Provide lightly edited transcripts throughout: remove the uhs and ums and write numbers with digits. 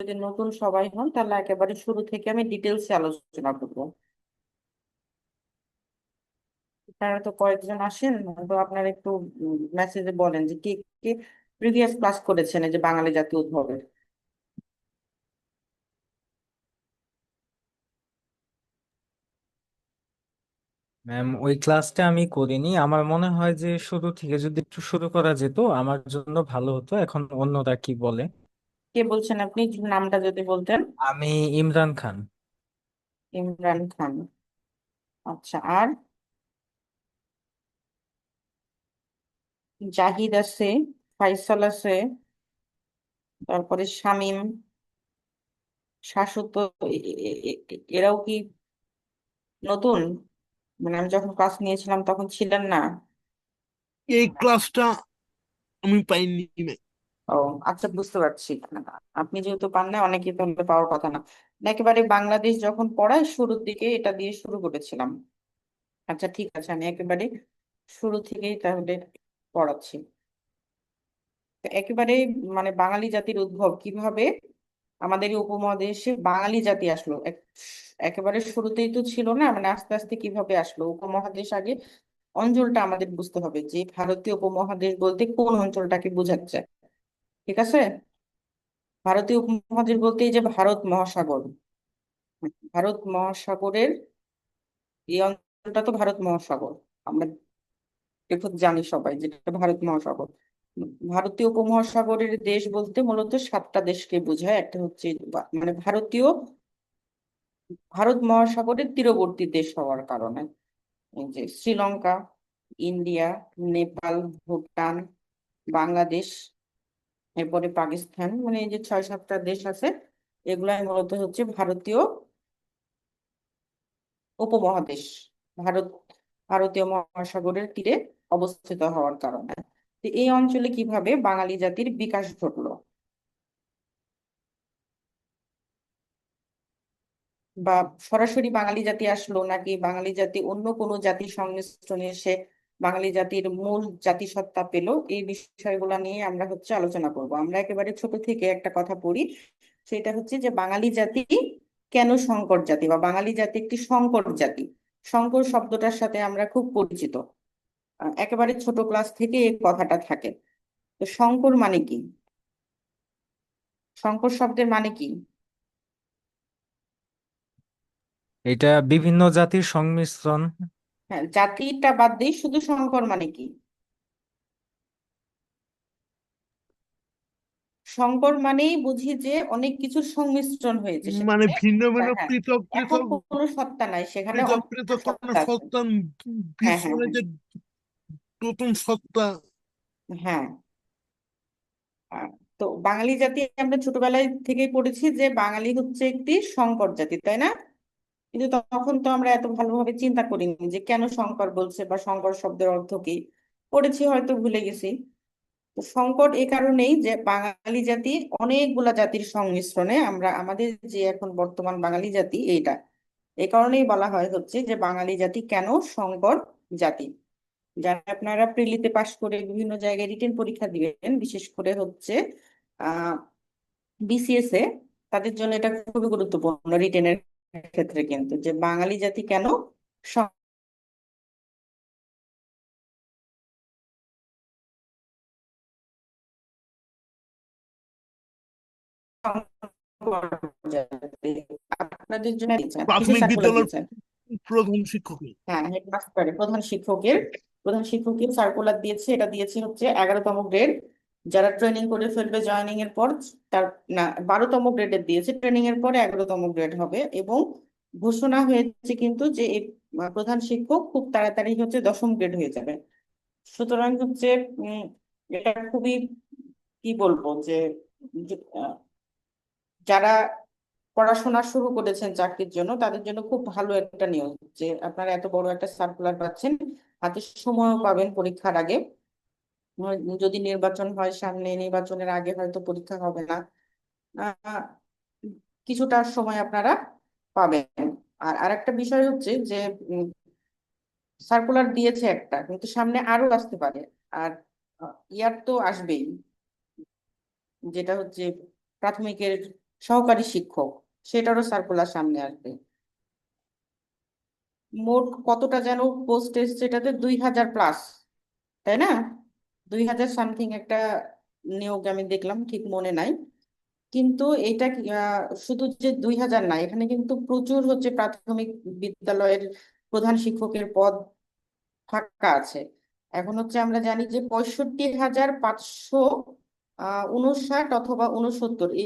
যদি নতুন সবাই হন তাহলে একেবারে শুরু থেকে আমি ডিটেলসে আলোচনা করবো। আপনারা তো কয়েকজন আসেন, তো আপনারা একটু মেসেজে বলেন যে কে কে প্রিভিয়াস ক্লাস করেছেন এই যে বাঙালি জাতীয় উদ্ভবের। ম্যাম, ওই ক্লাসটা আমি করিনি। আমার মনে হয় যে শুরু থেকে যদি একটু শুরু করা যেত আমার জন্য ভালো হতো। এখন অন্যরা কি বলে? কে বলছেন আপনি, নামটা যদি বলতেন। আমি ইমরান খান। ইমরান খান। আচ্ছা, আর জাহিদ আছে, ফাইসাল আছে, তারপরে শামীম, শাশ্বত, এরাও কি নতুন? মানে আমি যখন ক্লাস নিয়েছিলাম তখন ছিলেন না। এই ক্লাসটা আমি পাইনি ম্যাম। ও আচ্ছা, বুঝতে পারছি। আপনি যেহেতু পান না, অনেকে তাহলে পাওয়ার কথা না। না, একেবারে বাংলাদেশ যখন পড়ায় শুরুর দিকে এটা দিয়ে শুরু করেছিলাম। আচ্ছা ঠিক আছে, আমি একেবারে শুরু থেকেই তাহলে পড়াচ্ছি। তো একেবারে মানে বাঙালি জাতির উদ্ভব কিভাবে, আমাদের এই উপমহাদেশে বাঙালি জাতি আসলো একেবারে শুরুতেই তো ছিল না, মানে আস্তে আস্তে কিভাবে আসলো উপমহাদেশ। আগে অঞ্চলটা আমাদের বুঝতে হবে যে ভারতীয় উপমহাদেশ বলতে কোন অঞ্চলটাকে বোঝাচ্ছে। ঠিক আছে, ভারতীয় উপমহাদেশ বলতে এই যে ভারত মহাসাগর, ভারত মহাসাগরের এই অঞ্চলটা তো ভারত মহাসাগর। আমরা দেখো জানি সবাই যেটা ভারত মহাসাগর। ভারতীয় উপমহাসাগরের দেশ বলতে মূলত সাতটা দেশকে বোঝায়। একটা হচ্ছে মানে ভারতীয়, ভারত মহাসাগরের তীরবর্তী দেশ হওয়ার কারণে এই যে শ্রীলঙ্কা, ইন্ডিয়া, নেপাল, ভুটান, বাংলাদেশ, এরপরে পাকিস্তান, মানে এই যে ছয় সাতটা দেশ আছে, এগুলাই মূলত হচ্ছে ভারতীয় উপমহাদেশ। ভারত ভারতীয় মহাসাগরের তীরে অবস্থিত হওয়ার কারণে। তো এই অঞ্চলে কিভাবে বাঙালি জাতির বিকাশ ঘটলো, বা সরাসরি বাঙালি জাতি আসলো নাকি বাঙালি জাতি অন্য কোনো জাতির সংমিশ্রণে এসে বাঙালি জাতির মূল জাতিসত্তা পেল, এই বিষয়গুলো নিয়ে আমরা হচ্ছে আলোচনা করব। আমরা একেবারে ছোট থেকে একটা কথা পড়ি, সেটা হচ্ছে যে বাঙালি জাতি কেন সংকর জাতি, বা বাঙালি জাতি একটি সংকর জাতি। সংকর শব্দটার সাথে আমরা খুব পরিচিত, একেবারে ছোট ক্লাস থেকে এই কথাটা থাকে। তো সংকর মানে কি, সংকর শব্দের মানে কি? এটা বিভিন্ন জাতির সংমিশ্রণ। হ্যাঁ, জাতিটা বাদ দিয়ে শুধু সংকর মানে কি? সংকর মানেই বুঝি যে অনেক কিছুর সংমিশ্রণ হয়েছে মানে সেখানে। ভিন্ন ভিন্ন হ্যাঁ, পৃথক এখন পৃথক কোনো সত্তা নাই সেখানে, পৃথক অনেক পৃথক কোনো সত্তা আছে। সত্তা হ্যাঁ হ্যাঁ বিশ্বরে হ্যাঁ যে নতুন সত্তা। হ্যাঁ। আহ, তো বাঙালি জাতি আমরা ছোটবেলায় থেকেই পড়েছি যে বাঙালি হচ্ছে একটি সংকর জাতি, তাই না? কিন্তু তখন তো আমরা এত ভালোভাবে চিন্তা করিনি যে কেন সংকর বলছে বা সংকর শব্দের অর্থ কি। পড়েছি, হয়তো ভুলে গেছি। তো সংকট এ কারণেই যে বাঙালি জাতি অনেকগুলা জাতির সংমিশ্রণে আমরা আমাদের যে এখন বর্তমান বাঙালি জাতি এইটা, এই কারণেই বলা হয় হচ্ছে যে বাঙালি জাতি কেন সংকর জাতি। যারা আপনারা প্রিলিতে পাশ করে বিভিন্ন জায়গায় রিটেন পরীক্ষা দিবেন, বিশেষ করে হচ্ছে আহ বিসিএস এ, তাদের জন্য এটা খুবই গুরুত্বপূর্ণ রিটেনের ক্ষেত্রে, কিন্তু যে বাঙালি জাতি কেন সংকর জাতি। আপনাদের জন্য দিয়েছেন, কিসের প্রাথমিক সার্কুলার বিদ্যালয়ের দিয়েছেন? প্রধান শিক্ষক। হ্যাঁ, হেডমাস্টারের প্রধান শিক্ষকের সার্কুলার দিয়েছে। এটা দিয়েছে হচ্ছে 11তম গ্রেড। যারা ট্রেনিং করে ফেলবে জয়েনিং এর পর, তার না 12তম গ্রেডের দিয়েছে, ট্রেনিং এর পরে 11তম গ্রেড হবে। এবং ঘোষণা হয়েছে কিন্তু যে এই প্রধান শিক্ষক খুব তাড়াতাড়ি হচ্ছে 10ম গ্রেড হয়ে যাবে। সুতরাং হচ্ছে উম এটা খুবই, কি বলবো যে যে, যারা পড়াশোনা শুরু করেছেন চাকরির জন্য তাদের জন্য খুব ভালো একটা নিউজ যে আপনারা এত বড় একটা সার্কুলার পাচ্ছেন, হাতে সময়ও পাবেন পরীক্ষার আগে। যদি নির্বাচন হয় সামনে, নির্বাচনের আগে হয়তো পরীক্ষা হবে না, আহ, কিছুটা সময় আপনারা পাবেন। আর আরেকটা বিষয় হচ্ছে যে সার্কুলার দিয়েছে একটা, কিন্তু সামনে আরো আসতে পারে। আর ইয়ার তো আসবেই, যেটা হচ্ছে প্রাথমিকের সহকারী শিক্ষক, সেটারও সার্কুলার সামনে আসবে। মোট কতটা যেন পোস্ট এসছে এটাতে, 2000+, তাই না? 2000 সামথিং একটা নিয়োগ আমি দেখলাম, ঠিক মনে নাই। কিন্তু এটা শুধু যে 2000 না, এখানে কিন্তু প্রচুর হচ্ছে প্রাথমিক বিদ্যালয়ের প্রধান শিক্ষকের পদ ফাঁকা আছে। এখন হচ্ছে আমরা জানি যে 65,559 অথবা 69,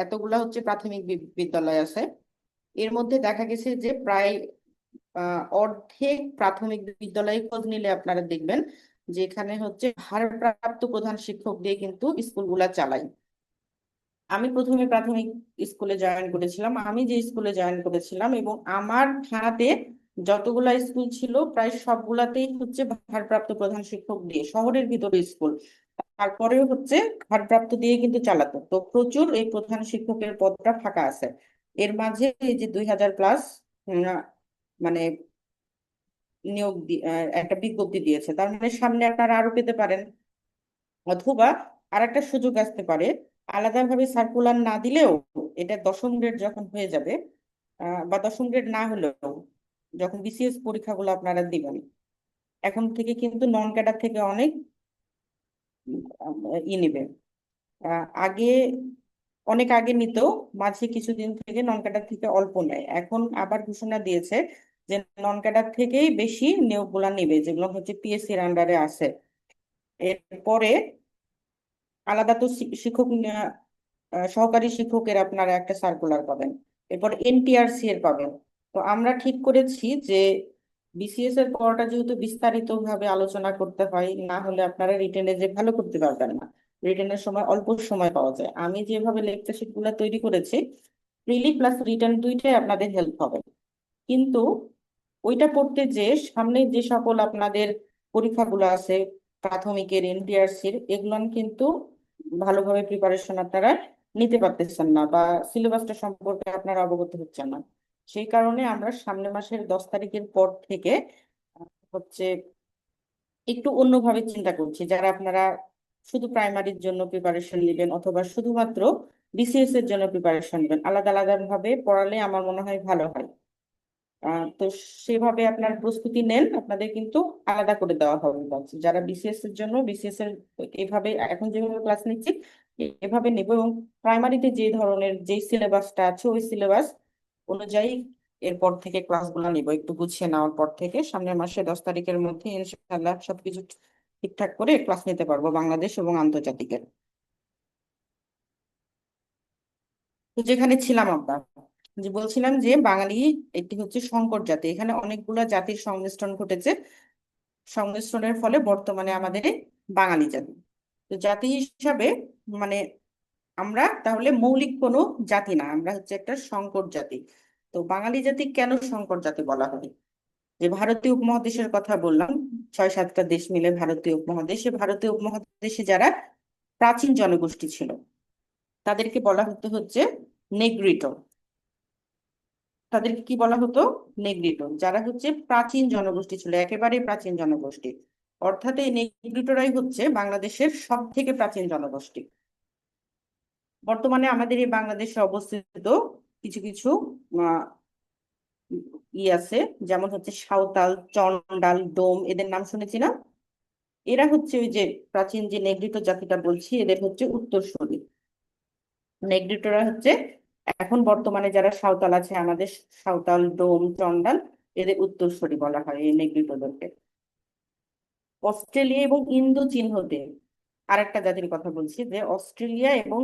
এতগুলা হচ্ছে প্রাথমিক বিদ্যালয় আছে। এর মধ্যে দেখা গেছে যে প্রায় অর্ধেক প্রাথমিক বিদ্যালয়ে খোঁজ নিলে আপনারা দেখবেন যে এখানে হচ্ছে ভারপ্রাপ্ত প্রধান শিক্ষক দিয়ে কিন্তু স্কুলগুলা চালায়। আমি প্রথমে প্রাথমিক স্কুলে জয়েন করেছিলাম, আমি যে স্কুলে জয়েন করেছিলাম এবং আমার থানাতে যতগুলা স্কুল ছিল প্রায় সবগুলাতেই হচ্ছে ভারপ্রাপ্ত প্রধান শিক্ষক দিয়ে, শহরের ভিতরে স্কুল, তারপরেও হচ্ছে ভারপ্রাপ্ত দিয়ে কিন্তু চালাতো। তো প্রচুর এই প্রধান শিক্ষকের পদটা ফাঁকা আছে। এর মাঝে এই যে 2000+, মানে একটা বিজ্ঞপ্তি দিয়েছে, তার মানে সামনে আপনারা আরো পেতে পারেন। অথবা আরেকটা সুযোগ আসতে পারে, আলাদাভাবে সার্কুলার না দিলেও এটা 10ম গ্রেড যখন হয়ে যাবে, বা 10ম গ্রেড না হলেও যখন বিসিএস পরীক্ষাগুলো আপনারা দিবেন, এখন থেকে কিন্তু নন ক্যাডার থেকে অনেক নেবে। আগে অনেক আগে নিত, মাঝে কিছুদিন থেকে নন ক্যাডার থেকে অল্প নেয়, এখন আবার ঘোষণা দিয়েছে যে নন ক্যাডার থেকেই বেশি নিয়োগগুলা নেবে, যেগুলো হচ্ছে পিএসসির আন্ডারে আছে। এরপরে আলাদা তো শিক্ষক সহকারী শিক্ষকের আপনারা একটা সার্কুলার পাবেন, এরপর এনটিআরসি এর পাবেন। তো আমরা ঠিক করেছি যে বিসিএস এর পড়াটা যেহেতু বিস্তারিত ভাবে আলোচনা করতে হয়, না হলে আপনারা রিটেনে যে ভালো করতে পারবেন না, রিটেনের সময় অল্প সময় পাওয়া যায়। আমি যেভাবে লেকচার শিট গুলা তৈরি করেছি, প্রিলি প্লাস রিটেন দুইটাই আপনাদের হেল্প হবে। কিন্তু ওইটা পড়তে যে সামনে যে সকল আপনাদের পরীক্ষাগুলো আছে, প্রাথমিকের, এনটিআরসির, এগুলো কিন্তু ভালোভাবে প্রিপারেশন আপনারা নিতে পারতেছেন না, বা সিলেবাসটা সম্পর্কে আপনারা অবগত হচ্ছেন না। সেই কারণে আমরা সামনের মাসের 10 তারিখের পর থেকে হচ্ছে একটু অন্যভাবে চিন্তা করছি। যারা আপনারা শুধু প্রাইমারির জন্য প্রিপারেশন নেবেন অথবা শুধুমাত্র বিসিএস এর জন্য প্রিপারেশন নেবেন, আলাদা আলাদা ভাবে পড়ালে আমার মনে হয় ভালো হয়। তো সেভাবে আপনার প্রস্তুতি নেন, আপনাদের কিন্তু আলাদা করে দেওয়া হবে ব্যাচ। যারা বিসিএস এর জন্য বিসিএস এর এভাবে এখন যেভাবে ক্লাস নিচ্ছি এভাবে নেব, এবং প্রাইমারিতে যে ধরনের যে সিলেবাসটা আছে ওই সিলেবাস অনুযায়ী এরপর থেকে ক্লাসগুলো নিব, একটু গুছিয়ে নেওয়ার পর থেকে সামনের মাসে 10 তারিখের মধ্যে ইনশাআল্লাহ সবকিছু ঠিকঠাক করে ক্লাস নিতে পারবো বাংলাদেশ এবং আন্তর্জাতিকের। তো যেখানে ছিলাম আমরা, যে বলছিলাম যে বাঙালি একটি হচ্ছে সংকর জাতি, এখানে অনেকগুলা জাতির সংমিশ্রণ ঘটেছে, সংমিশ্রণের ফলে বর্তমানে আমাদের এই বাঙালি জাতি। তো জাতি হিসাবে মানে আমরা তাহলে মৌলিক কোনো জাতি না, আমরা হচ্ছে একটা সংকর জাতি। তো বাঙালি জাতি কেন সংকর জাতি বলা হয়? যে ভারতীয় উপমহাদেশের কথা বললাম, 6-7টা দেশ মিলে ভারতীয় উপমহাদেশ, ভারতীয় উপমহাদেশে যারা প্রাচীন জনগোষ্ঠী ছিল তাদেরকে বলা হতো হচ্ছে নেগ্রিটো। তাদেরকে কি বলা হতো? নেগ্রিটো। যারা হচ্ছে প্রাচীন জনগোষ্ঠী ছিল, একেবারে প্রাচীন জনগোষ্ঠী, অর্থাৎ এই নেগ্রিটোরাই হচ্ছে বাংলাদেশের সব থেকে প্রাচীন জনগোষ্ঠী। বর্তমানে আমাদের এই বাংলাদেশে অবস্থিত কিছু কিছু আহ আছে, যেমন হচ্ছে সাঁওতাল, চন্ডাল, ডোম, এদের নাম শুনেছি না? এরা হচ্ছে ওই যে প্রাচীন যে নেগ্রিটো জাতিটা বলছি, এদের হচ্ছে উত্তরসূরি। নেগ্রিটোরা হচ্ছে এখন বর্তমানে যারা সাঁওতাল আছে আমাদের, সাঁওতাল, ডোম, চন্ডাল, এদের উত্তরসূরি বলা হয় এই নেগ্রিটোদেরকে। অস্ট্রেলিয়া এবং ইন্দো চীন হতে আরেকটা জাতির কথা বলছি, যে অস্ট্রেলিয়া এবং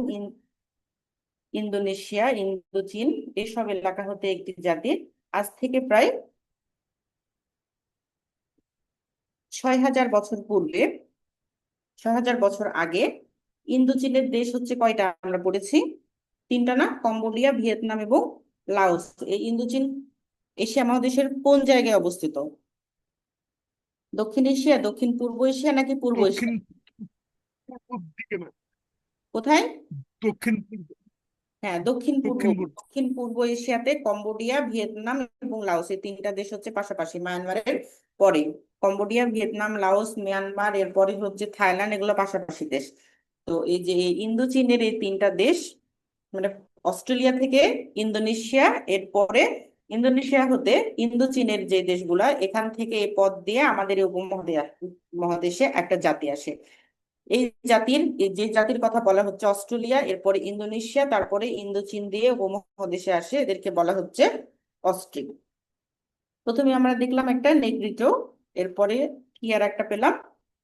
ইন্দোনেশিয়া, ইন্দো চীন, এসব এলাকা হতে একটি জাতি আজ থেকে প্রায় 6,000 বছর পূর্বে, 6,000 বছর আগে ইন্দো চীনের দেশ হচ্ছে কয়টা আমরা পড়েছি? 3টা না? কম্বোডিয়া, ভিয়েতনাম এবং লাওস। এই ইন্দোচীন এশিয়া মহাদেশের কোন জায়গায় অবস্থিত? দক্ষিণ এশিয়া, দক্ষিণ পূর্ব এশিয়া নাকি পূর্ব দক্ষিণ এশিয়া? পূর্ব দিকে না, কোথায়? দক্ষিণ পূর্ব, হ্যাঁ, দক্ষিণ পূর্ব। দক্ষিণ পূর্ব। দক্ষিণ পূর্ব এশিয়াতে কম্বোডিয়া, ভিয়েতনাম এবং লাওস, এই 3টা দেশ হচ্ছে পাশাপাশি, মায়ানমারের পরে। কম্বোডিয়া, ভিয়েতনাম, লাওস, মিয়ানমার, এরপরে হচ্ছে থাইল্যান্ড, এগুলো পাশাপাশি দেশ। তো এই যে ইন্দো চীনের এই 3টা দেশ, মানে অস্ট্রেলিয়া থেকে ইন্দোনেশিয়া, এরপরে ইন্দোনেশিয়া হতে ইন্দোচীনের যে দেশগুলা, এখান থেকে এই পথ দিয়ে আমাদের এই মহাদেশে একটা জাতি আসে। যে জাতির কথা বলা হচ্ছে অস্ট্রেলিয়া, এরপরে ইন্দোনেশিয়া, তারপরে ইন্দোচীন দিয়ে উপমহাদেশে আসে, এদেরকে বলা হচ্ছে অস্ট্রিক। প্রথমে আমরা দেখলাম একটা নেগ্রিটো, এরপরে কি আর একটা পেলাম,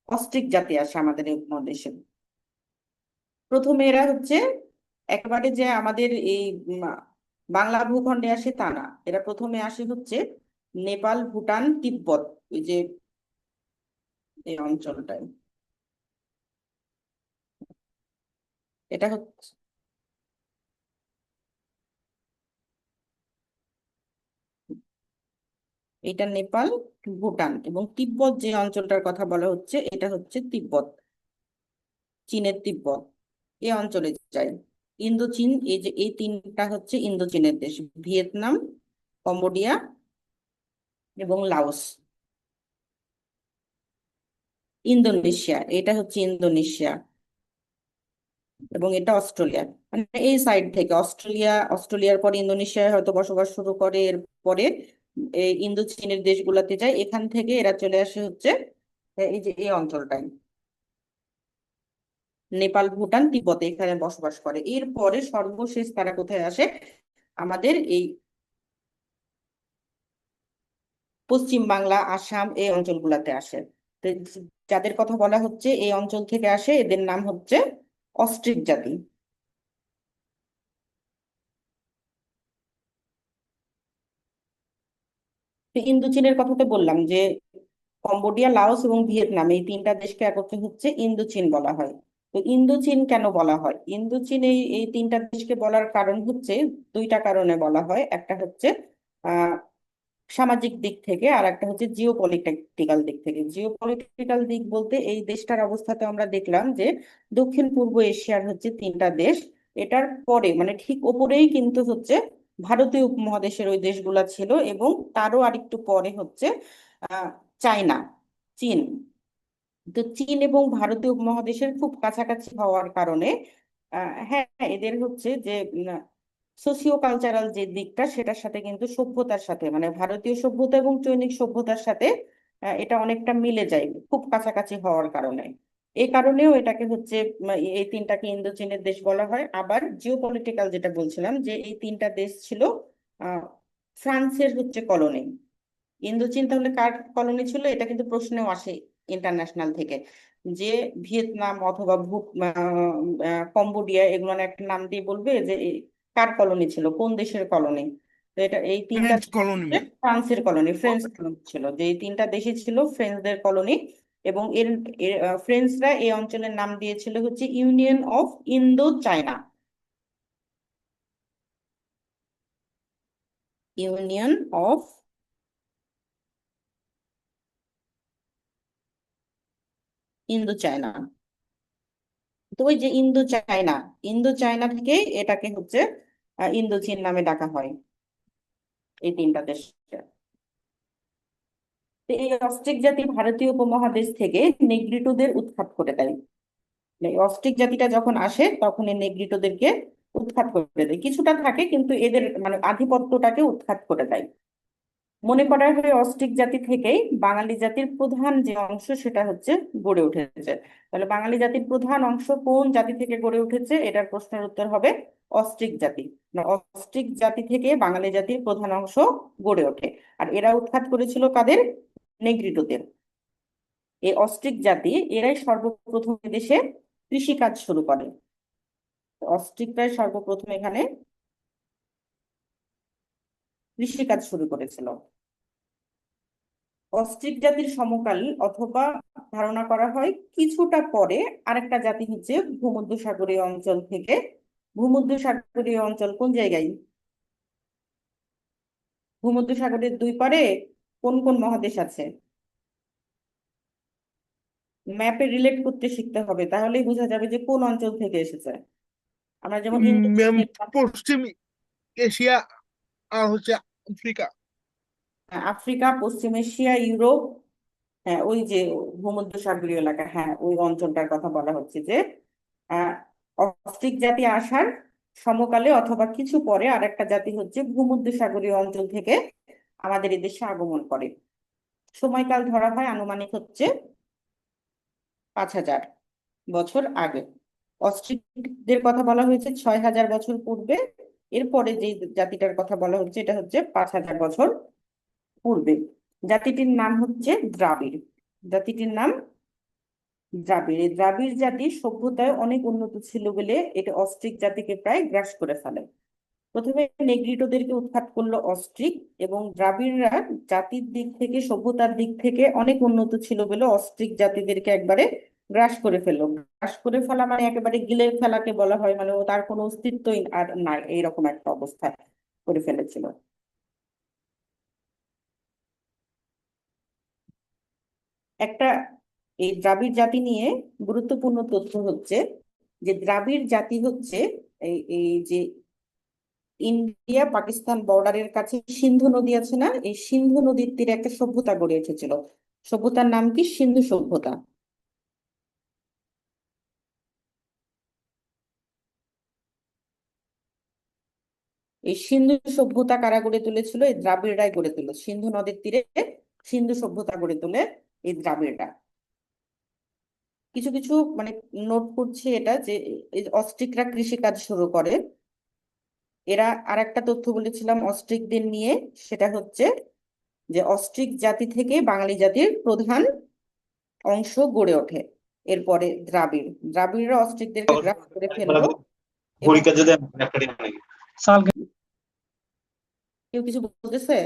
অস্ট্রিক জাতি আসে আমাদের এই উপমহাদেশে। প্রথমে এরা হচ্ছে একেবারে যে আমাদের এই বাংলা ভূখণ্ডে আসে তা না, এরা প্রথমে আসে হচ্ছে নেপাল, ভুটান, তিব্বত, এই যে এই অঞ্চলটায়। এটা হচ্ছে, এটা নেপাল, ভুটান এবং তিব্বত যে অঞ্চলটার কথা বলা হচ্ছে, এটা হচ্ছে তিব্বত, চীনের তিব্বত, এই অঞ্চলে যায়। ইন্দোচীন, এই যে এই তিনটা হচ্ছে ইন্দোচীনের দেশ, ভিয়েতনাম, কম্বোডিয়া এবং লাওস। ইন্দোনেশিয়া, এটা হচ্ছে ইন্দোনেশিয়া, এবং এটা অস্ট্রেলিয়া। মানে এই সাইড থেকে অস্ট্রেলিয়ার পরে ইন্দোনেশিয়ায় হয়তো বসবাস শুরু করে, এরপরে এই ইন্দো চীনের দেশগুলোতে যায়, এখান থেকে এরা চলে আসে হচ্ছে এই যে এই অঞ্চলটায়, নেপাল, ভুটান, তিব্বতে এখানে বসবাস করে। এরপরে সর্বশেষ তারা কোথায় আসে, আমাদের এই পশ্চিম বাংলা, আসাম, এই অঞ্চলগুলাতে আসে। তো যাদের কথা বলা হচ্ছে এই অঞ্চল থেকে আসে, এদের নাম হচ্ছে অস্ট্রিক জাতি। তো ইন্দোচীনের কথা তো বললাম যে কম্বোডিয়া, লাওস এবং ভিয়েতনাম, এই তিনটা দেশকে একত্রে হচ্ছে ইন্দোচীন বলা হয়। তো ইন্দোচীন কেন বলা হয়, ইন্দোচীন এই তিনটা দেশকে বলার কারণ হচ্ছে, দুইটা কারণে বলা হয়। একটা হচ্ছে আহ সামাজিক দিক থেকে, আর একটা হচ্ছে জিওপলিটিক্যাল দিক থেকে। জিওপলিটিক্যাল দিক বলতে এই দেশটার অবস্থাতে আমরা দেখলাম যে দক্ষিণ পূর্ব এশিয়ার হচ্ছে তিনটা দেশ, এটার পরে মানে ঠিক ওপরেই কিন্তু হচ্ছে ভারতীয় উপমহাদেশের ওই দেশগুলা ছিল, এবং তারও আরেকটু পরে হচ্ছে আহ চায়না, চীন। তো চীন এবং ভারতীয় উপমহাদেশের খুব কাছাকাছি হওয়ার কারণে হ্যাঁ, এদের হচ্ছে যে সোসিও কালচারাল যে দিকটা, সেটার সাথে কিন্তু সভ্যতার সাথে, মানে ভারতীয় সভ্যতা এবং চৈনিক সভ্যতার সাথে এটা অনেকটা মিলে যায় খুব কাছাকাছি হওয়ার কারণে। এই কারণেও এটাকে হচ্ছে এই তিনটাকে ইন্দো চীনের দেশ বলা হয়। আবার জিওপলিটিক্যাল যেটা বলছিলাম, যে এই তিনটা দেশ ছিল আহ ফ্রান্সের হচ্ছে কলোনি। ইন্দোচীন তাহলে কার কলোনি ছিল, এটা কিন্তু প্রশ্নেও আসে ইন্টারন্যাশনাল থেকে, যে ভিয়েতনাম অথবা কম্বোডিয়া, এগুলো একটা নাম দিয়ে বলবে যে কার কলোনি ছিল, কোন দেশের কলোনি। তো এটা এই তিনটা ফ্রেঞ্চ দেশ কলোনি হচ্ছে ম্যাম। ফ্রান্সের কলোনি, ফ্রেঞ্চ কলোনি ছিল, যে এই তিনটা দেশই ছিল ফ্রেঞ্চদের কলোনি। এবং ফ্রেঞ্চরা এই অঞ্চলের নাম দিয়েছিল হচ্ছে union of Indo China, union of Indo China. তো ওই যে ইন্দো চায়না থেকে এটাকে হচ্ছে ইন্দোচীন নামে ডাকা হয় এই তিনটা দেশকে। তো এই অস্ট্রিক জাতি ভারতীয় উপমহাদেশ থেকে নেগ্রিটোদের উৎখাত করে দেয়। এই অস্ট্রিক জাতিটা যখন আসে তখন এই নেগ্রিটোদেরকে উৎখাত করে দেয়, কিছুটা থাকে কিন্তু এদের মানে আধিপত্যটাকে উৎখাত করে দেয়। মনে করা হয় অস্ট্রিক জাতি থেকেই বাঙালি জাতির প্রধান যে অংশ সেটা হচ্ছে গড়ে উঠেছে। তাহলে বাঙালি জাতির প্রধান অংশ কোন জাতি থেকে গড়ে উঠেছে, এটার প্রশ্নের উত্তর হবে অস্ট্রিক জাতি। না, অস্ট্রিক জাতি থেকে বাঙালি জাতির প্রধান অংশ গড়ে ওঠে। আর এরা উৎখাত করেছিল কাদের, নেগ্রিটোদের। এই অস্ট্রিক জাতি এরাই সর্বপ্রথম দেশে কৃষিকাজ শুরু করে। অস্ট্রিকরাই সর্বপ্রথম এখানে কৃষিকাজ শুরু করেছিল। অস্ট্রিক জাতির সমকালীন অথবা ধারণা করা হয় কিছুটা পরে আরেকটা জাতি হচ্ছে ভূমধ্যসাগরীয় অঞ্চল থেকে। ভূমধ্যসাগরীয় অঞ্চল কোন জায়গায়, ভূমধ্যসাগরের দুই পারে কোন কোন মহাদেশ আছে, ম্যাপে রিলেট করতে শিখতে হবে, তাহলেই বোঝা যাবে যে কোন অঞ্চল থেকে এসেছে। আমরা যেমন ম্যাম, ইন্দোচীনের পশ্চিম এশিয়া আর হচ্ছে আফ্রিকা। আফ্রিকা, পশ্চিম এশিয়া, ইউরোপ, হ্যাঁ ওই যে ভূমধ্যসাগরীয় এলাকা, হ্যাঁ ওই অঞ্চলটার কথা বলা হচ্ছে যে আহ অস্ট্রিক জাতি আসার সমকালে অথবা কিছু পরে আরেকটা জাতি হচ্ছে ভূমধ্যসাগরীয় অঞ্চল থেকে আমাদের এদেশে আগমন করে। সময়কাল ধরা হয় আনুমানিক হচ্ছে 5,000 বছর আগে। অস্ট্রিকদের কথা বলা হয়েছে 6,000 বছর পূর্বে। এরপরে যে জাতিটার কথা বলা হচ্ছে এটা হচ্ছে 5,000 বছর পূর্বে। জাতিটির নাম হচ্ছে দ্রাবিড়। জাতিটির নাম দ্রাবিড়। এই দ্রাবিড় জাতি সভ্যতায় অনেক উন্নত ছিল বলে এটা অস্ট্রিক জাতিকে প্রায় গ্রাস করে ফেলে। প্রথমে নেগ্রিটোদেরকে উৎখাত করলো অস্ট্রিক, এবং দ্রাবিড়রা জাতির দিক থেকে সভ্যতার দিক থেকে অনেক উন্নত ছিল বলে অস্ট্রিক জাতিদেরকে একবারে গ্রাস করে ফেললো। গ্রাস করে ফেলা মানে একেবারে গিলে ফেলাকে বলা হয়, মানে ও তার কোনো অস্তিত্বই আর নাই, এইরকম একটা অবস্থা করে ফেলেছিল। একটা এই দ্রাবিড় জাতি নিয়ে গুরুত্বপূর্ণ তথ্য হচ্ছে যে দ্রাবিড় জাতি হচ্ছে এই এই যে ইন্ডিয়া পাকিস্তান বর্ডারের কাছে সিন্ধু নদী আছে না, এই সিন্ধু নদীর তীরে একটা সভ্যতা গড়ে উঠেছিল। সভ্যতার নাম কি? সিন্ধু সভ্যতা। এই সিন্ধু সভ্যতা কারা গড়ে তুলেছিল? এই দ্রাবিড়রাই গড়ে তুলে। সিন্ধু নদীর তীরে সিন্ধু সভ্যতা গড়ে তোলে এই দ্রাবিড়রা। কিছু কিছু মানে নোট করছি এটা যে এই অস্ট্রিকরা কৃষিকাজ শুরু করে। এরা আর একটা তথ্য বলেছিলাম অস্ট্রিকদের নিয়ে, সেটা হচ্ছে যে অস্ট্রিক জাতি থেকে বাঙালি জাতির প্রধান অংশ গড়ে ওঠে। এরপরে দ্রাবিড়রা অস্ট্রিকদেরকে গ্রাস করে ফেললো। এবং কেউ কিছু বলতেছে?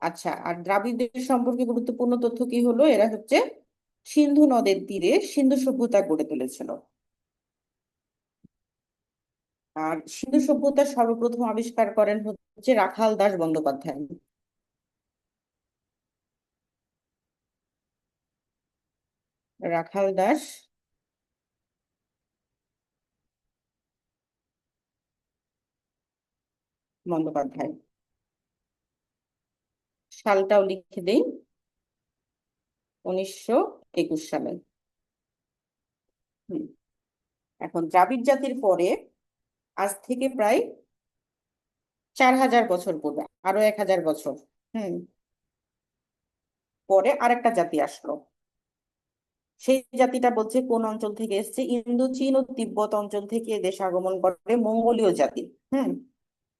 আচ্ছা, আর দ্রাবিড়দের সম্পর্কে গুরুত্বপূর্ণ তথ্য কি হলো? এরা হচ্ছে সিন্ধু নদের তীরে সিন্ধু সভ্যতা গড়ে তুলেছিল। আর সিন্ধু সভ্যতা সর্বপ্রথম আবিষ্কার করেন হচ্ছে রাখাল দাস বন্দ্যোপাধ্যায়। রাখাল দাস বন্দ্যোপাধ্যায়। সালটাও লিখে দেই, 1921 সালে। হুম। এখন দ্রাবিড় জাতির পরে আজ থেকে প্রায় 4,000 বছর পূর্বে, আরো 1,000 বছর হুম পরে আরেকটা জাতি আসলো। সেই জাতিটা বলছে কোন অঞ্চল থেকে এসেছে? ইন্দো চীন ও তিব্বত অঞ্চল থেকে দেশ আগমন করে মঙ্গোলীয় জাতি। হুম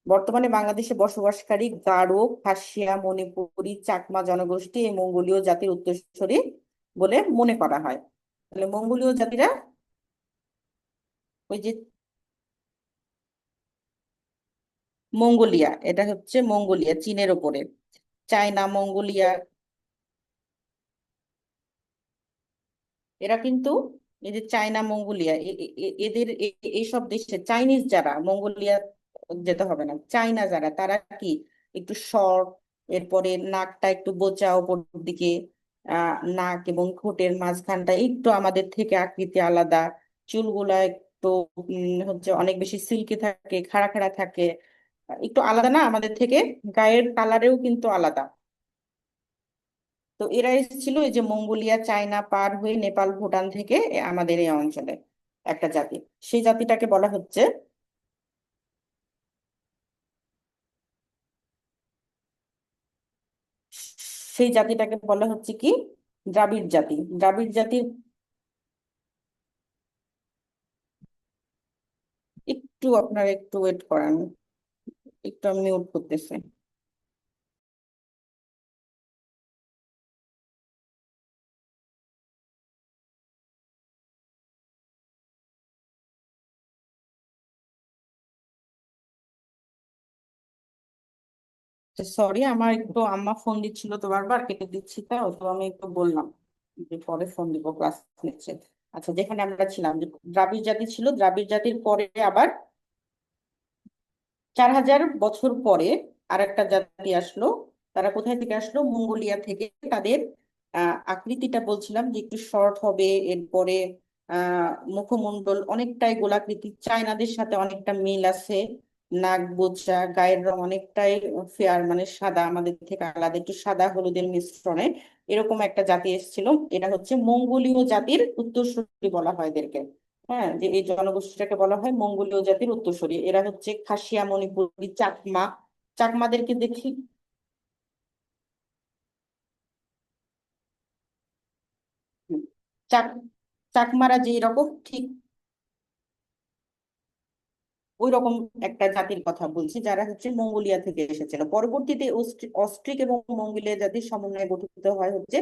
বর্তমানে বাংলাদেশে বসবাসকারী গারো, খাসিয়া, মণিপুরী, চাকমা জনগোষ্ঠী এই মঙ্গোলীয় জাতির উত্তরসূরি বলে মনে করা হয়। তাহলে মঙ্গোলীয় জাতিরা ওই যে মঙ্গোলিয়া, এটা হচ্ছে মঙ্গোলিয়া চীনের ওপরে। চায়না, মঙ্গোলিয়া, এরা কিন্তু এই যে চায়না, মঙ্গোলিয়া এদের এইসব দেশে চাইনিজ যারা, মঙ্গোলিয়া যেতে হবে না, চায়না যারা, তারা কি একটু শর্ট, এরপরে নাকটা একটু বোচা ওপর দিকে, নাক এবং ঠোঁটের মাঝখানটা একটু আমাদের থেকে আকৃতি আলাদা, চুলগুলা একটু হচ্ছে অনেক বেশি সিল্কি থাকে, খাড়া খাড়া থাকে, একটু আলাদা না আমাদের থেকে? গায়ের কালারেও কিন্তু আলাদা। তো এরা এসেছিল এই যে মঙ্গোলিয়া চায়না পার হয়ে নেপাল ভুটান থেকে আমাদের এই অঞ্চলে একটা জাতি। সেই জাতিটাকে বলা হচ্ছে, সেই জাতিটাকে বলা হচ্ছে কি? দ্রাবিড় জাতি। দ্রাবিড় জাতির একটু আপনারা একটু ওয়েট করেন, একটু আমি মিউট করতেছি। সরি, আমার একটু আম্মা ফোন দিচ্ছিল তো, বারবার কেটে দিচ্ছি, তো তো আমি একটু বললাম যে পরে ফোন দিব, ক্লাস নিচ্ছে। আচ্ছা, যেখানে আমরা ছিলাম যে দ্রাবিড় জাতি ছিল, দ্রাবিড় জাতির পরে আবার 4,000 বছর পরে আর একটা জাতি আসলো। তারা কোথায় থেকে আসলো? মঙ্গোলিয়া থেকে। তাদের আকৃতিটা বলছিলাম যে একটু শর্ট হবে, এরপরে মুখমণ্ডল অনেকটাই গোলাকৃতি, চায়নাদের সাথে অনেকটা মিল আছে। নাক বোচা, গায়ের রং অনেকটাই ফেয়ার, মানে সাদা, আমাদের থেকে আলাদা, একটু সাদা হলুদের মিশ্রণে এরকম একটা জাতি এসেছিল। এটা হচ্ছে মঙ্গোলীয় জাতির উত্তরসূরি বলা হয় এদেরকে। হ্যাঁ, যে এই জনগোষ্ঠীটাকে বলা হয় মঙ্গোলীয় জাতির উত্তরসূরি। এরা হচ্ছে খাসিয়া, মণিপুরি, চাকমা। চাকমাদেরকে দেখি। হুম, চাক চাকমারা যে রকম ঠিক ওই রকম একটা জাতির কথা বলছি, যারা হচ্ছে মঙ্গোলিয়া থেকে এসেছিল। পরবর্তীতে অস্ট্রিক এবং মঙ্গোলিয়া জাতির সমন্বয়ে গঠিত হয় হচ্ছে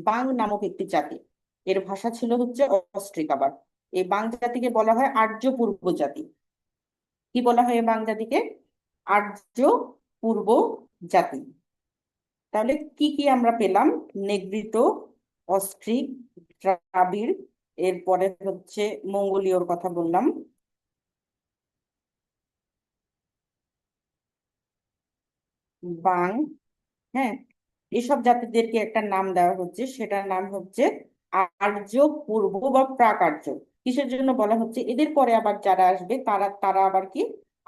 বাং নামক একটি জাতি। এর ভাষা ছিল হচ্ছে অস্ট্রিক। আবার এই বাং জাতিকে বলা হয় আর্য পূর্ব জাতি। কি বলা হয় এই বাং জাতিকে? আর্য পূর্ব জাতি। তাহলে কি কি আমরা পেলাম? নেগ্রিটো, অস্ট্রিক, দ্রাবিড়, এরপরে হচ্ছে মঙ্গোলীয়র কথা বললাম, বাং। হ্যাঁ, এসব জাতিদেরকে একটা নাম দেওয়া হচ্ছে, সেটার নাম হচ্ছে আর্য পূর্ব বা প্রাক আর্য। কিসের জন্য বলা হচ্ছে? এদের পরে আবার যারা আসবে তারা তারা আবার কি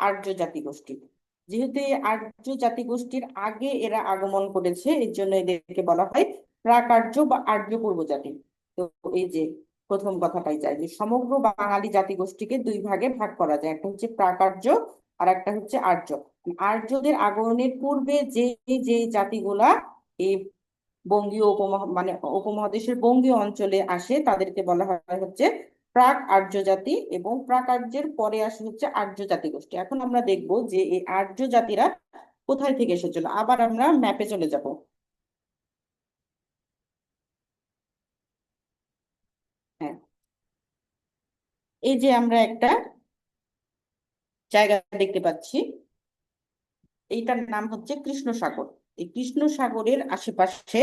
আর্য জাতিগোষ্ঠী। যেহেতু এই আর্য জাতিগোষ্ঠীর আগে এরা আগমন করেছে, এর জন্য এদেরকে বলা হয় প্রাক আর্য বা আর্য পূর্ব জাতি। তো এই যে প্রথম কথাটাই যায় যে সমগ্র বাঙালি জাতিগোষ্ঠীকে দুই ভাগে ভাগ করা যায়, একটা হচ্ছে প্রাক আর্য আর একটা হচ্ছে আর্য। আর্যদের আগমনের পূর্বে যে যে জাতিগুলা এই বঙ্গীয় মানে উপমহাদেশের বঙ্গীয় অঞ্চলে আসে তাদেরকে বলা হয় হচ্ছে প্রাক আর্য জাতি, এবং প্রাক আর্যের পরে আসে হচ্ছে আর্য জাতিগোষ্ঠী। এখন আমরা দেখব যে এই আর্য জাতিরা কোথায় থেকে এসেছিল। আবার আমরা ম্যাপে চলে যাব। হ্যাঁ, এই যে আমরা একটা জায়গা দেখতে পাচ্ছি, এইটার নাম হচ্ছে কৃষ্ণ সাগর। এই কৃষ্ণ সাগরের আশেপাশে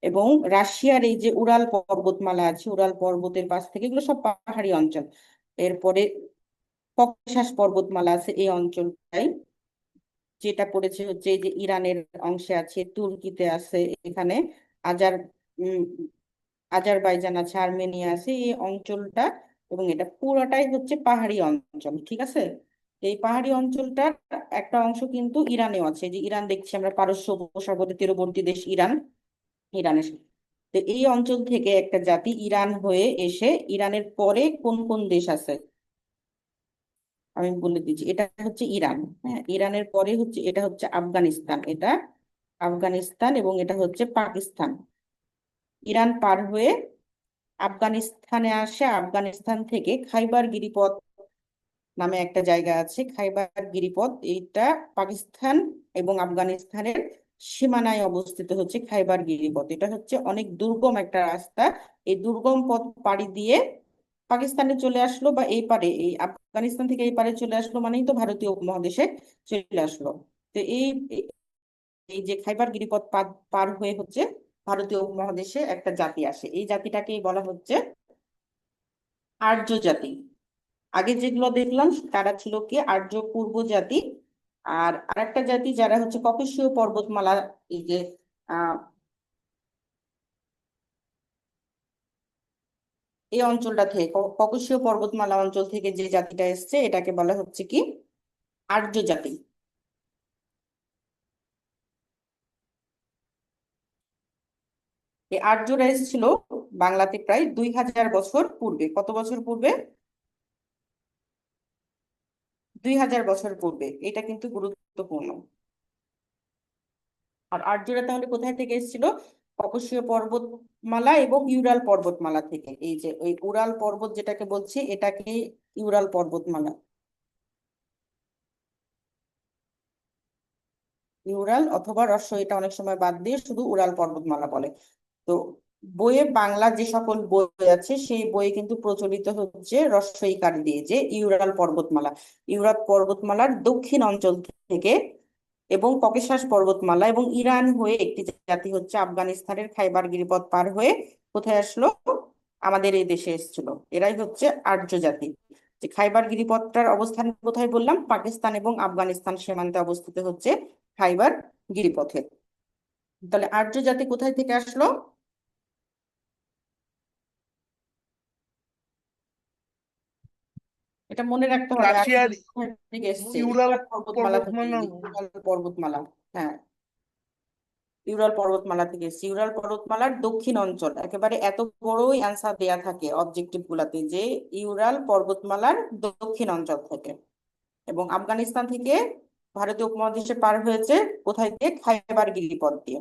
এবং রাশিয়ার এই যে উড়াল পর্বতমালা আছে, উড়াল পর্বতের পাশ থেকে, এগুলো সব পাহাড়ি অঞ্চল। এরপরে ককেশাস পর্বতমালা আছে এই অঞ্চলটাই, যেটা পড়েছে হচ্ছে এই যে ইরানের অংশে আছে, তুর্কিতে আছে, এখানে আজার উম, আজারবাইজান আছে, আর্মেনিয়া আছে, এই অঞ্চলটা। এবং এটা পুরোটাই হচ্ছে পাহাড়ি অঞ্চল, ঠিক আছে? এই পাহাড়ি অঞ্চলটার একটা অংশ কিন্তু ইরানেও আছে। যে ইরান দেখছি আমরা, পারস্য উপসাগরের তীরবর্তী দেশ ইরান, ইরানের তো এই অঞ্চল থেকে একটা জাতি ইরান হয়ে এসে, ইরানের পরে কোন কোন দেশ আছে আমি বলে দিচ্ছি। এটা হচ্ছে ইরান। হ্যাঁ, ইরানের পরে হচ্ছে এটা হচ্ছে আফগানিস্তান, এটা আফগানিস্তান, এবং এটা হচ্ছে পাকিস্তান। ইরান পার হয়ে আফগানিস্তানে আসে, আফগানিস্তান থেকে খাইবার গিরিপথ নামে একটা জায়গা আছে, খাইবার গিরিপথ। এইটা পাকিস্তান এবং আফগানিস্তানের সীমানায় অবস্থিত হচ্ছে খাইবার গিরিপথ। এটা হচ্ছে অনেক দুর্গম একটা রাস্তা। এই দুর্গম পথ পাড়ি দিয়ে পাকিস্তানে চলে আসলো, বা এই পারে এই আফগানিস্তান থেকে এই পারে চলে আসলো, মানেই তো ভারতীয় উপমহাদেশে চলে আসলো। তো এই যে খাইবার গিরিপথ পার হয়ে হচ্ছে ভারতীয় উপমহাদেশে একটা জাতি আসে, এই জাতিটাকেই বলা হচ্ছে আর্য জাতি। আগে যেগুলো দেখলাম তারা ছিল কি আর্য পূর্ব জাতি। আর আরেকটা জাতি যারা হচ্ছে ককেশীয় পর্বতমালা, এই যে আহ এই অঞ্চলটা থেকে ককেশীয় পর্বতমালা অঞ্চল থেকে যে জাতিটা এসছে এটাকে বলা হচ্ছে কি আর্য জাতি। এই আর্যরা এসেছিল বাংলাতে প্রায় 2000 বছর পূর্বে। কত বছর পূর্বে? 2000 বছর পূর্বে। এটা কিন্তু গুরুত্বপূর্ণ। আর আর্যরা তাহলে কোথায় থেকে এসেছিল? ককেশীয় পর্বতমালা এবং ইউরাল পর্বতমালা থেকে। এই যে ওই উরাল পর্বত যেটাকে বলছি এটাকে ইউরাল পর্বতমালা, ইউরাল অথবা এটা অনেক সময় বাদ দিয়ে শুধু উরাল পর্বতমালা বলে। তো বইয়ে বাংলা যে সকল বই আছে সেই বইয়ে কিন্তু প্রচলিত হচ্ছে ইকার দিয়ে যে ইউরাল পর্বতমালা। ইউরাল পর্বতমালার দক্ষিণ অঞ্চল থেকে এবং ককেশাস পর্বতমালা এবং ইরান হয়ে একটি জাতি হচ্ছে আফগানিস্তানের খাইবার গিরিপথ পার হয়ে কোথায় আসলো? আমাদের এই দেশে এসেছিল। এরাই হচ্ছে আর্য জাতি। যে খাইবার গিরিপথটার অবস্থান কোথায় বললাম? পাকিস্তান এবং আফগানিস্তান সীমান্তে অবস্থিত হচ্ছে খাইবার গিরিপথে। তাহলে আর্য জাতি কোথায় থেকে আসলো? এটা মনে রাখতে হবে আর্য রাশিয়ার জাতি কোথা থেকে এসছে। ইউরাল ইউরাল পর্বতমালা থেকে, পর্বতমালা। ইউরাল পর্বতমালা। হ্যাঁ, ইউরাল পর্বতমালা থেকে এসেছে। ইউরাল পর্বতমালার দক্ষিণ অঞ্চল, একেবারে এত বড়ই অ্যান্সার দেয়া থাকে অবজেক্টিভ গুলাতে যে ইউরাল পর্বতমালার দক্ষিণ অঞ্চল থেকে, এবং আফগানিস্তান থেকে ভারতীয় উপমহাদেশে পার হয়েছে কোথায় দিয়ে? খাইবার গিরিপথ দিয়ে।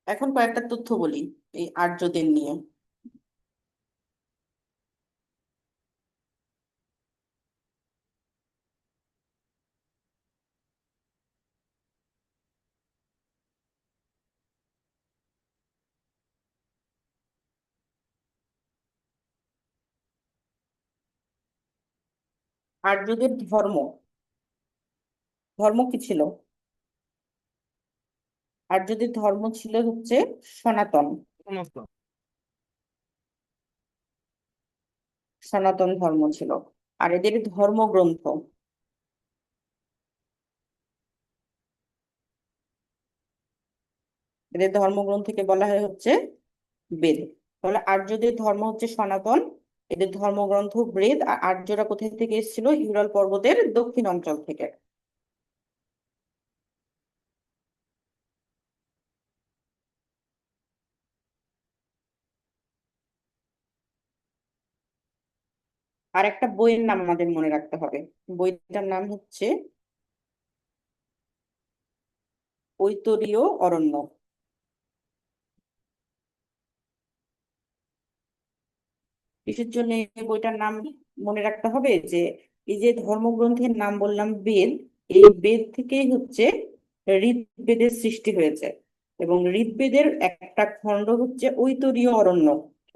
এখন কয়েকটা তথ্য বলি এই আর্যদের নিয়ে। আর্যদের ধর্ম, ধর্ম কি ছিল? আর্যদের ধর্ম ছিল হচ্ছে সনাতন, সমস্ত সনাতন ধর্ম ছিল। আর এদের ধর্মগ্রন্থ, এদের ধর্মগ্রন্থকে বলা হয় হচ্ছে বেদ। তাহলে আর্যদের ধর্ম হচ্ছে সনাতন, এদের ধর্মগ্রন্থ বেদ। আর আর্যরা কোথায় থেকে এসেছিল? ইউরাল পর্বতের দক্ষিণ অঞ্চল থেকে। আর একটা বইয়ের নাম আমাদের মনে রাখতে হবে, বইটার নাম হচ্ছে ঐতরীয় অরণ্য। কিসের জন্য এই বইটার নাম মনে রাখতে হবে? যে এই যে ধর্মগ্রন্থের নাম বললাম বেদ, এই বেদ থেকেই হচ্ছে ঋগ্বেদের সৃষ্টি হয়েছে। এবং ঋগ্বেদের একটা খণ্ড হচ্ছে ঐতরীয় অরণ্য।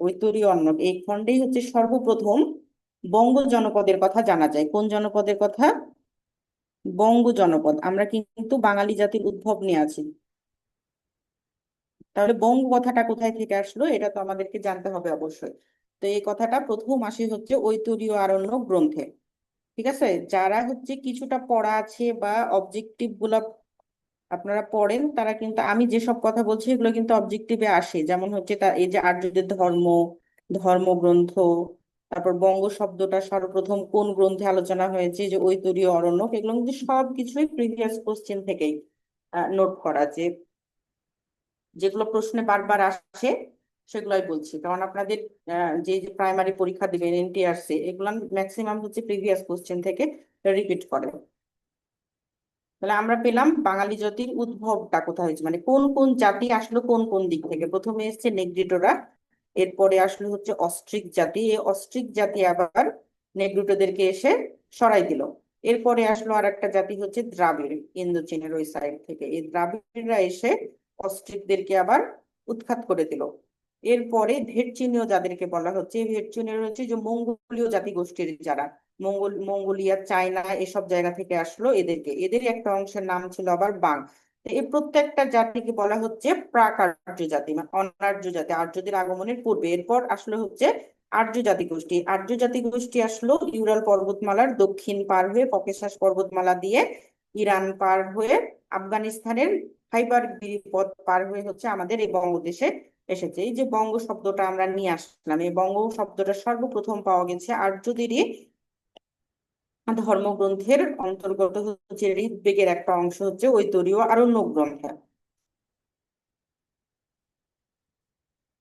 ঐতরীয় অরণ্য এই খণ্ডেই হচ্ছে সর্বপ্রথম বঙ্গ জনপদের কথা জানা যায়। কোন জনপদের কথা? বঙ্গ জনপদ। আমরা কিন্তু বাঙালি জাতির উদ্ভব নিয়ে আছি, তাহলে বঙ্গ কথাটা কোথায় থেকে আসলো এটা তো আমাদেরকে জানতে হবে অবশ্যই। তো এই কথাটা প্রথম আসে হচ্ছে ঐতরীয় আরণ্য গ্রন্থে। ঠিক আছে, যারা হচ্ছে কিছুটা পড়া আছে বা অবজেক্টিভ গুলা আপনারা পড়েন, তারা কিন্তু আমি যেসব কথা বলছি এগুলো কিন্তু অবজেক্টিভে আসে। যেমন হচ্ছে তা এই যে আর্যদের ধর্ম, ধর্মগ্রন্থ, তারপর বঙ্গ শব্দটা সর্বপ্রথম কোন গ্রন্থে আলোচনা হয়েছে, যে ঐতরীয় অরণ্যক, এগুলো কিন্তু সবকিছুই প্রিভিয়াস কোশ্চেন থেকেই নোট করা। যে যেগুলো প্রশ্নে বারবার আসে সেগুলাই বলছি, কারণ আপনাদের যে যে প্রাইমারি পরীক্ষা দিবেন এনটিআরসি, এগুলো ম্যাক্সিমাম হচ্ছে প্রিভিয়াস কোশ্চেন থেকে রিপিট করে। তাহলে আমরা পেলাম বাঙালি জাতির উদ্ভবটা কোথায় হয়েছে, মানে কোন কোন জাতি আসলো কোন কোন দিক থেকে। প্রথমে এসছে নেগ্রিটোরা, এরপরে আসলো হচ্ছে অস্ট্রিক জাতি, এই অস্ট্রিক জাতি আবার নেগ্রিটোদেরকে এসে সরাই দিল। এরপরে আসলো আর একটা জাতি হচ্ছে দ্রাবিড়, ইন্দো চীনের ওই সাইড থেকে, এই দ্রাবিড়রা এসে অস্ট্রিকদেরকে আবার উৎখাত করে দিল। এরপরে ভেটচীনীয় যাদেরকে বলা হচ্ছে, এই ভেটচীনীয় হচ্ছে যে মঙ্গোলীয় জাতিগোষ্ঠীর যারা মঙ্গোলিয়া, চায়না এসব জায়গা থেকে আসলো, এদেরকে, এদেরই একটা অংশের নাম ছিল আবার বাং। এই প্রত্যেকটা জাতিকে বলা হচ্ছে প্রাক আর্য জাতি, মানে অনার্য জাতি, আর্যদের আগমনের পূর্বে। এরপর আসলো হচ্ছে আর্য জাতিগোষ্ঠী। আর্য জাতিগোষ্ঠী আসলো ইউরাল পর্বতমালার দক্ষিণ পার হয়ে, ককেশাস পর্বতমালা দিয়ে, ইরান পার হয়ে, আফগানিস্তানের খাইবার গিরিপথ পার হয়ে হচ্ছে আমাদের এই বঙ্গদেশে এসেছে। এই যে বঙ্গ শব্দটা আমরা নিয়ে আসলাম, এই বঙ্গ শব্দটা সর্বপ্রথম পাওয়া গেছে আর্যদেরই ধর্মগ্রন্থের অন্তর্গত হচ্ছে ঋগ্বেদের একটা অংশ হচ্ছে ঐতরীয় আরণ্য গ্রন্থে।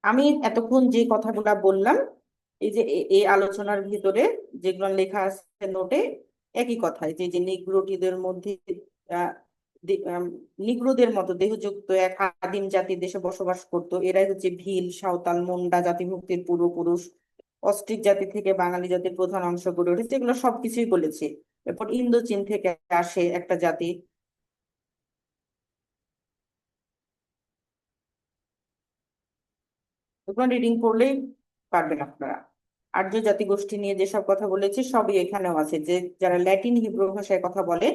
আমি এতক্ষণ যে কথাগুলা বললাম, এই যে এই আলোচনার ভিতরে যেগুলো লেখা আছে নোটে, একই কথাই, যে যে নিগ্রোটিদের মধ্যে আহ নিগ্রোদের মতো দেহযুক্ত এক আদিম জাতি দেশে বসবাস করত। এরাই হচ্ছে ভিল, সাঁওতাল, মুন্ডা জাতিভুক্তির পূর্বপুরুষ। অস্ট্রিক জাতি থেকে বাঙালি জাতির প্রধান অংশ গড়ে উঠেছে, এগুলো সবকিছুই বলেছি। এরপর ইন্দোচীন থেকে আসে একটা জাতি, ওগুলো রিডিং করলেই পারবেন আপনারা। আর্য জাতিগোষ্ঠী নিয়ে যেসব কথা বলেছি সবই এখানেও আছে, যে যারা ল্যাটিন হিব্রু ভাষায় কথা বলে।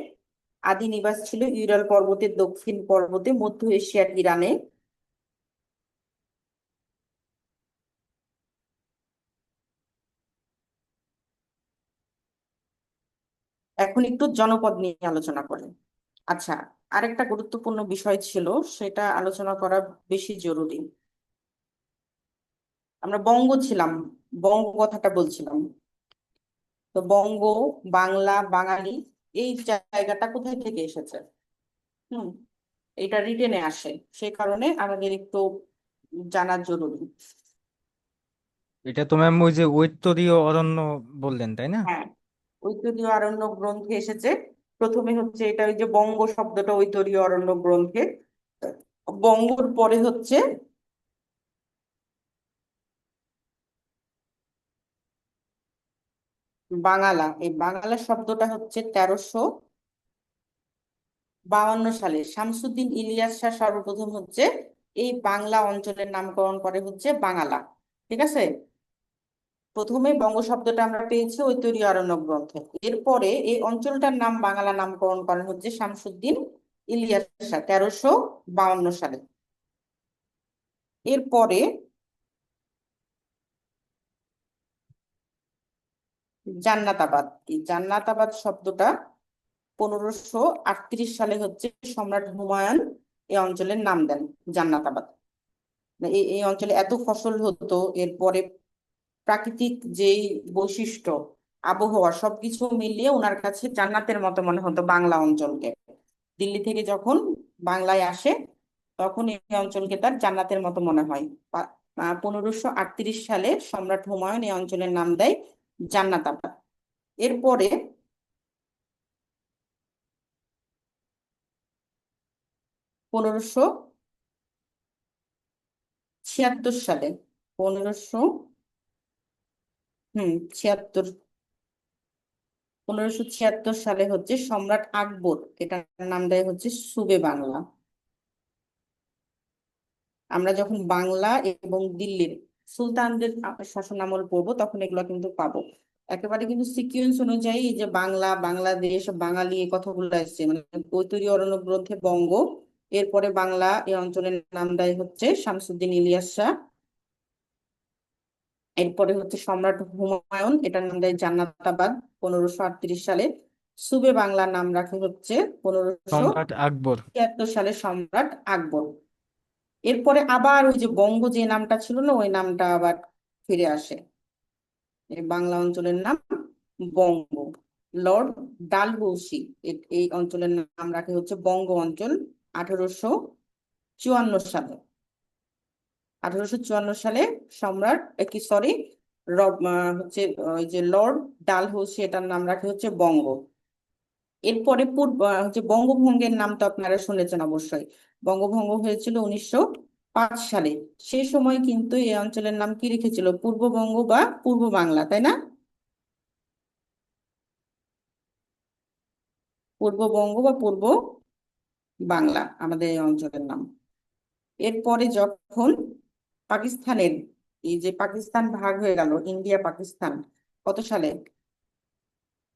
আদি নিবাস ছিল ইউরাল পর্বতের দক্ষিণ পর্বতে, মধ্য এশিয়ার ইরানে। এখন একটু জনপদ নিয়ে আলোচনা করেন। আচ্ছা, আরেকটা গুরুত্বপূর্ণ বিষয় ছিল, সেটা আলোচনা করা বেশি জরুরি। আমরা বঙ্গ ছিলাম, বঙ্গ কথাটা বলছিলাম। তো বঙ্গ, বাংলা, বাঙালি, এই জায়গাটা কোথায় থেকে এসেছে? হুম এটা রিটেনে আসে, সেই কারণে আমাদের একটু জানা জরুরি। এটা তো ম্যাম ওই যে ঐতরীয় অরণ্য বললেন তাই না? হ্যাঁ, ঐতরীয় অরণ্য গ্রন্থে এসেছে। প্রথমে হচ্ছে এটা ওই যে বঙ্গ শব্দটা ঐতরীয় অরণ্য গ্রন্থে, বঙ্গর পরে হচ্ছে বাঙালা। এই বাঙালা শব্দটা হচ্ছে 1352 সালে শামসুদ্দিন ইলিয়াস শাহ সর্বপ্রথম হচ্ছে এই বাংলা অঞ্চলের নামকরণ করে হচ্ছে বাঙালা। ঠিক আছে, প্রথমে বঙ্গ শব্দটা আমরা পেয়েছি ঐতরীয় অরণ্য গ্রন্থে। এরপরে এই অঞ্চলটার নাম বাংলা নামকরণ করেন হচ্ছে শামসুদ্দিন ইলিয়াস শাহ 1352 সালে। এরপরে জান্নাতাবাদ, এই জান্নাতাবাদ শব্দটা 1538 সালে হচ্ছে সম্রাট হুমায়ুন এই অঞ্চলের নাম দেন জান্নাতাবাদ। এই এই অঞ্চলে এত ফসল হতো, এরপরে প্রাকৃতিক যেই বৈশিষ্ট্য, আবহাওয়া সবকিছু মিলিয়ে ওনার কাছে জান্নাতের মতো মনে হতো বাংলা অঞ্চলকে। দিল্লি থেকে যখন বাংলায় আসে তখন এই অঞ্চলকে তার জান্নাতের মতো মনে হয়। 1538 সালে সম্রাট হুমায়ুন এই অঞ্চলের নাম দেয় জান্নাতাবাদ। এরপরে 1576 সালে, 1576, 1576 সালে হচ্ছে সম্রাট আকবর এটার নাম দেয় হচ্ছে সুবে বাংলা। আমরা যখন বাংলা এবং দিল্লির সুলতানদের শাসন আমল পড়বো তখন এগুলো কিন্তু পাবো। একেবারে কিন্তু সিকুয়েন্স অনুযায়ী এই যে বাংলা, বাংলাদেশ, বাঙালি এই কথাগুলো আসছে, মানে ঐতরীয় অরণ্য গ্রন্থে বঙ্গ, এরপরে বাংলা এই অঞ্চলের নাম দেয় হচ্ছে শামসুদ্দিন ইলিয়াস শাহ, এরপরে হচ্ছে সম্রাট হুমায়ুন এটার নাম দেয় জান্নাতাবাদ 1538 সালে, সুবে বাংলার নাম রাখে হচ্ছে পনেরোশো সম্রাট আকবর। তিয়াত্তর সালে সম্রাট আকবর। এরপরে আবার ওই যে বঙ্গ যে নামটা ছিল না ওই নামটা আবার ফিরে আসে, এই বাংলা অঞ্চলের নাম বঙ্গ। লর্ড ডালহৌসি এই অঞ্চলের নাম রাখে হচ্ছে বঙ্গ অঞ্চল 1854 সালে। 1854 সালে সম্রাট কি সরি হচ্ছে ওই যে লর্ড ডালহৌসি এটার নাম রাখে হচ্ছে বঙ্গ। এরপরে হচ্ছে বঙ্গভঙ্গের নাম তো আপনারা শুনেছেন অবশ্যই। বঙ্গভঙ্গ হয়েছিল 1905 সালে। সেই সময় কিন্তু এই অঞ্চলের নাম কি রেখেছিল, পূর্ববঙ্গ বা পূর্ব বাংলা, তাই না? পূর্ববঙ্গ বা পূর্ব বাংলা আমাদের এই অঞ্চলের নাম। এরপরে যখন পাকিস্তানের, এই যে পাকিস্তান ভাগ হয়ে গেল, ইন্ডিয়া পাকিস্তান, কত সালে,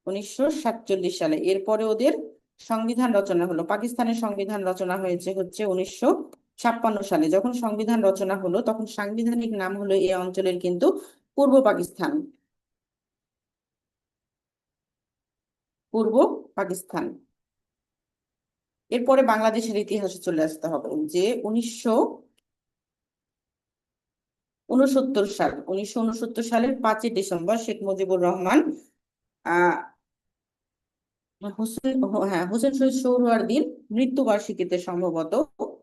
1947 সালে। এরপরে ওদের সংবিধান রচনা হলো, পাকিস্তানের সংবিধান রচনা হয়েছে হচ্ছে 1956 সালে। যখন সংবিধান রচনা হলো তখন সাংবিধানিক নাম হলো এই অঞ্চলের কিন্তু পূর্ব পাকিস্তান, পূর্ব পাকিস্তান। এরপরে বাংলাদেশের ইতিহাসে চলে আসতে হবে যে 1969 সালের 5ই ডিসেম্বর শেখ মুজিবুর রহমান আহ হোসেন শহীদ সোহরাওয়ার্দীর মৃত্যুবার্ষিকীতে সম্ভবত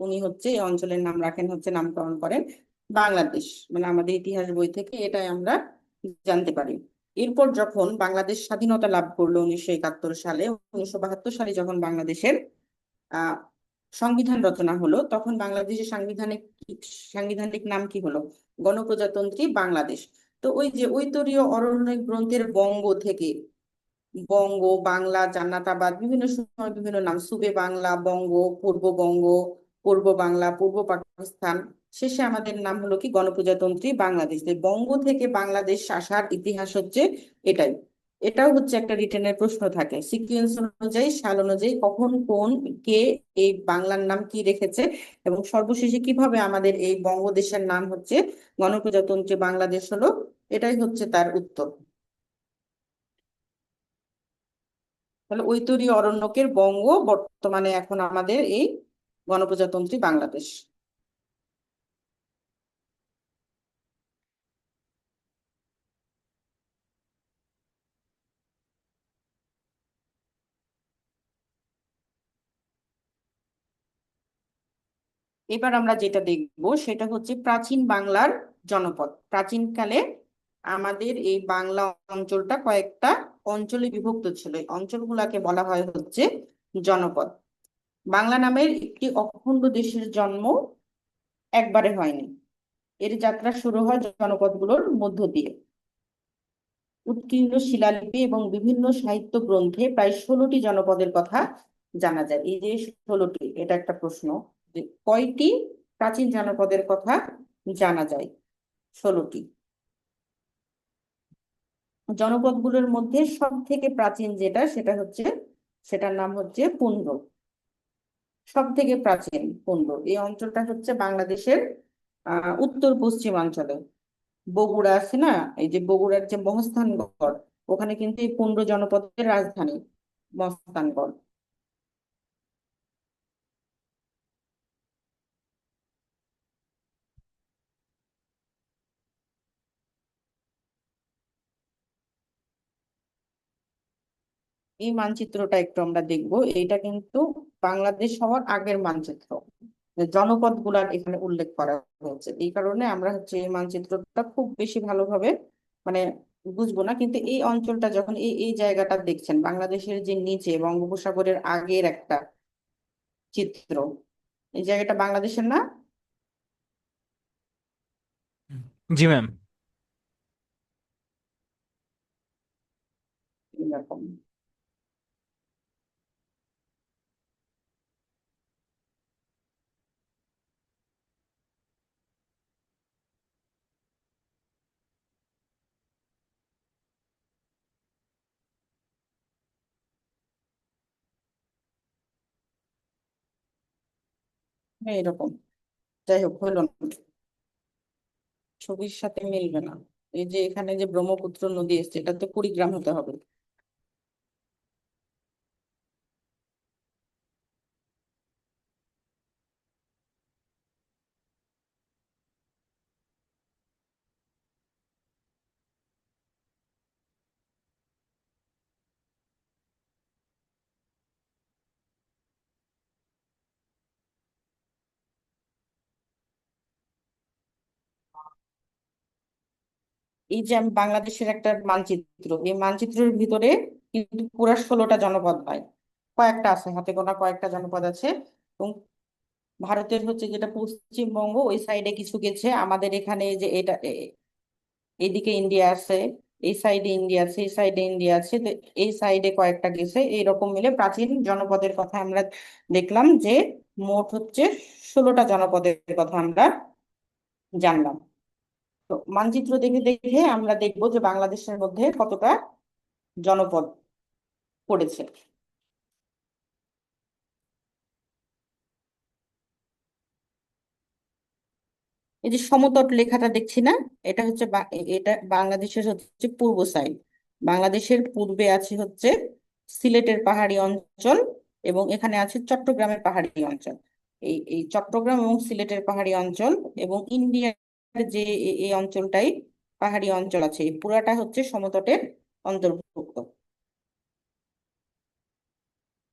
উনি হচ্ছে এই অঞ্চলের নাম রাখেন হচ্ছে নামকরণ করেন বাংলাদেশ। মানে আমাদের ইতিহাস বই থেকে এটাই আমরা জানতে পারি। এরপর যখন বাংলাদেশ স্বাধীনতা লাভ করলো 1971 সালে, 1972 সালে যখন বাংলাদেশের আহ সংবিধান রচনা হলো তখন বাংলাদেশের সাংবিধানিক নাম কি হলো, গণপ্রজাতন্ত্রী বাংলাদেশ। তো ওই যে ঐতরীয় অরণ্য গ্রন্থের বঙ্গ থেকে বঙ্গ, বাংলা, জান্নাতাবাদ বিভিন্ন সময় বিভিন্ন নাম, সুবে বাংলা, বঙ্গ, পূর্ববঙ্গ, পূর্ব বাংলা, পূর্ব পাকিস্তান, শেষে আমাদের নাম হলো কি গণপ্রজাতন্ত্রী বাংলাদেশ। এই বঙ্গ থেকে বাংলাদেশ আসার ইতিহাস হচ্ছে এটাই। এটাও হচ্ছে একটা রিটেনের প্রশ্ন থাকে সিকুয়েন্স অনুযায়ী, সাল অনুযায়ী কখন কোন কে এই বাংলার নাম কি রেখেছে এবং সর্বশেষে কিভাবে আমাদের এই বঙ্গদেশের নাম হচ্ছে গণপ্রজাতন্ত্রী বাংলাদেশ হলো, এটাই হচ্ছে তার উত্তর। তাহলে ঐতরীয় অরণ্যকের বঙ্গ বর্তমানে এখন আমাদের এই গণপ্রজাতন্ত্রী বাংলাদেশ। এবার আমরা যেটা দেখব সেটা হচ্ছে প্রাচীন বাংলার জনপদ। প্রাচীনকালে আমাদের এই বাংলা অঞ্চলটা কয়েকটা অঞ্চলে বিভক্ত ছিল, এই অঞ্চলগুলাকে বলা হয় হচ্ছে জনপদ। বাংলা নামের একটি অখণ্ড দেশের জন্ম একবারে হয়নি, এর যাত্রা শুরু হয় জনপদগুলোর মধ্য দিয়ে। উৎকীর্ণ শিলালিপি এবং বিভিন্ন সাহিত্য গ্রন্থে প্রায় 16টি জনপদের কথা জানা যায়। এই যে 16টি, এটা একটা প্রশ্ন যে কয়টি প্রাচীন জনপদের কথা জানা যায়? 16টি। জনপদগুলোর মধ্যে সব থেকে প্রাচীন যেটা, সেটার নাম হচ্ছে পুন্ড। সব থেকে প্রাচীন পুন্ড। এই অঞ্চলটা হচ্ছে বাংলাদেশের উত্তর পশ্চিমাঞ্চলে। বগুড়া আছে না, এই যে বগুড়ার যে মহাস্থানগড়, ওখানে কিন্তু এই পুন্ড জনপদের রাজধানী মহাস্থানগড়। এই মানচিত্রটা একটু আমরা দেখবো। এইটা কিন্তু বাংলাদেশ হওয়ার আগের মানচিত্র, জনপদ গুলার এখানে উল্লেখ করা হয়েছে। এই কারণে আমরা হচ্ছে এই মানচিত্রটা খুব বেশি ভালোভাবে মানে বুঝবো না, কিন্তু এই অঞ্চলটা যখন এই এই জায়গাটা দেখছেন, বাংলাদেশের যে নিচে বঙ্গোপসাগরের আগের একটা চিত্র, এই জায়গাটা বাংলাদেশের না? জি ম্যাম। এরকম। হ্যাঁ, এরকম। যাই হোক, হলো না, ছবির সাথে মিলবে না। এই যে এখানে যে ব্রহ্মপুত্র নদী এসছে, এটা তো কুড়িগ্রাম হতে হবে। এই যে আমি বাংলাদেশের একটা মানচিত্র, এই মানচিত্রের ভিতরে কিন্তু পুরা 16টা জনপদ নয়, কয়েকটা আছে, হাতে গোনা কয়েকটা জনপদ আছে। এবং ভারতের হচ্ছে যেটা পশ্চিমবঙ্গ, ওই সাইডে কিছু গেছে, আমাদের এখানে এই যে এটা এইদিকে ইন্ডিয়া আছে, এই সাইডে ইন্ডিয়া আছে, এই সাইডে ইন্ডিয়া আছে, তো এই সাইডে কয়েকটা গেছে। এইরকম মিলে প্রাচীন জনপদের কথা আমরা দেখলাম যে মোট হচ্ছে 16টা জনপদের কথা আমরা জানলাম। তো মানচিত্র দেখে দেখে আমরা দেখবো যে বাংলাদেশের মধ্যে কতটা জনপদ পড়েছে। এই যে সমতট লেখাটা দেখছি না, এটা হচ্ছে এটা বাংলাদেশের হচ্ছে পূর্ব সাইড। বাংলাদেশের পূর্বে আছে হচ্ছে সিলেটের পাহাড়ি অঞ্চল, এবং এখানে আছে চট্টগ্রামের পাহাড়ি অঞ্চল। এই এই চট্টগ্রাম এবং সিলেটের পাহাড়ি অঞ্চল এবং ইন্ডিয়ার যে এই অঞ্চলটাই পাহাড়ি অঞ্চল আছে, এই পুরাটা হচ্ছে সমতটের অন্তর্ভুক্ত।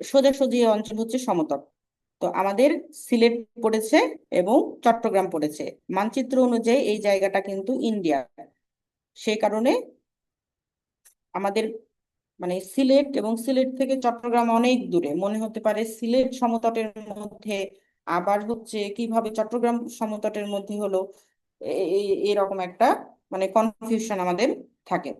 সোজাসুজি এই অঞ্চল হচ্ছে সমতট। তো আমাদের সিলেট পড়েছে এবং চট্টগ্রাম পড়েছে। মানচিত্র অনুযায়ী এই জায়গাটা কিন্তু ইন্ডিয়া, সেই কারণে আমাদের মানে সিলেট এবং সিলেট থেকে চট্টগ্রাম অনেক দূরে মনে হতে পারে, সিলেট সমতটের মধ্যে, আবার হচ্ছে কিভাবে চট্টগ্রাম সমতটের মধ্যে হলো, এরকম একটা মানে কনফিউশন আমাদের থাকে।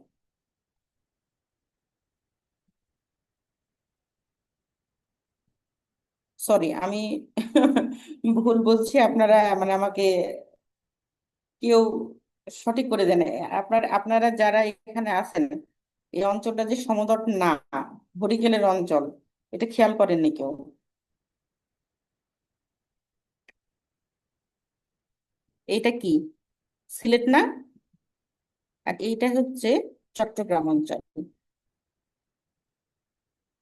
সরি, আমি ভুল বলছি, আপনারা মানে আমাকে কেউ সঠিক করে দেন। আপনারা যারা এখানে আছেন, এই অঞ্চলটা যে সমতট না, হরিকেলের অঞ্চল, এটা খেয়াল করেননি কেউ? এইটা কি সিলেট না? আর এইটা হচ্ছে চট্টগ্রাম অঞ্চল।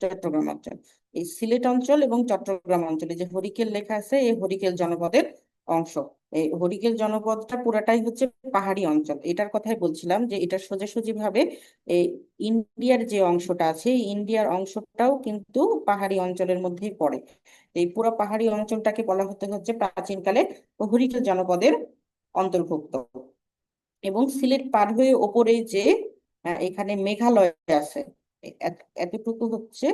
চট্টগ্রাম অঞ্চল, এই সিলেট অঞ্চল এবং চট্টগ্রাম অঞ্চলে যে হরিকেল লেখা আছে, এই হরিকেল জনপদের অংশ। এই হরিকেল জনপদটা পুরাটাই হচ্ছে পাহাড়ি অঞ্চল। এটার কথাই বলছিলাম যে এটা সোজাসুজি ভাবে এই ইন্ডিয়ার যে অংশটা আছে, এই ইন্ডিয়ার অংশটাও কিন্তু পাহাড়ি অঞ্চলের মধ্যেই পড়ে। এই পুরো পাহাড়ি অঞ্চলটাকে বলা হতে হচ্ছে প্রাচীনকালে হরিকেল জনপদের অন্তর্ভুক্ত। এবং সিলেট পার হয়ে ওপরে যে এখানে মেঘালয় আছে, এতটুকু হচ্ছে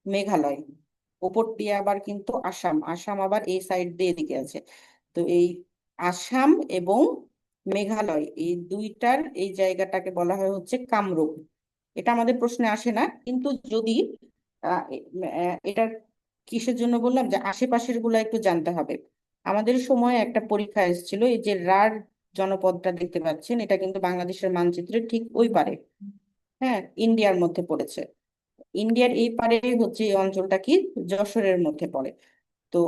মেঘালয়। ওপর দিয়ে আবার কিন্তু আসাম, আসাম আবার এই সাইড দিয়ে এদিকে আছে। তো এই আসাম এবং মেঘালয় এই দুইটার এই জায়গাটাকে বলা হয় হচ্ছে কামরূপ। এটা আমাদের প্রশ্নে আসে না, কিন্তু যদি এটা কিসের জন্য বললাম যে আশেপাশের গুলা একটু জানতে হবে। আমাদের সময় একটা পরীক্ষা এসেছিল, এই যে রাঢ় জনপদটা দেখতে পাচ্ছেন, এটা কিন্তু বাংলাদেশের মানচিত্রের ঠিক ওই পারে, হ্যাঁ, ইন্ডিয়ার মধ্যে পড়েছে। ইন্ডিয়ার এই পারে হচ্ছে এই অঞ্চলটা কি যশোরের মধ্যে পড়ে। তো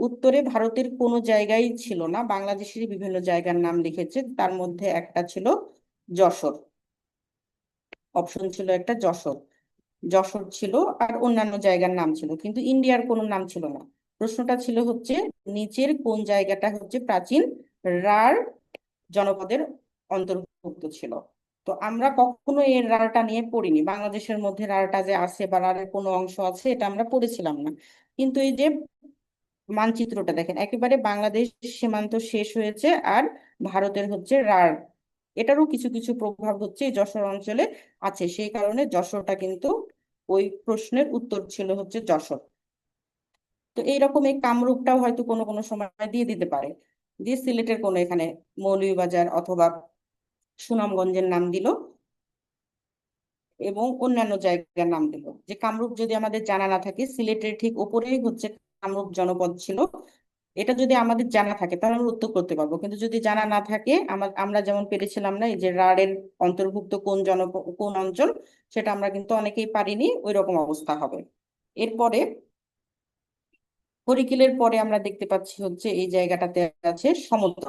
উত্তরে ভারতের কোনো জায়গায় ছিল না, বাংলাদেশের বিভিন্ন জায়গার নাম লিখেছে, তার মধ্যে একটা ছিল যশোর। অপশন ছিল একটা যশোর, যশোর ছিল, আর অন্যান্য জায়গার নাম ছিল, কিন্তু ইন্ডিয়ার কোনো নাম ছিল না। প্রশ্নটা ছিল হচ্ছে নিচের কোন জায়গাটা হচ্ছে প্রাচীন রাঢ় জনপদের অন্তর্ভুক্ত ছিল। তো আমরা কখনো এর রাঢ়টা নিয়ে পড়িনি, বাংলাদেশের মধ্যে রাঢ়টা যে আছে বা রাঢ়ের কোনো অংশ আছে এটা আমরা পড়েছিলাম না। কিন্তু এই যে মানচিত্রটা দেখেন, একেবারে বাংলাদেশ সীমান্ত শেষ হয়েছে, আর ভারতের হচ্ছে রাঢ়, এটারও কিছু কিছু প্রভাব হচ্ছে এই যশোর অঞ্চলে আছে, সেই কারণে যশোরটা কিন্তু ওই প্রশ্নের উত্তর ছিল হচ্ছে যশোর। তো এইরকম এই কামরূপটাও হয়তো কোনো কোনো সময় দিয়ে দিতে পারে, দিয়ে সিলেটের কোনো এখানে মৌলভীবাজার অথবা সুনামগঞ্জের নাম দিল এবং অন্যান্য জায়গার নাম দিল। যে কামরূপ যদি আমাদের জানা না থাকে, সিলেটের ঠিক উপরেই হচ্ছে কামরূপ জনপদ ছিল, এটা যদি আমাদের জানা থাকে তাহলে আমরা উত্তর করতে পারবো। কিন্তু যদি জানা না থাকে, আমরা যেমন পেরেছিলাম না এই যে রাঢ়ের অন্তর্ভুক্ত কোন অঞ্চল, সেটা আমরা কিন্তু অনেকেই পারিনি, ওই রকম অবস্থা হবে। এরপরে হরিকেলের পরে আমরা দেখতে পাচ্ছি হচ্ছে এই জায়গাটাতে আছে সমতল।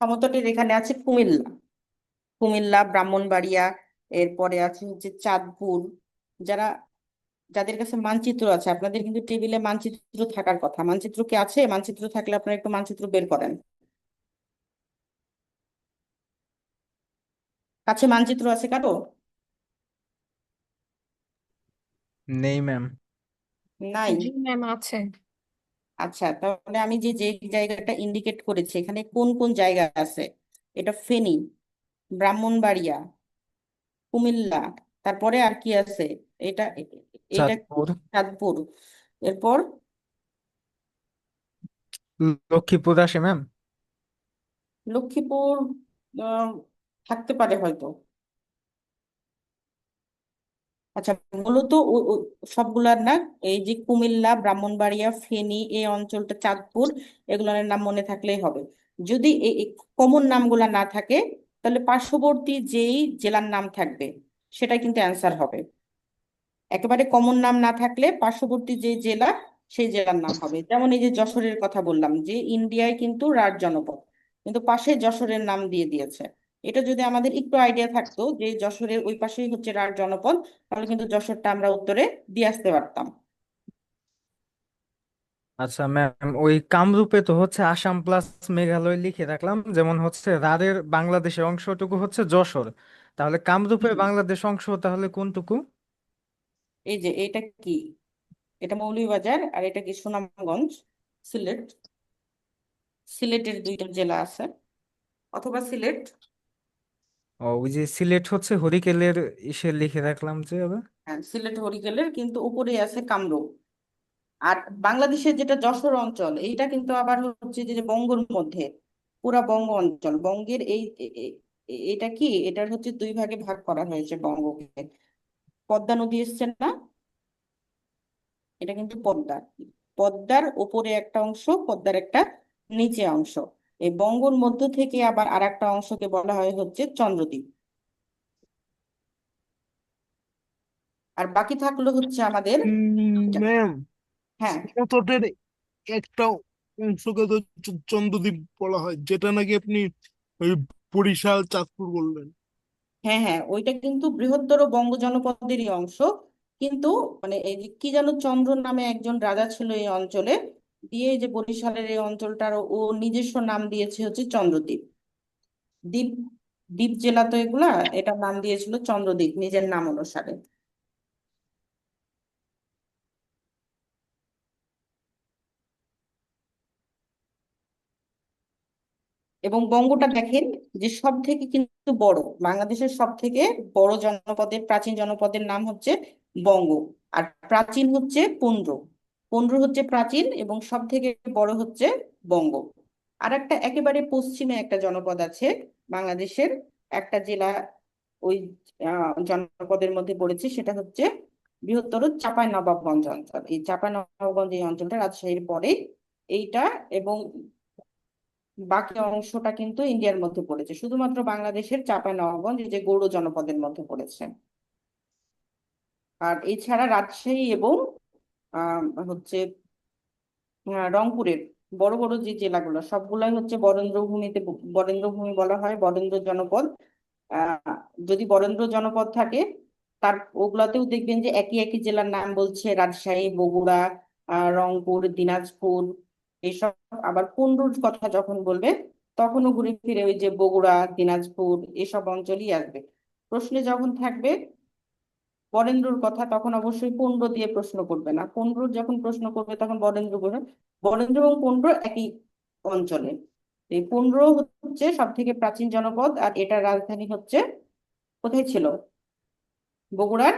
সমতলের এখানে আছে কুমিল্লা, কুমিল্লা, ব্রাহ্মণবাড়িয়া, এরপরে আছে হচ্ছে চাঁদপুর। যারা যাদের কাছে মানচিত্র আছে, আপনাদের কিন্তু টেবিলে মানচিত্র থাকার কথা, মানচিত্র কি আছে? মানচিত্র থাকলে আপনারা একটু মানচিত্র বের করেন। কাছে মানচিত্র আছে কারো? নেই ম্যাম। নাই? জি ম্যাম আছে। আচ্ছা, তাহলে আমি যে যে জায়গাটা ইন্ডিকেট করেছি এখানে কোন কোন জায়গা আছে? এটা ফেনী, ব্রাহ্মণবাড়িয়া, কুমিল্লা, তারপরে আর কি আছে? এটা এটা কি? চাঁদপুর, চাঁদপুর। এরপর লক্ষ্মীপুর আসে ম্যাম। লক্ষ্মীপুর আহ, থাকতে পারে হয়তো। আচ্ছা, মূলত সবগুলার না, এই যে কুমিল্লা, ব্রাহ্মণবাড়িয়া, ফেনী, এই অঞ্চলটা, চাঁদপুর, এগুলোর নাম মনে থাকলেই হবে। যদি এই কমন নামগুলা না থাকে, তাহলে পার্শ্ববর্তী যেই জেলার নাম থাকবে সেটা কিন্তু অ্যান্সার হবে। একেবারে কমন নাম না থাকলে পার্শ্ববর্তী যে জেলা, সেই জেলার নাম হবে। যেমন এই যে যশোরের কথা বললাম, যে ইন্ডিয়ায় কিন্তু রাঢ় জনপদ, কিন্তু পাশে যশোরের নাম দিয়ে দিয়েছে। এটা যদি আমাদের একটু আইডিয়া থাকতো যে যশোরের ওই পাশেই হচ্ছে রাঢ় জনপদ, তাহলে কিন্তু যশোরটা আমরা উত্তরে দিয়ে আসতে পারতাম। আচ্ছা ম্যাম, ওই কামরূপে তো হচ্ছে আসাম প্লাস মেঘালয় লিখে রাখলাম, যেমন হচ্ছে রাঢ়ের বাংলাদেশের অংশটুকু হচ্ছে যশোর, তাহলে কামরূপের হুম। বাংলাদেশ অংশ তাহলে কোনটুকু? এই যে এটা কি, এটা মৌলভীবাজার, আর এটা কি সুনামগঞ্জ, সিলেট। সিলেটের দুইটা জেলা আছে, অথবা সিলেট। ও, ওই যে সিলেট হচ্ছে হরিকেলের ইসে লিখে রাখলাম যে আবার। হ্যাঁ, সিলেট হরিকেলের কিন্তু উপরে আছে কামরূপ। আর বাংলাদেশের যেটা যশোর অঞ্চল, এইটা কিন্তু আবার হচ্ছে যে বঙ্গের মধ্যে, পুরা বঙ্গ অঞ্চল, বঙ্গের এই এটা কি, এটার হচ্ছে দুই ভাগে ভাগ করা হয়েছে বঙ্গকে। পদ্মা নদী এসছে না, এটা কিন্তু পদ্মা, পদ্মার উপরে একটা অংশ, পদ্মার একটা নিচে অংশ। এই বঙ্গর মধ্য থেকে আবার আর একটা অংশকে বলা হয় হচ্ছে চন্দ্রদ্বীপ। আর বাকি থাকলো হচ্ছে আমাদের ম্যাম, হ্যাঁ, সমতটের একটা অংশকে তো চন্দ্রদ্বীপ বলা হয়, যেটা নাকি আপনি ওই বরিশাল চাঁদপুর বললেন। হ্যাঁ, হ্যাঁ, ওইটা কিন্তু বৃহত্তর বঙ্গ জনপদেরই অংশ। কিন্তু মানে এই যে কি যেন চন্দ্র নামে একজন রাজা ছিল এই অঞ্চলে, দিয়ে এই যে বরিশালের এই অঞ্চলটার ও নিজস্ব নাম দিয়েছে হচ্ছে চন্দ্রদ্বীপ। দ্বীপ দ্বীপ জেলা তো এগুলা, এটার নাম দিয়েছিল চন্দ্রদ্বীপ নিজের নাম অনুসারে। এবং বঙ্গটা দেখেন যে সব থেকে কিন্তু বড়, বাংলাদেশের সব থেকে বড় জনপদের, প্রাচীন জনপদের নাম হচ্ছে বঙ্গ। আর প্রাচীন হচ্ছে পুন্ড্র, পুন্ড্র হচ্ছে প্রাচীন এবং সব থেকে বড় হচ্ছে বঙ্গ। আর একটা একেবারে পশ্চিমে একটা জনপদ আছে বাংলাদেশের, একটা জেলা ওই জনপদের মধ্যে পড়েছে, সেটা হচ্ছে বৃহত্তর চাঁপাইনবাবগঞ্জ অঞ্চল। এই চাঁপাইনবাবগঞ্জ এই অঞ্চলটা রাজশাহীর পরে এইটা, এবং বাকি অংশটা কিন্তু ইন্ডিয়ার মধ্যে পড়েছে, শুধুমাত্র বাংলাদেশের চাঁপাইনবাবগঞ্জ এই যে গৌড় জনপদের মধ্যে পড়েছে। আর এছাড়া রাজশাহী এবং হচ্ছে রংপুরের বড় বড় যে জেলাগুলো সবগুলাই হচ্ছে বরেন্দ্র ভূমিতে, বরেন্দ্র ভূমি বলা হয়, বরেন্দ্র জনপদ। আহ যদি বরেন্দ্র জনপদ থাকে, তার ওগুলাতেও দেখবেন যে একই একই জেলার নাম বলছে, রাজশাহী, বগুড়া, রংপুর, দিনাজপুর এইসব। আবার কুন্ডুর কথা যখন বলবে তখনও ঘুরে ফিরে ওই যে বগুড়া, দিনাজপুর এসব অঞ্চলই আসবে। প্রশ্নে যখন থাকবে বরেন্দ্রর কথা, তখন অবশ্যই পুন্ড দিয়ে প্রশ্ন করবে না, পুন্ড্রর যখন প্রশ্ন করবে তখন বরেন্দ্র বলবে। বরেন্দ্র এবং পুন্ড্র একই অঞ্চলে। এই পুন্ড্র হচ্ছে সব থেকে প্রাচীন জনপদ, আর এটার রাজধানী হচ্ছে কোথায় ছিল, বগুড়ার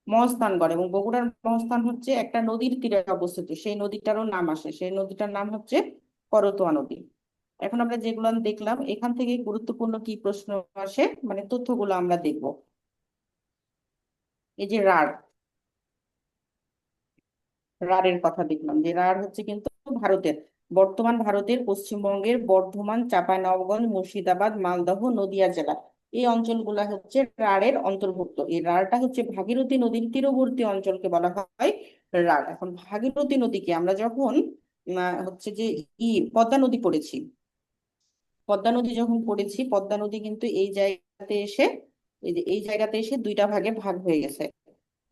মহস্থানগড়। এবং বগুড়ার মহস্থান হচ্ছে একটা নদীর তীরে অবস্থিত, সেই নদীটারও নাম আসে, সেই নদীটার নাম হচ্ছে করতোয়া নদী। এখন আমরা যেগুলো দেখলাম এখান থেকে গুরুত্বপূর্ণ কি প্রশ্ন আসে, মানে তথ্যগুলো আমরা দেখব। এই যে রাঢ়, রাঢ়ের কথা দেখলাম যে রাঢ় হচ্ছে কিন্তু ভারতের, বর্তমান ভারতের পশ্চিমবঙ্গের বর্ধমান, চাঁপাইনবাবগঞ্জ, মুর্শিদাবাদ, মালদহ, নদিয়া জেলা এই অঞ্চলগুলা হচ্ছে রাঢ়ের অন্তর্ভুক্ত। এই রাঢ়টা হচ্ছে ভাগীরথী নদীর তীরবর্তী অঞ্চলকে বলা হয় রাঢ়। এখন ভাগীরথী নদীকে আমরা যখন হচ্ছে যে পদ্মা নদী পড়েছি, পদ্মা নদী যখন পড়েছি, পদ্মা নদী কিন্তু এই জায়গাতে এসে, এই যে এই জায়গাতে এসে দুইটা ভাগে ভাগ হয়ে গেছে।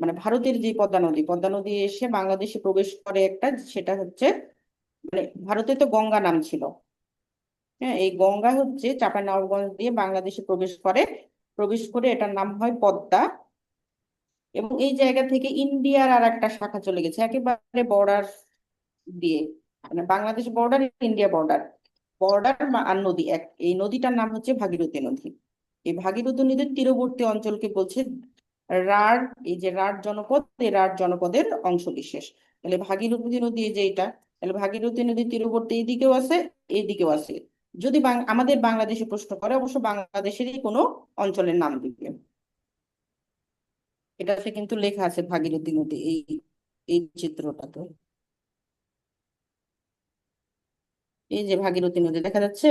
মানে ভারতের যে পদ্মা নদী, পদ্মা নদী এসে বাংলাদেশে প্রবেশ করে একটা, সেটা হচ্ছে মানে ভারতে তো গঙ্গা নাম ছিল, হ্যাঁ, এই গঙ্গা হচ্ছে চাঁপাইনবাবগঞ্জ দিয়ে বাংলাদেশে প্রবেশ করে, প্রবেশ করে এটার নাম হয় পদ্মা। এবং এই জায়গা থেকে ইন্ডিয়ার আর একটা শাখা চলে গেছে একেবারে বর্ডার দিয়ে, মানে Bangladesh border, India border, border আর নদী এক, এই নদীটার নাম হচ্ছে ভাগীরথী নদী। এই ভাগীরথী নদীর তীরবর্তী অঞ্চলকে বলছে রাঢ়। এই যে রাঢ় জনপদ, এই রাঢ় জনপদের অংশ বিশেষ। তাহলে ভাগীরথী নদী এই যে এটা, তাহলে ভাগীরথী নদীর তীরবর্তী এইদিকেও আছে, এইদিকেও আছে। যদি আমাদের বাংলাদেশে প্রশ্ন করে, অবশ্য বাংলাদেশেরই কোনো অঞ্চলের নাম দিবে। এটাতে কিন্তু লেখা আছে ভাগীরথী নদী, এই এই চিত্রটাতে, এই যে ভাগীরথী নদী দেখা যাচ্ছে,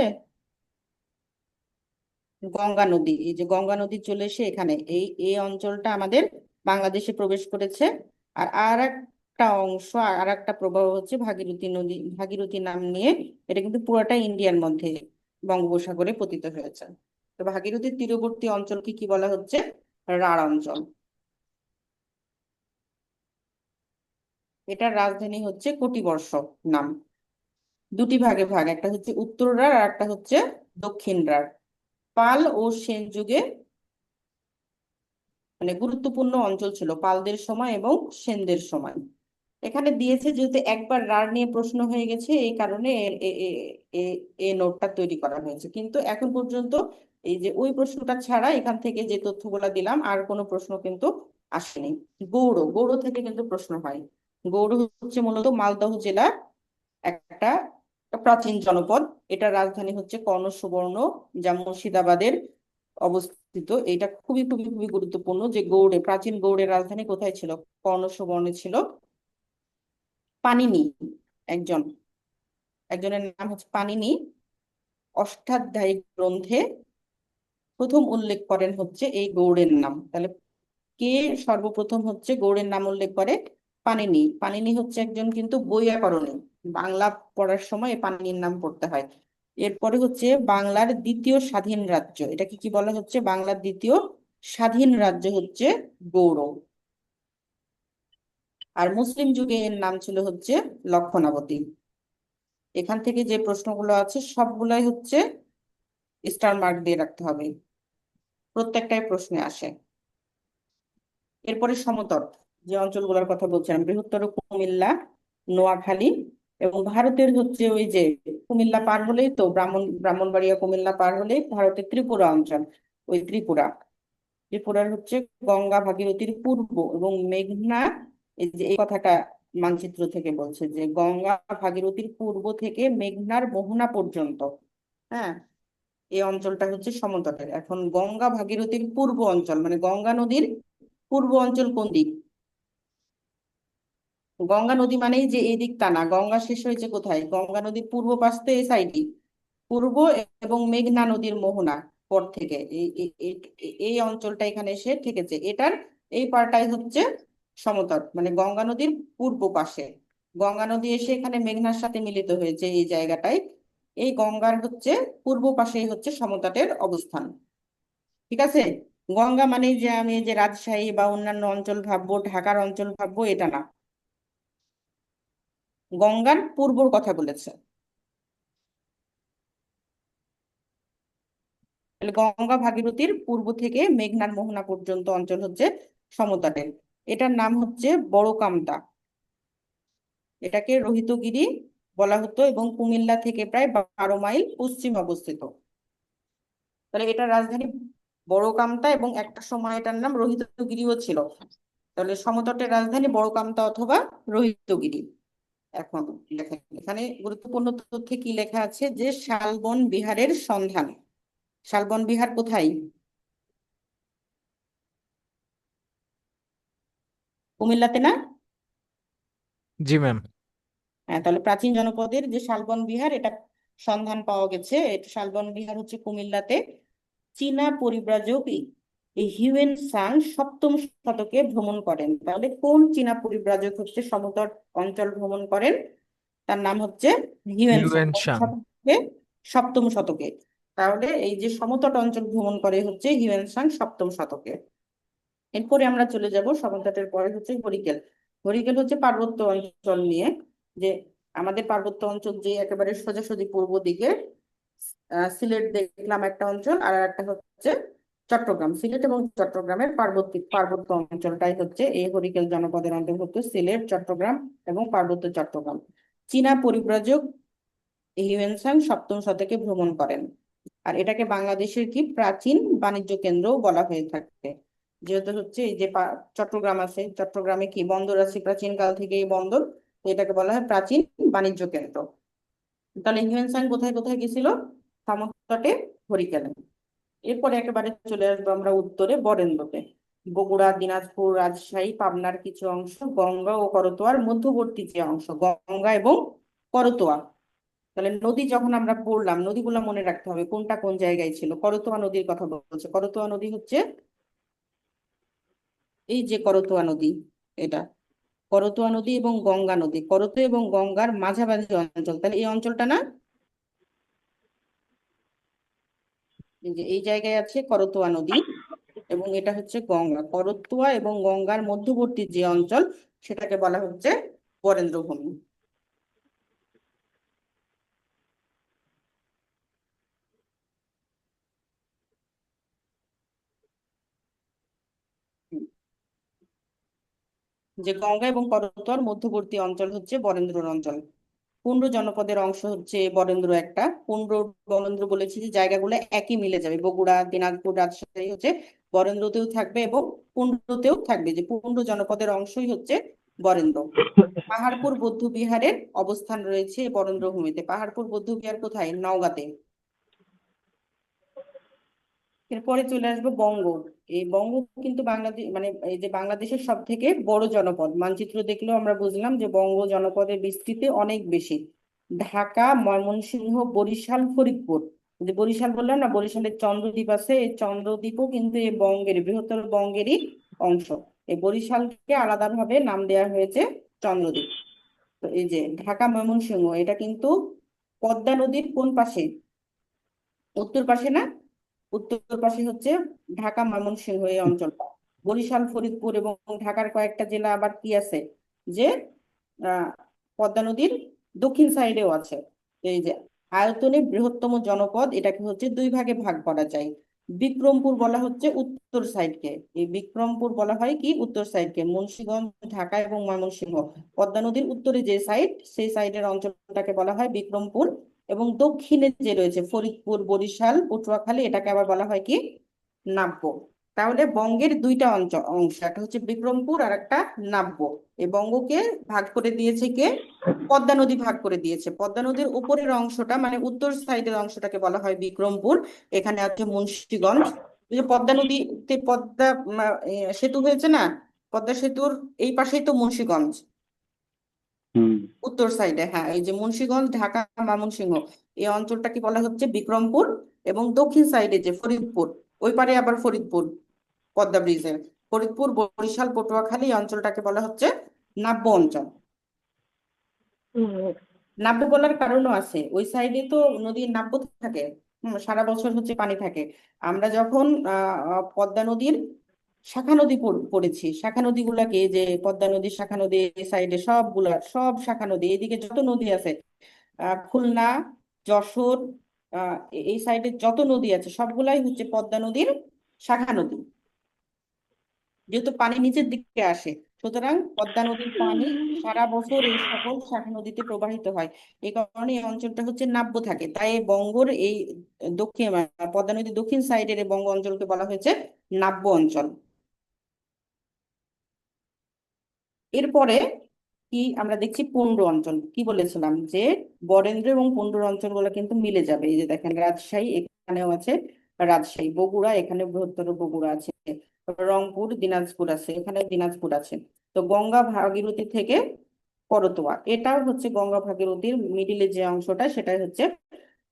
গঙ্গা নদী, এই যে গঙ্গা নদী চলে এসে এখানে এই এই অঞ্চলটা আমাদের বাংলাদেশে প্রবেশ করেছে। আর আর একটা অংশ, আর একটা প্রবাহ হচ্ছে ভাগীরথী নদী, ভাগীরথী নাম নিয়ে এটা কিন্তু পুরোটা ইন্ডিয়ার মধ্যে বঙ্গোপসাগরে পতিত হয়েছে। তো ভাগীরথীর তীরবর্তী অঞ্চলকে কি বলা হচ্ছে, রাঢ় অঞ্চল। এটার রাজধানী হচ্ছে কটিবর্ষ নাম। দুটি ভাগে ভাগ, একটা হচ্ছে উত্তর রাঢ় আর একটা হচ্ছে দক্ষিণ রাঢ়। পাল ও সেন যুগে মানে গুরুত্বপূর্ণ অঞ্চল ছিল, পালদের সময় এবং সেনদের সময়। এখানে দিয়েছে যেহেতু একবার রাঢ় নিয়ে প্রশ্ন হয়ে গেছে, এই কারণে এই নোটটা তৈরি করা হয়েছে। কিন্তু এখন পর্যন্ত এই যে ওই প্রশ্নটা ছাড়া এখান থেকে যে তথ্যগুলা দিলাম আর কোনো প্রশ্ন কিন্তু আসেনি। গৌড়, গৌড় থেকে কিন্তু প্রশ্ন হয়। গৌড় হচ্ছে মূলত মালদহ জেলার একটা প্রাচীন জনপদ। এটার রাজধানী হচ্ছে কর্ণসুবর্ণ, যা মুর্শিদাবাদের অবস্থিত। এটা খুবই খুবই খুবই গুরুত্বপূর্ণ যে গৌড়ে, প্রাচীন গৌড়ের রাজধানী কোথায় ছিল, কর্ণসুবর্ণে ছিল। পানিনি, একজন, একজনের নাম হচ্ছে পানিনি, অষ্টাধ্যায়ী গ্রন্থে প্রথম উল্লেখ করেন হচ্ছে এই গৌড়ের নাম। তাহলে কে সর্বপ্রথম হচ্ছে গৌড়ের নাম উল্লেখ করে, পানিনি। পানিনি হচ্ছে একজন কিন্তু বৈয়াকরণী, বাংলা পড়ার সময় এই পানিনির নাম পড়তে হয়। এরপরে হচ্ছে বাংলার দ্বিতীয় স্বাধীন রাজ্য, এটাকে কি বলা হচ্ছে, বাংলার দ্বিতীয় স্বাধীন রাজ্য হচ্ছে গৌড়। আর মুসলিম যুগে এর নাম ছিল হচ্ছে লক্ষণাবতী। এখান থেকে যে প্রশ্নগুলো আছে সবগুলাই হচ্ছে স্টার মার্ক দিয়ে রাখতে হবে, প্রত্যেকটাই প্রশ্নে আসে। এরপরে সমতট যে অঞ্চলগুলোর কথা বলছিলাম, বৃহত্তর কুমিল্লা, নোয়াখালী, এবং ভারতের হচ্ছে ওই যে কুমিল্লা পার হলেই তো ব্রাহ্মণবাড়িয়া কুমিল্লা পার হলেই ভারতের ত্রিপুরা অঞ্চল, ওই ত্রিপুরার হচ্ছে গঙ্গা ভাগীরথীর পূর্ব এবং মেঘনা, এই যে এই কথাটা মানচিত্র থেকে বলছে যে গঙ্গা ভাগীরথীর পূর্ব থেকে মেঘনার মোহনা পর্যন্ত, হ্যাঁ, এই অঞ্চলটা হচ্ছে সমতটের। এখন গঙ্গা ভাগীরথীর পূর্ব অঞ্চল মানে গঙ্গা নদীর পূর্ব অঞ্চল কোন দিক? গঙ্গা নদী মানেই যে এই দিকটা না, গঙ্গা শেষ হয়েছে কোথায়? গঙ্গা নদীর পূর্ব পাশ তো এই সাইডই, পূর্ব এবং মেঘনা নদীর মোহনা পর থেকে এই অঞ্চলটা এখানে এসে ঠেকেছে। এটার এই পারটাই হচ্ছে সমতট, মানে গঙ্গা নদীর পূর্ব পাশে। গঙ্গা নদী এসে এখানে মেঘনার সাথে মিলিত হয়েছে এই জায়গাটায়। এই গঙ্গার হচ্ছে পূর্ব পাশেই হচ্ছে সমতটের অবস্থান। ঠিক আছে? গঙ্গা মানে যে আমি যে রাজশাহী বা অন্যান্য অঞ্চল ভাববো, ঢাকার অঞ্চল ভাববো, এটা না, গঙ্গার পূর্বর কথা বলেছে। তাহলে গঙ্গা ভাগীরথীর পূর্ব থেকে মেঘনার মোহনা পর্যন্ত অঞ্চল হচ্ছে সমতটের। এটার নাম হচ্ছে বড় কামতা, এটাকে রোহিতগিরি বলা হতো এবং কুমিল্লা থেকে প্রায় 12 মাইল পশ্চিমে অবস্থিত। তাহলে এটার রাজধানী বড় কামতা এবং একটা সময় এটার নাম রোহিতগিরিও ছিল। তাহলে সমতটের রাজধানী বড় কামতা অথবা রোহিতগিরি। এখন লেখা এখানে গুরুত্বপূর্ণ তথ্যে কি লেখা আছে যে শালবন বিহারের সন্ধান। শালবন বিহার কোথায়? কুমিল্লাতে না? জি ম্যাম। হ্যাঁ, তাহলে প্রাচীন জনপদের যে শালবন বিহার, এটা সন্ধান পাওয়া গেছে। এটা শালবন বিহার হচ্ছে কুমিল্লাতে। চীনা পরিব্রাজক এই হিউয়েন সাং 7ম শতকে ভ্রমণ করেন। তাহলে কোন চীনা পরিব্রাজক হচ্ছে সমতট অঞ্চল ভ্রমণ করেন? তার নাম হচ্ছে হিউয়েন সাং। Hiuen Tsang. 7ম শতকে। তাহলে এই যে সমতট অঞ্চল ভ্রমণ করে হচ্ছে হিউয়েন সাং 7ম শতকে। এরপরে আমরা চলে যাব সমতটের পরে হচ্ছে হরিকেল। হরিকেল হচ্ছে পার্বত্য অঞ্চল নিয়ে, যে আমাদের পার্বত্য অঞ্চল যে একেবারে সোজাসুজি পূর্ব দিকে, সিলেট দেখলাম একটা অঞ্চল, আর একটা হচ্ছে চট্টগ্রাম। সিলেট এবং চট্টগ্রামের পার্বত্য অঞ্চলটাই হচ্ছে এই হরিকেল জনপদের অন্তর্ভুক্ত, সিলেট, চট্টগ্রাম এবং পার্বত্য চট্টগ্রাম। চীনা পরিব্রাজক হিউয়েন সাং 7ম শতকে ভ্রমণ করেন। আর এটাকে বাংলাদেশের কি প্রাচীন বাণিজ্য কেন্দ্রও বলা হয়ে থাকে, যেহেতু হচ্ছে এই যে চট্টগ্রাম আছে, চট্টগ্রামে কি বন্দর আছে প্রাচীন কাল থেকে, এই বন্দর, তো এটাকে বলা হয় প্রাচীন বাণিজ্য কেন্দ্র। তাহলে হিউয়েন সাং কোথায় কোথায় গেছিল? সমতটে, হরিকেলে। এরপরে একেবারে চলে আসবো আমরা উত্তরে বরেন্দ্রতে। বগুড়া, দিনাজপুর, রাজশাহী, পাবনার কিছু অংশ, গঙ্গা ও করতোয়ার মধ্যবর্তী যে অংশ, গঙ্গা এবং করতোয়া। তাহলে নদী যখন আমরা পড়লাম, নদীগুলো মনে রাখতে হবে কোনটা কোন জায়গায় ছিল। করতোয়া নদীর কথা বলছে, করতোয়া নদী হচ্ছে এই যে করতোয়া নদী, এটা করতোয়া নদী এবং গঙ্গা নদী, করতোয়া এবং গঙ্গার মাঝামাঝি অঞ্চল। তাহলে এই অঞ্চলটা না, এই যে এই জায়গায় আছে করতোয়া নদী এবং এটা হচ্ছে গঙ্গা। করতোয়া এবং গঙ্গার মধ্যবর্তী যে অঞ্চল, সেটাকে বলা হচ্ছে বরেন্দ্রভূমি। যে গঙ্গা এবং করতোয়ার মধ্যবর্তী অঞ্চল হচ্ছে বরেন্দ্র অঞ্চল। পুন্ড জনপদের অংশ হচ্ছে বরেন্দ্র একটা। পুন্ড, বরেন্দ্র বলেছি যে জায়গাগুলো একই মিলে যাবে, বগুড়া, দিনাজপুর, রাজশাহী হচ্ছে বরেন্দ্রতেও থাকবে এবং পুন্ডতেও থাকবে, যে পুন্ড জনপদের অংশই হচ্ছে বরেন্দ্র। পাহাড়পুর বৌদ্ধ বিহারের অবস্থান রয়েছে বরেন্দ্র ভূমিতে। পাহাড়পুর বৌদ্ধ বিহার কোথায়? নওগাঁতে। এরপরে চলে আসবো বঙ্গ। এই বঙ্গ কিন্তু বাংলাদেশ মানে এই যে বাংলাদেশের সব থেকে বড় জনপদ। মানচিত্র দেখলেও আমরা বুঝলাম যে বঙ্গ জনপদের বিস্তৃতি অনেক বেশি। ঢাকা, ময়মনসিংহ, বরিশাল, ফরিদপুর। যে বরিশাল বললাম না, বরিশালের চন্দ্রদ্বীপ আছে, এই চন্দ্রদ্বীপও কিন্তু এই বঙ্গের বৃহত্তর বঙ্গেরই অংশ। এই বরিশালকে আলাদাভাবে নাম দেওয়া হয়েছে চন্দ্রদ্বীপ। তো এই যে ঢাকা, ময়মনসিংহ, এটা কিন্তু পদ্মা নদীর কোন পাশে? উত্তর পাশে না? উত্তর পাশে হচ্ছে ঢাকা, ময়মনসিংহ এই অঞ্চলটা। বরিশাল, ফরিদপুর এবং ঢাকার কয়েকটা জেলা আবার কি আছে? যে আহ পদ্মা নদীর দক্ষিণ সাইডেও আছে। তো এই যে আয়তনে বৃহত্তম জনপদ, এটাকে হচ্ছে দুই ভাগে ভাগ করা যায়। বিক্রমপুর বলা হচ্ছে উত্তর সাইডকে, এই বিক্রমপুর বলা হয় কি উত্তর সাইডকে, মুন্সিগঞ্জ, ঢাকা এবং ময়মনসিংহ, পদ্মা নদীর উত্তরে যে সাইড, সেই সাইডের অঞ্চলটাকে বলা হয় বিক্রমপুর। এবং দক্ষিণে যে রয়েছে ফরিদপুর, বরিশাল, পটুয়াখালী, এটাকে আবার বলা হয় কি নাব্য। তাহলে বঙ্গের দুইটা অংশ, একটা হচ্ছে বিক্রমপুর আর একটা নাব্য। এই বঙ্গকে ভাগ করে দিয়েছে কে? পদ্মা নদী ভাগ করে দিয়েছে। পদ্মা নদীর উপরের অংশটা মানে উত্তর সাইডের অংশটাকে বলা হয় বিক্রমপুর। এখানে আছে মুন্সিগঞ্জ। এই যে পদ্মা নদীতে পদ্মা সেতু হয়েছে না, পদ্মা সেতুর এই পাশেই তো মুন্সিগঞ্জ, হুম। উত্তর সাইডে। হ্যাঁ, এই যে মুন্সিগঞ্জ, ঢাকা, ময়মনসিংহ, এই অঞ্চলটাকে বলা হচ্ছে বিক্রমপুর। এবং দক্ষিণ সাইডে যে ফরিদপুর, ওই পারে আবার ফরিদপুর, পদ্মা ব্রিজের ফরিদপুর, বরিশাল, পটুয়াখালী, এই অঞ্চলটাকে বলা হচ্ছে নাব্য অঞ্চল। নাব্য বলার কারণও আছে, ওই সাইডে তো নদীর নাব্য থাকে, সারা বছর হচ্ছে পানি থাকে। আমরা যখন পদ্মা নদীর শাখা নদী পড়েছি, শাখা নদীগুলাকে, যে পদ্মা নদীর শাখা নদী সাইডে সবগুলা, সব শাখা নদী, এদিকে যত নদী আছে, খুলনা, যশোর, এই সাইডে যত নদী আছে সবগুলাই হচ্ছে পদ্মা নদীর শাখা নদী। যেহেতু পানি নিচের দিকে আসে, সুতরাং পদ্মা নদীর পানি সারা বছর এই সকল শাখা নদীতে প্রবাহিত হয়। এই কারণে এই অঞ্চলটা হচ্ছে নাব্য থাকে। তাই এই বঙ্গর এই দক্ষিণ পদ্মা নদীর দক্ষিণ সাইডের এই বঙ্গ অঞ্চলকে বলা হয়েছে নাব্য অঞ্চল। এরপরে কি আমরা দেখছি, পুন্ড অঞ্চল। কি বলেছিলাম যে বরেন্দ্র এবং পুন্ডর অঞ্চলগুলো কিন্তু মিলে যাবে। এই যে দেখেন, রাজশাহী এখানেও আছে, রাজশাহী, বগুড়া, এখানে বৃহত্তর বগুড়া আছে, রংপুর, দিনাজপুর আছে, এখানে দিনাজপুর আছে। তো গঙ্গা ভাগীরথী থেকে করতোয়া, এটাও হচ্ছে গঙ্গা ভাগীরথীর মিডিলে যে অংশটা, সেটাই হচ্ছে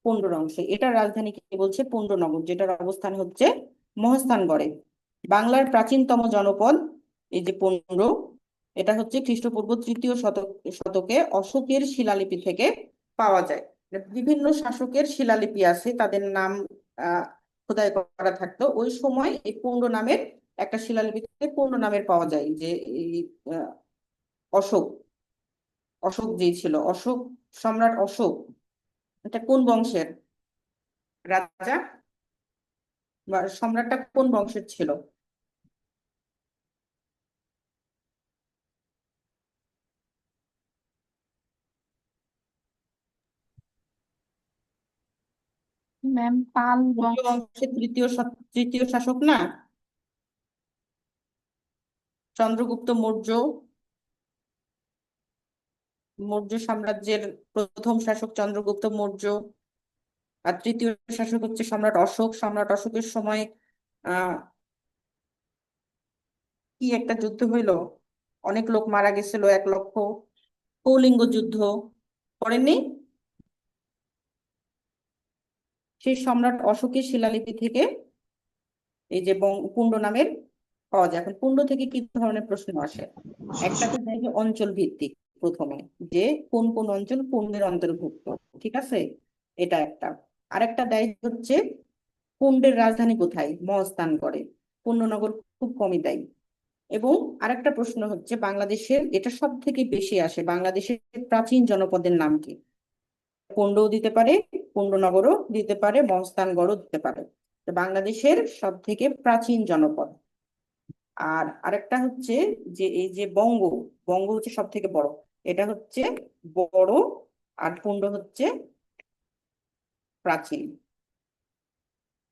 পুন্ডর অংশ। এটার রাজধানী কি বলছে? পুন্ডনগর, যেটার অবস্থান হচ্ছে মহাস্থানগড়ে। বাংলার প্রাচীনতম জনপদ এই যে পুন্ড, এটা হচ্ছে খ্রিস্টপূর্ব তৃতীয় শতকে অশোকের শিলালিপি থেকে পাওয়া যায়। বিভিন্ন শাসকের শিলালিপি আছে, তাদের নাম আহ খোদাই করা থাকতো। ওই সময় এই পুন্ড নামের একটা শিলালিপিতে পুন্ড নামের পাওয়া যায়, যে এই আহ, অশোক, অশোক যে ছিল, অশোক, সম্রাট অশোক, এটা কোন বংশের রাজা বা সম্রাটটা কোন বংশের ছিল? ম্যাম, পাল মৌর্য বংশ। বংশের তৃতীয় শাসক না? চন্দ্রগুপ্ত মৌর্য, মৌর্য সাম্রাজ্যের প্রথম শাসক চন্দ্রগুপ্ত মৌর্য। আর তৃতীয় শাসক হচ্ছে সম্রাট অশোক। সম্রাট অশোকের সময় আহ কি একটা যুদ্ধ হইলো, অনেক লোক মারা গেছিল, 1 লক্ষ, কৌলিঙ্গ যুদ্ধ, পড়েননি? সেই সম্রাট অশোকের শিলালিপি থেকে এই যে পুন্ড নামের পাওয়া যায়। এখন পুন্ড থেকে কি ধরনের প্রশ্ন আসে? একটা তো দেয় যে অঞ্চল ভিত্তিক, প্রথমে যে কোন কোন অঞ্চল পুন্ডের অন্তর্ভুক্ত, ঠিক আছে, এটা একটা। আরেকটা দেয় হচ্ছে পুন্ডের রাজধানী কোথায়, মহাস্থানগড়ে। পুণ্যনগর খুব কমই দেয়। এবং আরেকটা প্রশ্ন হচ্ছে বাংলাদেশের, এটা সব থেকে বেশি আসে, বাংলাদেশের প্রাচীন জনপদের নাম কি? পুন্ডও দিতে পারে, পুণ্যনগরও দিতে পারে, মহাস্থানগড়ও দিতে পারে। তো বাংলাদেশের সব থেকে প্রাচীন জনপদ। আর আরেকটা হচ্ছে যে এই যে বঙ্গ, বঙ্গ হচ্ছে সব থেকে বড়, এটা হচ্ছে বড়, আর পুণ্ড হচ্ছে প্রাচীন।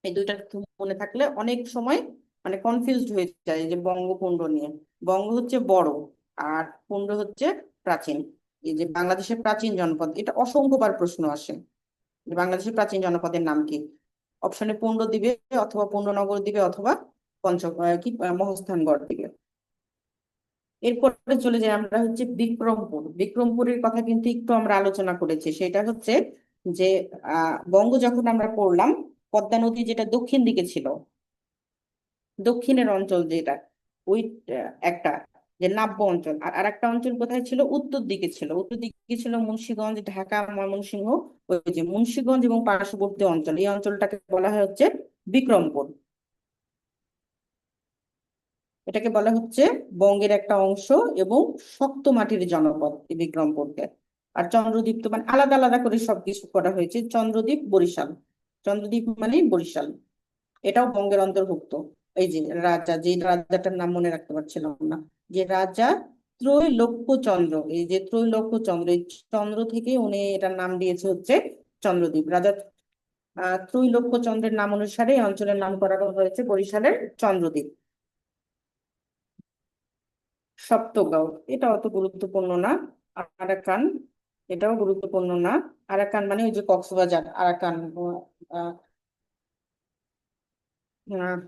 এই দুইটা মনে থাকলে অনেক সময় মানে কনফিউজড হয়ে যায় যে বঙ্গ পুণ্ড নিয়ে। বঙ্গ হচ্ছে বড়, আর পুণ্ড হচ্ছে প্রাচীন। এই যে বাংলাদেশের প্রাচীন জনপদ, এটা অসংখ্যবার প্রশ্ন আসে যে বাংলাদেশের প্রাচীন জনপদের নাম কি। অপশনে পুণ্ড দিবে, অথবা পুণ্যনগর দিবে, অথবা মহাস্থানগড় দিবে। এরপরে চলে যাই আমরা হচ্ছে বিক্রমপুর। বিক্রমপুরের কথা কিন্তু একটু আমরা আলোচনা করেছি। সেটা হচ্ছে যে বঙ্গ যখন আমরা পড়লাম, পদ্মা নদী যেটা দক্ষিণ দিকে ছিল, দক্ষিণের অঞ্চল যেটা, ওই একটা যে নাব্য অঞ্চল। আর আরেকটা অঞ্চল কোথায় ছিল? উত্তর দিকে ছিল। উত্তর দিকে ছিল মুন্সিগঞ্জ, ঢাকা, ময়মনসিংহ। ওই যে মুন্সিগঞ্জ এবং পার্শ্ববর্তী অঞ্চল, এই অঞ্চলটাকে বলা হয় হচ্ছে বিক্রমপুর। এটাকে বলা হচ্ছে বঙ্গের একটা অংশ এবং শক্ত মাটির জনপদ এই বিক্রমপুরকে। আর চন্দ্রদ্বীপ তো মানে আলাদা আলাদা করে সবকিছু করা হয়েছে। চন্দ্রদ্বীপ বরিশাল, চন্দ্রদ্বীপ মানে বরিশাল, এটাও বঙ্গের অন্তর্ভুক্ত। এই যে রাজা, যে রাজাটার নাম মনে রাখতে পারছিলাম না, যে রাজা ত্রৈলোক্যচন্দ্র, এই যে ত্রৈলোক্যচন্দ্র, এই চন্দ্র থেকে উনি এটার নাম দিয়েছে হচ্ছে চন্দ্রদ্বীপ। রাজা ত্রৈলোক্যচন্দ্রের নাম অনুসারে এই অঞ্চলের নাম করা হয়েছে বরিশালের চন্দ্রদ্বীপ। সপ্তগাঁও, এটা অত গুরুত্বপূর্ণ না। আরাকান, এটাও গুরুত্বপূর্ণ না। আরাকান মানে ওই যে কক্সবাজার আরাকান, আহ, আহ,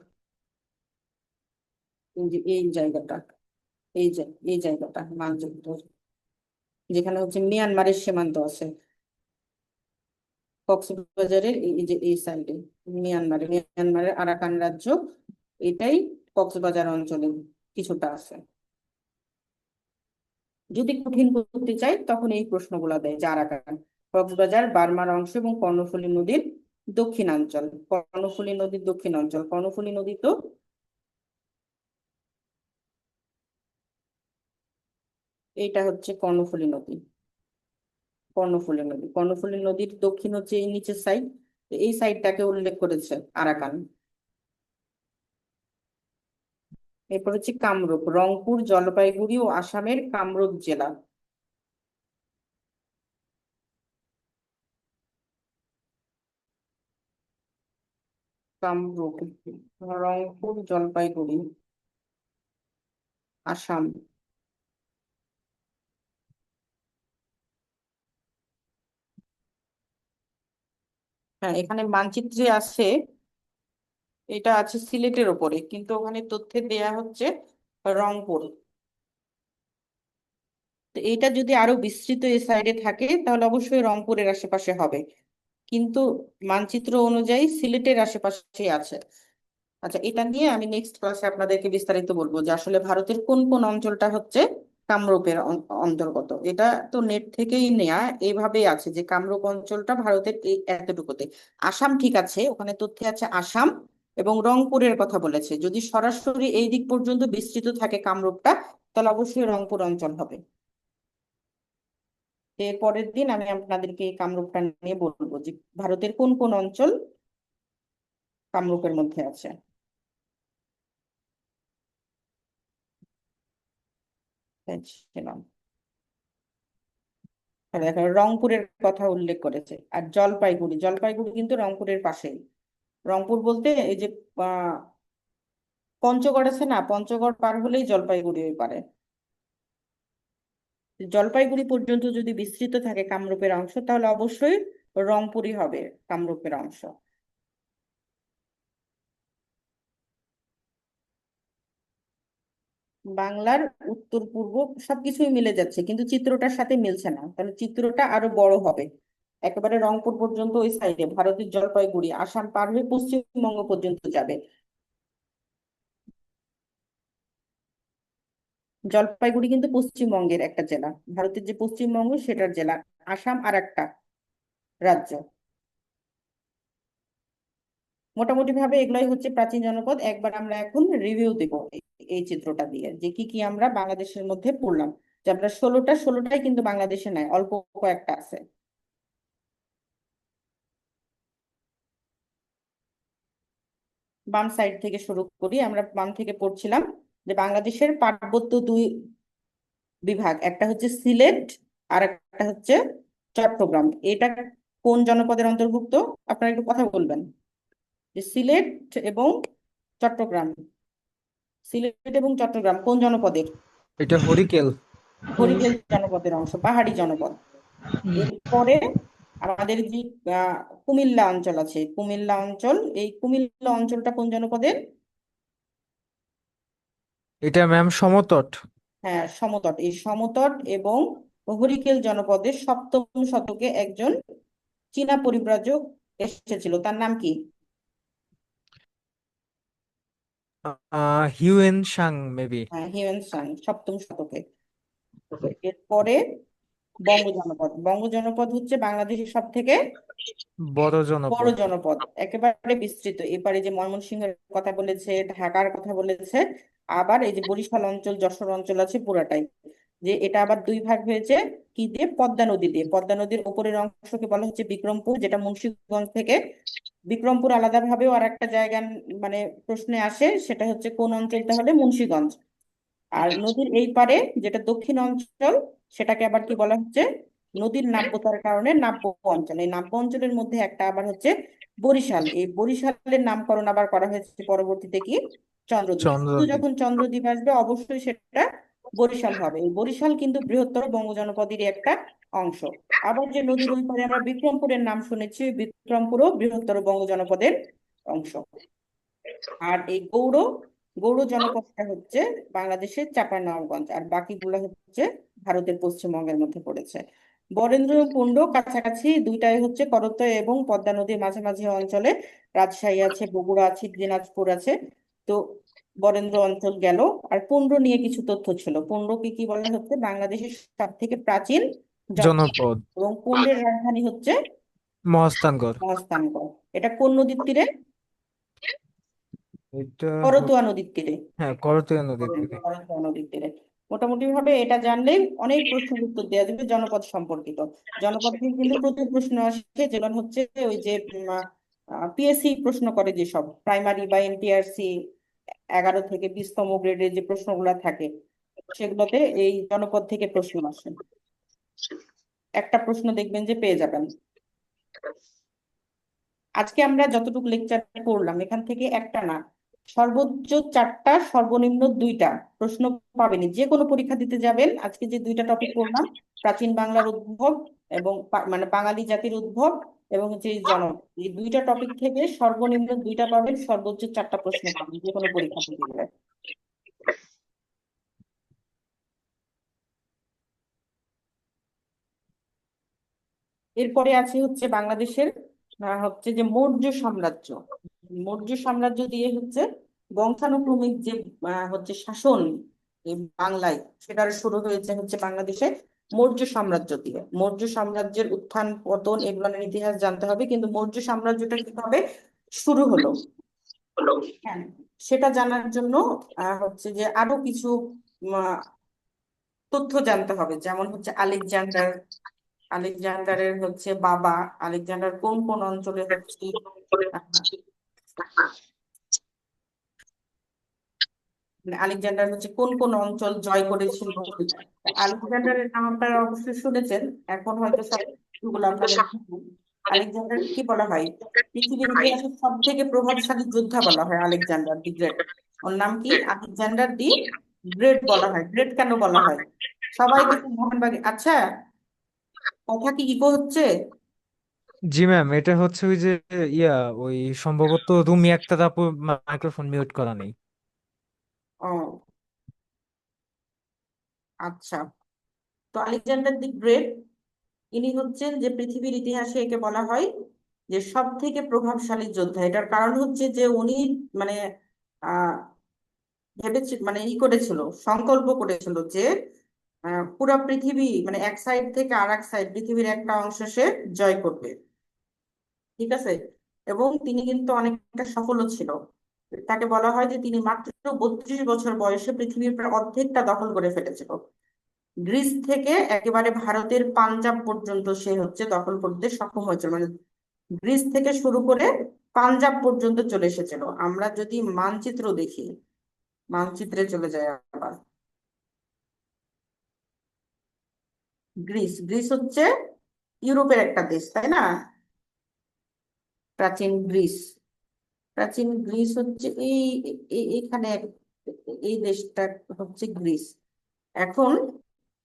এই জায়গাটা, এই জায়গাটা মানচিত্র, যেখানে হচ্ছে মিয়ানমারের সীমান্ত আছে। কক্সবাজারের এই যে এই সাইডে মিয়ানমারের আরাকান রাজ্য, এটাই কক্সবাজার অঞ্চলে কিছুটা আছে। যদি কঠিন করতে চাই তখন এই প্রশ্নগুলো দেয়, যে আরাকান, কক্সবাজার বার্মার অংশ এবং কর্ণফুলী নদীর দক্ষিণাঞ্চল। কর্ণফুলী নদীর দক্ষিণাঞ্চল, কর্ণফুলী নদী তো এইটা হচ্ছে কর্ণফুলী নদী। কর্ণফুলী নদীর দক্ষিণ হচ্ছে এই নিচের সাইড, এই সাইডটাকে উল্লেখ করেছে আরাকান। এরপর হচ্ছে কামরূপ, রংপুর, জলপাইগুড়ি ও আসামের কামরূপ জেলা। কামরূপ, রংপুর, জলপাইগুড়ি, আসাম। হ্যাঁ, এখানে মানচিত্রে আছে, এটা আছে সিলেটের ওপরে, কিন্তু ওখানে তথ্যে দেয়া হচ্ছে রংপুর। তো এইটা যদি আরো বিস্তৃত এই সাইডে থাকে তাহলে অবশ্যই রংপুরের আশেপাশে হবে, কিন্তু মানচিত্র অনুযায়ী সিলেটের আশেপাশে আছে। আচ্ছা, এটা নিয়ে আমি নেক্সট ক্লাসে আপনাদেরকে বিস্তারিত বলবো যে আসলে ভারতের কোন কোন অঞ্চলটা হচ্ছে কামরূপের অন্তর্গত। এটা তো নেট থেকেই নেয়া, এইভাবেই আছে যে কামরূপ অঞ্চলটা ভারতের এই এতটুকুতে। আসাম ঠিক আছে, ওখানে তথ্যে আছে আসাম এবং রংপুরের কথা বলেছে। যদি সরাসরি এই দিক পর্যন্ত বিস্তৃত থাকে কামরূপটা, তাহলে অবশ্যই রংপুর অঞ্চল হবে। এর পরের দিন আমি আপনাদেরকে এই কামরূপটা নিয়ে বলবো যে ভারতের কোন কোন অঞ্চল কামরূপের মধ্যে আছে। ছিলাম, দেখো রংপুরের কথা উল্লেখ করেছে। আর জলপাইগুড়ি কিন্তু রংপুরের পাশেই। রংপুর বলতে এই যে আহ পঞ্চগড় আছে না, পঞ্চগড় পার হলেই জলপাইগুড়ি ওই পারে। জলপাইগুড়ি পর্যন্ত যদি বিস্তৃত থাকে কামরূপের অংশ, তাহলে অবশ্যই রংপুরই হবে কামরূপের অংশ। বাংলার উত্তর পূর্ব সবকিছুই মিলে যাচ্ছে, কিন্তু চিত্রটার সাথে মিলছে না, তাহলে চিত্রটা আরো বড় হবে। একেবারে রংপুর পর্যন্ত ওই সাইডে, ভারতের জলপাইগুড়ি আসাম পার হয়ে পশ্চিমবঙ্গ পর্যন্ত যাবে। জলপাইগুড়ি কিন্তু পশ্চিমবঙ্গের একটা জেলা, ভারতের যে পশ্চিমবঙ্গ সেটার জেলা। আসাম আর একটা রাজ্য। মোটামুটি ভাবে এগুলাই হচ্ছে প্রাচীন জনপদ। একবার আমরা এখন রিভিউ দেব এই চিত্রটা দিয়ে, যে কি কি আমরা বাংলাদেশের মধ্যে পড়লাম। যে আমরা 16টাই কিন্তু বাংলাদেশে নাই, অল্প কয়েকটা আছে। বাম সাইড থেকে শুরু করি, আমরা বাম থেকে পড়ছিলাম যে বাংলাদেশের পার্বত্য দুই বিভাগ, একটা হচ্ছে সিলেট আর একটা হচ্ছে চট্টগ্রাম। এটা কোন জনপদের অন্তর্ভুক্ত? আপনারা একটু কথা বলবেন, যে চট্টগ্রাম সিলেট এবং চট্টগ্রাম কোন জনপদের? এটা হরিকেল। হরিকেল জনপদের অংশ, পাহাড়ি জনপদ। এরপরে আমাদের যে আহ, কুমিল্লা অঞ্চল আছে, কুমিল্লা অঞ্চল, এই কুমিল্লা অঞ্চলটা কোন জনপদের? এটা ম্যাম সমতট। হ্যাঁ, সমতট। এই সমতট এবং হরিকেল জনপদের 7ম শতকে একজন চীনা পরিব্রাজক এসেছিল, তার নাম কি? Hiuen Tsang maybe. হ্যাঁ, হিউয়েন সাং, 7ম শতকে। এরপরে বঙ্গ জনপদ হচ্ছে বাংলাদেশের সব থেকে বড় বড় জনপদ। জনপদ, একেবারে বিস্তৃত। এবারে যে ময়মনসিংহের কথা বলেছে, ঢাকার কথা বলেছে, আবার এই যে বরিশাল অঞ্চল যশোর অঞ্চল আছে পুরাটাই, যে এটা আবার দুই ভাগ হয়েছে কি দিয়ে, পদ্মা নদী দিয়ে। পদ্মা নদীর উপরের অংশকে বলা হচ্ছে বিক্রমপুর, যেটা মুন্সিগঞ্জ থেকে। বিক্রমপুর আলাদাভাবেও আর একটা জায়গা মানে প্রশ্নে আসে, সেটা হচ্ছে কোন অঞ্চল, তাহলে মুন্সিগঞ্জ। আর নদীর এই পারে যেটা দক্ষিণ অঞ্চল, সেটাকে আবার কি বলা হচ্ছে, নদীর নাব্যতার কারণে নাব্য অঞ্চল। এই নাব্য অঞ্চলের মধ্যে একটা আবার হচ্ছে বরিশাল। এই বরিশালের নামকরণ আবার করা হয়েছে পরবর্তীতে কি, চন্দ্রদ্বীপ। শুধু চন্দ্রদ্বীপ। যখন চন্দ্রদ্বীপ আসবে অবশ্যই সেটা বরিশাল হবে। এই বরিশাল কিন্তু বৃহত্তর বঙ্গ জনপদেরই একটা অংশ। আবার যে নদীর ওই পারে আমরা বিক্রমপুরের নাম শুনেছি, ওই বিক্রমপুরও বৃহত্তর বঙ্গ জনপদের অংশ। আর এই গৌড়, গৌড় জনপদটা হচ্ছে বাংলাদেশের চাঁপাইনবাবগঞ্জ, আর বাকিগুলো হচ্ছে ভারতের পশ্চিমবঙ্গের মধ্যে পড়েছে। বরেন্দ্র এবং পুণ্ড কাছাকাছি, দুইটাই হচ্ছে করতোয়া এবং পদ্মা নদীর মাঝামাঝি অঞ্চলে। রাজশাহী আছে, বগুড়া আছে, দিনাজপুর আছে। তো বরেন্দ্র অঞ্চল গেল। আর পুণ্ড নিয়ে কিছু তথ্য ছিল। পুণ্ডকে কি বলা হচ্ছে, বাংলাদেশের সব থেকে প্রাচীন জনপদ। জনপদ। এবং পুণ্ডের রাজধানী হচ্ছে মহাস্থানগড়। মহাস্থানগড়। এটা কোন নদীর তীরে? এটা করতোয়া নদীর তীরে। হ্যাঁ, করতোয়া নদীর তীরে। করতোয়া নদীর তীরে। মোটামুটি ভাবে এটা জানলেই অনেক প্রশ্নের উত্তর দেওয়া যাবে জনপদ সম্পর্কিত। জনপদ থেকে কিন্তু প্রচুর প্রশ্ন আসে, যেমন হচ্ছে ওই যে পিএসসি প্রশ্ন করে, যেসব প্রাইমারি বা এনটিআরসি 11 থেকে 20তম গ্রেডের যে প্রশ্নগুলো থাকে, সেগুলোতে এই জনপদ থেকে প্রশ্ন আসে। একটা প্রশ্ন দেখবেন যে পেয়ে যাবেন। আজকে আমরা যতটুকু লেকচার করলাম, এখান থেকে একটা না, সর্বোচ্চ 4টা, সর্বনিম্ন 2টা প্রশ্ন পাবেন। যে কোনো পরীক্ষা দিতে যাবেন, আজকে যে 2টা টপিক করলাম, প্রাচীন বাংলার উদ্ভব এবং মানে বাঙালি জাতির উদ্ভব এবং হচ্ছে এই এই 2টা টপিক থেকে সর্বনিম্ন 2টা পাবেন, সর্বোচ্চ 4টা প্রশ্ন পাবেন যে কোনো পরীক্ষা দিতে গেলে। এরপরে আছে হচ্ছে বাংলাদেশের হচ্ছে যে মৌর্য সাম্রাজ্য। মৌর্য সাম্রাজ্য দিয়ে হচ্ছে বংশানুক্রমিক যে হচ্ছে শাসন এই বাংলায়, সেটার শুরু হয়েছে হচ্ছে বাংলাদেশে মৌর্য সাম্রাজ্য দিয়ে। মৌর্য সাম্রাজ্যের উত্থান পতন এগুলোর ইতিহাস জানতে হবে, কিন্তু মৌর্য সাম্রাজ্যটা কিভাবে শুরু হলো, হ্যাঁ, সেটা জানার জন্য হচ্ছে যে আরো কিছু আহ, তথ্য জানতে হবে। যেমন হচ্ছে আলেকজান্ডার, আলেকজান্ডারের হচ্ছে বাবা আলেকজান্ডার কোন কোন অঞ্চলে হচ্ছে আহ, মানে আলেকজান্ডার হচ্ছে কোন কোন অঞ্চল জয় করেছিল। আলেকজান্ডারের নাম আপনারা অবশ্যই শুনেছেন, এখন হয়তো সব গুলো আপনাদের নেই। আলেকজান্ডার কি বলা হয়, পৃথিবীর ইতিহাসের সব থেকে প্রভাবশালী যোদ্ধা বলা হয় আলেকজান্ডার দি গ্রেট। ওর নাম কি, আলেকজান্ডার দি গ্রেট বলা হয়। গ্রেট কেন বলা হয়? সবাই কিন্তু মোহনবাগী। আচ্ছা, কথা কি ইকো হচ্ছে? জি ম্যাম, এটা হচ্ছে ওই যে ইয়া ওই সম্ভবত রুমি একটা আপু মাইক্রোফোন মিউট করা নেই। ও আচ্ছা, তো আলেকজান্ডার দি গ্রেট, ইনি হচ্ছেন যে পৃথিবীর ইতিহাসে একে বলা হয় যে সব থেকে প্রভাবশালী যোদ্ধা। এটার কারণ হচ্ছে যে উনি মানে আহ ভেবেছিল, মানে করেছিল, সংকল্প করেছিল যে পুরা পৃথিবী মানে এক সাইড থেকে আর এক সাইড, পৃথিবীর একটা অংশ সে জয় করবে। ঠিক আছে। এবং তিনি কিন্তু অনেকটা সফলও ছিল। তাকে বলা হয় যে তিনি মাত্র 32 বছর বয়সে পৃথিবীর প্রায় অর্ধেকটা দখল করে ফেলেছিল। গ্রিস থেকে একেবারে ভারতের পাঞ্জাব পর্যন্ত সে হচ্ছে দখল করতে সক্ষম হয়েছিল। মানে গ্রিস থেকে শুরু করে পাঞ্জাব পর্যন্ত চলে এসেছিল। আমরা যদি মানচিত্র দেখি, মানচিত্রে চলে যায় আবার, গ্রিস, গ্রিস হচ্ছে ইউরোপের একটা দেশ, তাই না? প্রাচীন গ্রিস, প্রাচীন গ্রিস হচ্ছে এইখানে, এই দেশটা হচ্ছে গ্রিস। এখন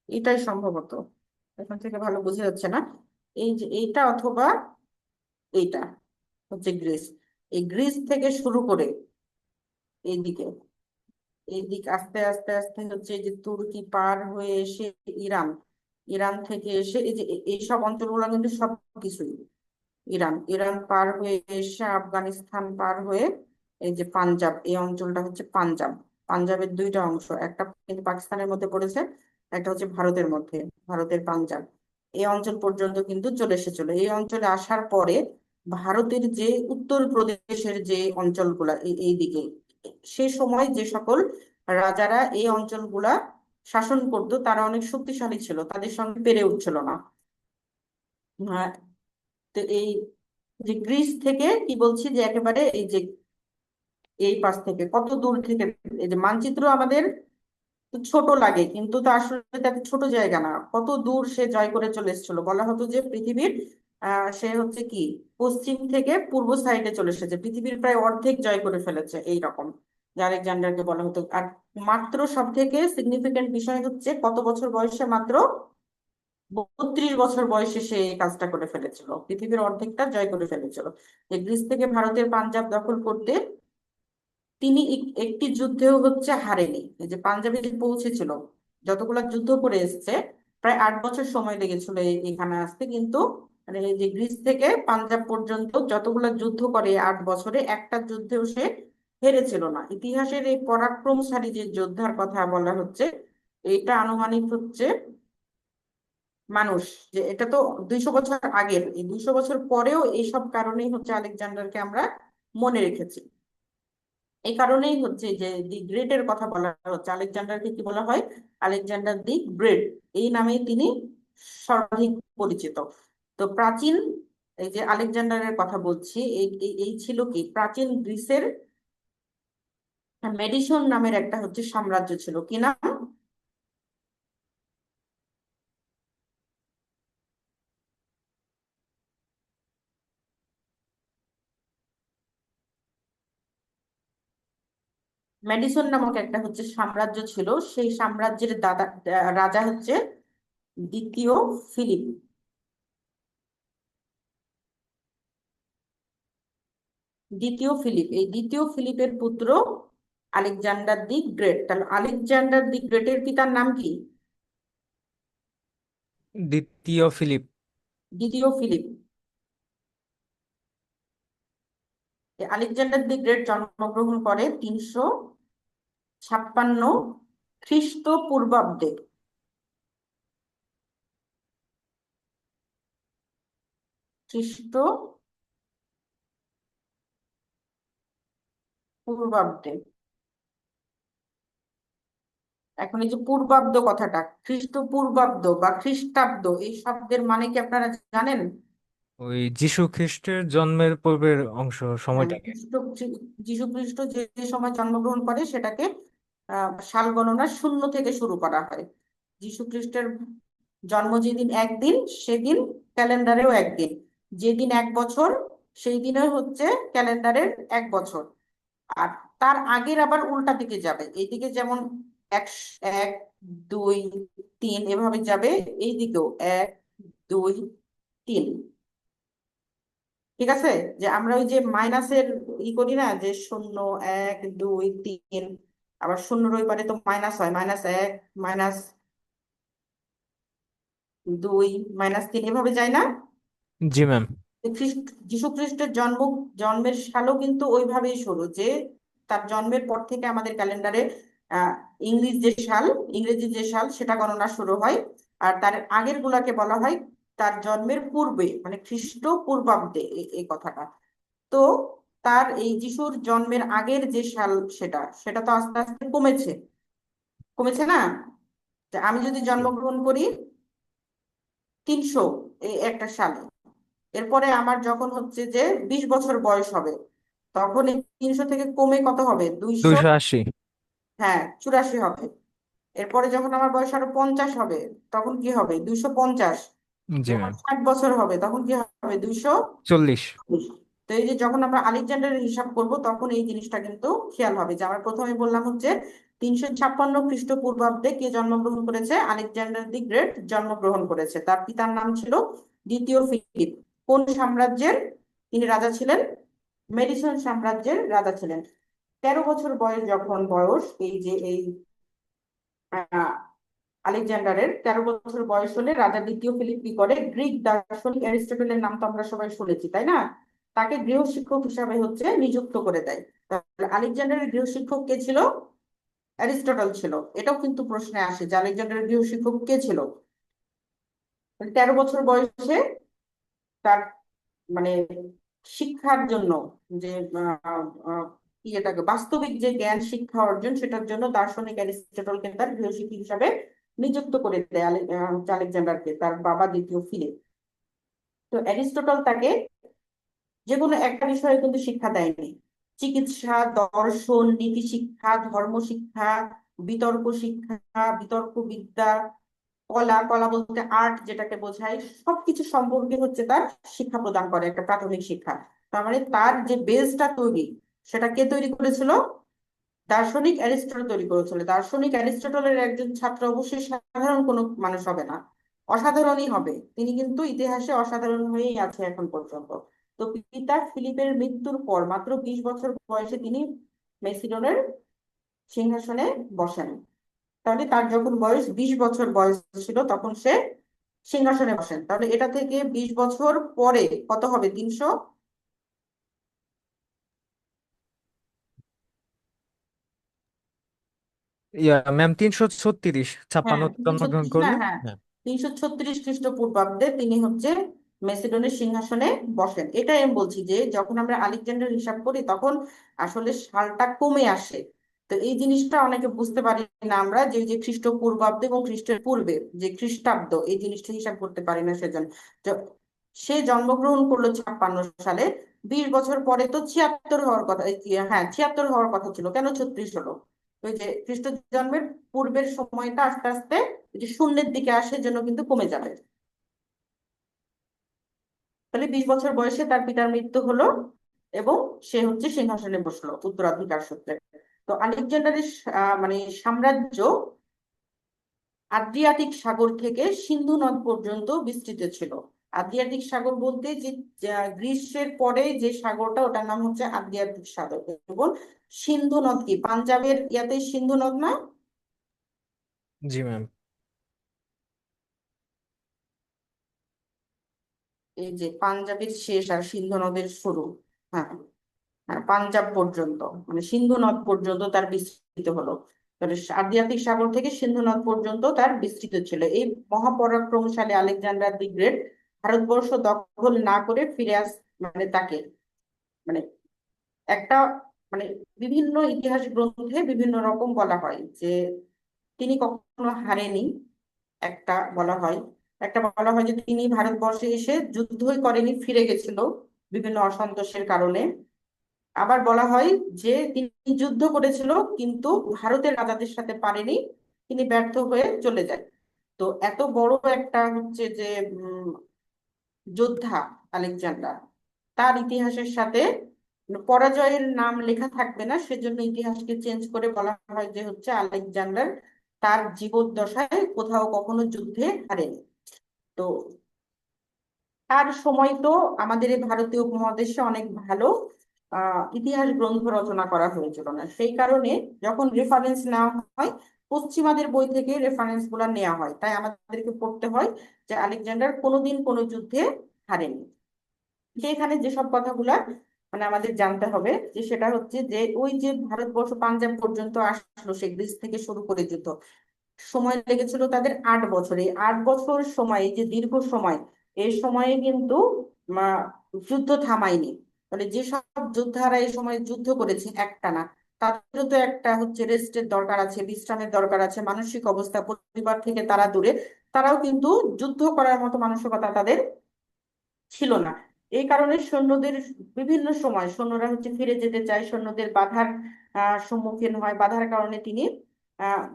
এটাই সম্ভবত, এখন থেকে ভালো বোঝা যাচ্ছে না, এই যে এইটা অথবা এইটা হচ্ছে গ্রিস। এই গ্রিস থেকে শুরু করে এইদিকে, এইদিকে আস্তে আস্তে আস্তে হচ্ছে এই যে তুর্কি পার হয়ে এসে ইরান, ইরান থেকে এসে এই যে এইসব অঞ্চলগুলো কিন্তু সবকিছুই ইরান, ইরান পার হয়ে এসে আফগানিস্তান পার হয়ে এই যে পাঞ্জাব, এই অঞ্চলটা হচ্ছে পাঞ্জাব। পাঞ্জাবের 2টা অংশ, একটা কিন্তু পাকিস্তানের মধ্যে পড়েছে, একটা হচ্ছে ভারতের মধ্যে, ভারতের পাঞ্জাব। এই অঞ্চল পর্যন্ত কিন্তু চলে এসেছিল। এই অঞ্চলে আসার পরে ভারতের যে উত্তর প্রদেশের যে অঞ্চলগুলা এই দিকে, সে সময় যে সকল রাজারা এই অঞ্চলগুলা শাসন করতো, তারা অনেক শক্তিশালী ছিল, তাদের সঙ্গে পেরে উঠছিল না। আহ, তো এই যে গ্রিস থেকে কি বলছি, যে একেবারে এই যে এই পাশ থেকে কত দূর থেকে, এই যে মানচিত্র আমাদের তো ছোট লাগে, কিন্তু তো আসলে তাতে ছোট জায়গা না, কত দূর সে জয় করে চলে এসেছিল। বলা হতো যে পৃথিবীর সে হচ্ছে কি পশ্চিম থেকে পূর্ব সাইডে চলে এসেছে, পৃথিবীর প্রায় অর্ধেক জয় করে ফেলেছে এই রকম, যে আলেকজান্ডারকে বলা হতো। আর মাত্র সব থেকে সিগনিফিকেন্ট বিষয় হচ্ছে কত বছর বয়সে, মাত্র 32 বছর বয়সে সে এই কাজটা করে ফেলেছিল, পৃথিবীর অর্ধেকটা জয় করে ফেলেছিল। যে গ্রিস থেকে ভারতের পাঞ্জাব দখল করতে তিনি একটি যুদ্ধেও হচ্ছে হারেনি। এই যে পাঞ্জাবে যে পৌঁছেছিল, যতগুলা যুদ্ধ করে এসেছে, প্রায় 8 বছর সময় লেগেছিল এখানে আসতে, কিন্তু মানে এই যে গ্রিস থেকে পাঞ্জাব পর্যন্ত যতগুলা যুদ্ধ করে 8 বছরে, একটা যুদ্ধেও সে হেরেছিল না। ইতিহাসের এই পরাক্রমশালী যে যোদ্ধার কথা বলা হচ্ছে, এটা আনুমানিক হচ্ছে মানুষ, যে এটা তো 200 বছর আগের, এই 200 বছর পরেও এইসব কারণেই হচ্ছে আলেকজান্ডারকে আমরা মনে রেখেছি। এই কারণেই হচ্ছে যে দি গ্রেট এর কথা বলা হচ্ছে, আলেকজান্ডারকে কি বলা হয়, আলেকজান্ডার দি গ্রেট, এই নামেই তিনি সর্বাধিক পরিচিত। তো প্রাচীন এই যে আলেকজান্ডারের কথা বলছি, এই এই এই ছিল কি প্রাচীন গ্রিসের মেডিসন নামের একটা হচ্ছে সাম্রাজ্য ছিল, কি নাম? মেডিসন নামক একটা হচ্ছে সাম্রাজ্য ছিল, সেই সাম্রাজ্যের রাজা হচ্ছে দ্বিতীয় ফিলিপ। এই দ্বিতীয় ফিলিপের পুত্র আলেকজান্ডার দি গ্রেট। তাহলে আলেকজান্ডার দি গ্রেটের পিতার নাম কি? দ্বিতীয় ফিলিপ। দ্বিতীয় ফিলিপ। এই আলেকজান্ডার দি গ্রেট জন্মগ্রহণ করে 356 খ্রিস্টপূর্বাব্দে। খ্রিস্টপূর্বাব্দে। এখন এই যে পূর্বাব্দ কথাটা, খ্রিস্টপূর্বাব্দ বা খ্রিস্টাব্দ, এই শব্দের মানে কি আপনারা জানেন? ওই যীশু খ্রিস্টের জন্মের পূর্বের অংশ, হ্যাঁ, সময়টাকে। যীশু খ্রিস্ট যে যে সময় জন্মগ্রহণ করে সেটাকে সাল গণনা শূন্য থেকে শুরু করা হয়। যীশু খ্রিস্টের জন্ম যেদিন একদিন, সেদিন ক্যালেন্ডারেও একদিন, যেদিন 1 বছর সেই দিনে হচ্ছে ক্যালেন্ডারের 1 বছর। আর তার আগের আবার উল্টা দিকে যাবে, এইদিকে যেমন 1 2 3 এভাবে যাবে, এইদিকেও 1 2 3। ঠিক আছে, যে আমরা ওই যে মাইনাসের করি না, যে 0 1 2 3, আবার শূন্যর ওই পারে তো মাইনাস হয়, -1 -2 -3 এভাবে যায় না? জি ম্যাম। যীশু খ্রিস্টের জন্মের সালও কিন্তু ওইভাবেই শুরু, যে তার জন্মের পর থেকে আমাদের ক্যালেন্ডারে আহ ইংরেজি যে সাল সেটা গণনা শুরু হয়। আর তার আগের গুলাকে বলা হয় তার জন্মের পূর্বে, মানে খ্রিস্টপূর্বাব্দে, এই কথাটা। তো তার এই যিশুর জন্মের আগের যে সাল, সেটা সেটা তো আস্তে আস্তে কমেছে, কমেছে না? যে আমি যদি জি। জন্মগ্রহণ করি 300 এই একটা সালে, এরপরে আমার যখন হচ্ছে যে 20 বছর বয়স হবে, তখন এই 300 থেকে কমে কত হবে, 200। 280। হ্যাঁ, 84 হবে। এরপরে যখন আমার বয়স আরো 50 হবে, তখন কি হবে, 250। জি যখন ম্যাম। 60 বছর হবে, তখন কি হবে, 200। 40। তো এই যে যখন আমরা আলেকজান্ডারের হিসাব করব, তখন এই জিনিসটা কিন্তু খেয়াল হবে, যে আমরা প্রথমে বললাম হচ্ছে 356 খ্রিস্টপূর্বাব্দে কে জন্মগ্রহণ করেছে, আলেকজান্ডার দি গ্রেট জন্মগ্রহণ করেছে। তার পিতার নাম ছিল দ্বিতীয় ফিলিপ। কোন সাম্রাজ্যের তিনি রাজা ছিলেন? মেডিসন সাম্রাজ্যের রাজা ছিলেন। 13 বছর বয়স, এই যে এই আহ আলেকজান্ডারের 13 বছর বয়স হলে রাজা দ্বিতীয় ফিলিপ কি করে, গ্রিক দার্শনিক অ্যারিস্টটলের নাম তো আমরা সবাই শুনেছি, তাই না? তাকে গৃহশিক্ষক হিসাবে হচ্ছে নিযুক্ত করে দেয়। তাহলে আলেকজান্ডারের গৃহশিক্ষক কে ছিল? অ্যারিস্টটল ছিল। এটাও কিন্তু প্রশ্নে আসে যে আলেকজান্ডারের গৃহশিক্ষক কে ছিল। 13 বছর বয়সে তার মানে শিক্ষার জন্য যে ইয়েটাকে বাস্তবিক যে জ্ঞান শিক্ষা অর্জন সেটার জন্য দার্শনিক অ্যারিস্টটলকে তার গৃহশিক্ষক হিসাবে নিযুক্ত করে দেয় আলেকজান্ডারকে, তার বাবা দ্বিতীয় ফিলিপ। তো অ্যারিস্টটল তাকে যে কোনো একটা বিষয়ে কিন্তু শিক্ষা দেয়নি। চিকিৎসা, দর্শন, নীতি শিক্ষা, ধর্ম শিক্ষা, বিতর্ক শিক্ষা, বিতর্ক বিদ্যা, কলা, কলা বলতে আর্ট যেটাকে বোঝায়, সবকিছু সম্পর্কে হচ্ছে তার শিক্ষা প্রদান করে, একটা প্রাথমিক শিক্ষা। তার মানে তার যে বেসটা তৈরি, সেটা কে তৈরি করেছিল? দার্শনিক অ্যারিস্টটল তৈরি করেছিল। দার্শনিক অ্যারিস্টটলের একজন ছাত্র অবশ্যই সাধারণ কোনো মানুষ হবে না, অসাধারণই হবে। তিনি কিন্তু ইতিহাসে অসাধারণ হয়েই আছে এখন পর্যন্ত। তো পিতা ফিলিপের মৃত্যুর পর মাত্র 20 বছর বয়সে তিনি মেসিডনের সিংহাসনে বসেন। তাহলে তার যখন বয়স 20 বছর বয়স ছিল তখন সে সিংহাসনে বসেন। তাহলে এটা থেকে 20 বছর পরে কত হবে? 300, ইয়া ম্যাম 336, হ্যাঁ 56 জন্মগ্রহণ 336, করলে। হ্যাঁ হ্যাঁ, হ্যাঁ 336 খ্রিস্টপূর্বাব্দে তিনি হচ্ছে মেসিডনের সিংহাসনে বসেন। এটাই আমি বলছি যে যখন আমরা আলেকজান্ডার হিসাব করি তখন আসলে সালটা কমে আসে। তো এই জিনিসটা অনেকে বুঝতে পারি না আমরা, যে যে খ্রিস্টপূর্বাব্দ এবং খ্রিস্টের পূর্বে যে খ্রিস্টাব্দ, এই জিনিসটা হিসাব করতে পারি না। সেজন্য সে জন্মগ্রহণ করলো 56 সালে, 20 বছর পরে তো 76 হওয়ার কথা, হ্যাঁ 76 হওয়ার কথা ছিল, কেন 36 হলো? ওই যে খ্রিস্ট জন্মের পূর্বের সময়টা আস্তে আস্তে এই যে শূন্যের দিকে আসে, জন্য কিন্তু কমে যাবে। তাহলে 20 বছর বয়সে তার পিতার মৃত্যু হলো এবং সে হচ্ছে সিংহাসনে বসলো উত্তরাধিকার সূত্রে। তো আলেকজান্ডারের মানে সাম্রাজ্য আদ্রিয়াটিক সাগর থেকে সিন্ধু নদ পর্যন্ত বিস্তৃত ছিল। আদ্রিয়াটিক সাগর বলতে যে গ্রীষ্মের পরে যে সাগরটা, ওটার নাম হচ্ছে আদ্রিয়াটিক সাগর। এবং সিন্ধু নদ কি পাঞ্জাবের ইয়াতে সিন্ধু নদ না? জি ম্যাম। এই যে পাঞ্জাবের শেষ আর সিন্ধু নদের শুরু। হ্যাঁ হ্যাঁ, পাঞ্জাব পর্যন্ত, মানে সিন্ধু নদ পর্যন্ত তার বিস্তৃত হলো। তাহলে আদ্রিয়াটিক সাগর থেকে সিন্ধু নদ পর্যন্ত তার বিস্তৃত ছিল। এই মহাপরাক্রমশালী আলেকজান্ডার দি গ্রেট ভারতবর্ষ দখল না করে ফিরে মানে তাকে মানে একটা মানে বিভিন্ন ইতিহাস গ্রন্থে বিভিন্ন রকম বলা হয় যে তিনি কখনো হারেনি, একটা বলা হয়। একটা বলা হয় যে তিনি ভারতবর্ষে এসে যুদ্ধই করেনি, ফিরে গেছিল বিভিন্ন অসন্তোষের কারণে। আবার বলা হয় যে তিনি যুদ্ধ করেছিল কিন্তু ভারতের রাজাদের সাথে পারেনি, তিনি ব্যর্থ হয়ে চলে যায়। তো এত বড় একটা হচ্ছে যে যোদ্ধা আলেকজান্ডার, তার ইতিহাসের সাথে পরাজয়ের নাম লেখা থাকবে না, সেজন্য ইতিহাসকে চেঞ্জ করে বলা হয় যে হচ্ছে আলেকজান্ডার তার জীবদ্দশায় কোথাও কখনো যুদ্ধে হারেনি। তো তার সময় তো আমাদের এই ভারতীয় উপমহাদেশে অনেক ভালো ইতিহাস গ্রন্থ রচনা করা হয়েছিল না, সেই কারণে যখন রেফারেন্স নেওয়া হয় পশ্চিমাদের বই থেকে রেফারেন্স গুলা নেওয়া হয়। তাই আমাদেরকে পড়তে হয় যে আলেকজান্ডার কোনোদিন কোনো যুদ্ধে হারেনি। যে এখানে যেসব কথাগুলা মানে আমাদের জানতে হবে, যে সেটা হচ্ছে যে ওই যে ভারতবর্ষ পাঞ্জাব পর্যন্ত আসলো, সে গ্রিস থেকে শুরু করে যুদ্ধ সময় লেগেছিল তাদের 8 বছর। এই 8 বছর সময়, এই যে দীর্ঘ সময়, এই সময়ে কিন্তু আহ, যুদ্ধ থামায়নি। মানে যেসব যোদ্ধারা এই সময় যুদ্ধ করেছে একটানা, তাদেরও তো একটা হচ্ছে রেস্টের দরকার আছে, বিশ্রামের দরকার আছে, মানসিক অবস্থা, পরিবার থেকে তারা দূরে, তারাও কিন্তু যুদ্ধ করার মতো মানসিকতা তাদের ছিল না। এই কারণে সৈন্যদের বিভিন্ন সময় সৈন্যরা হচ্ছে ফিরে যেতে চায়, সৈন্যদের বাধার সম্মুখীন হয়, বাধার কারণে তিনি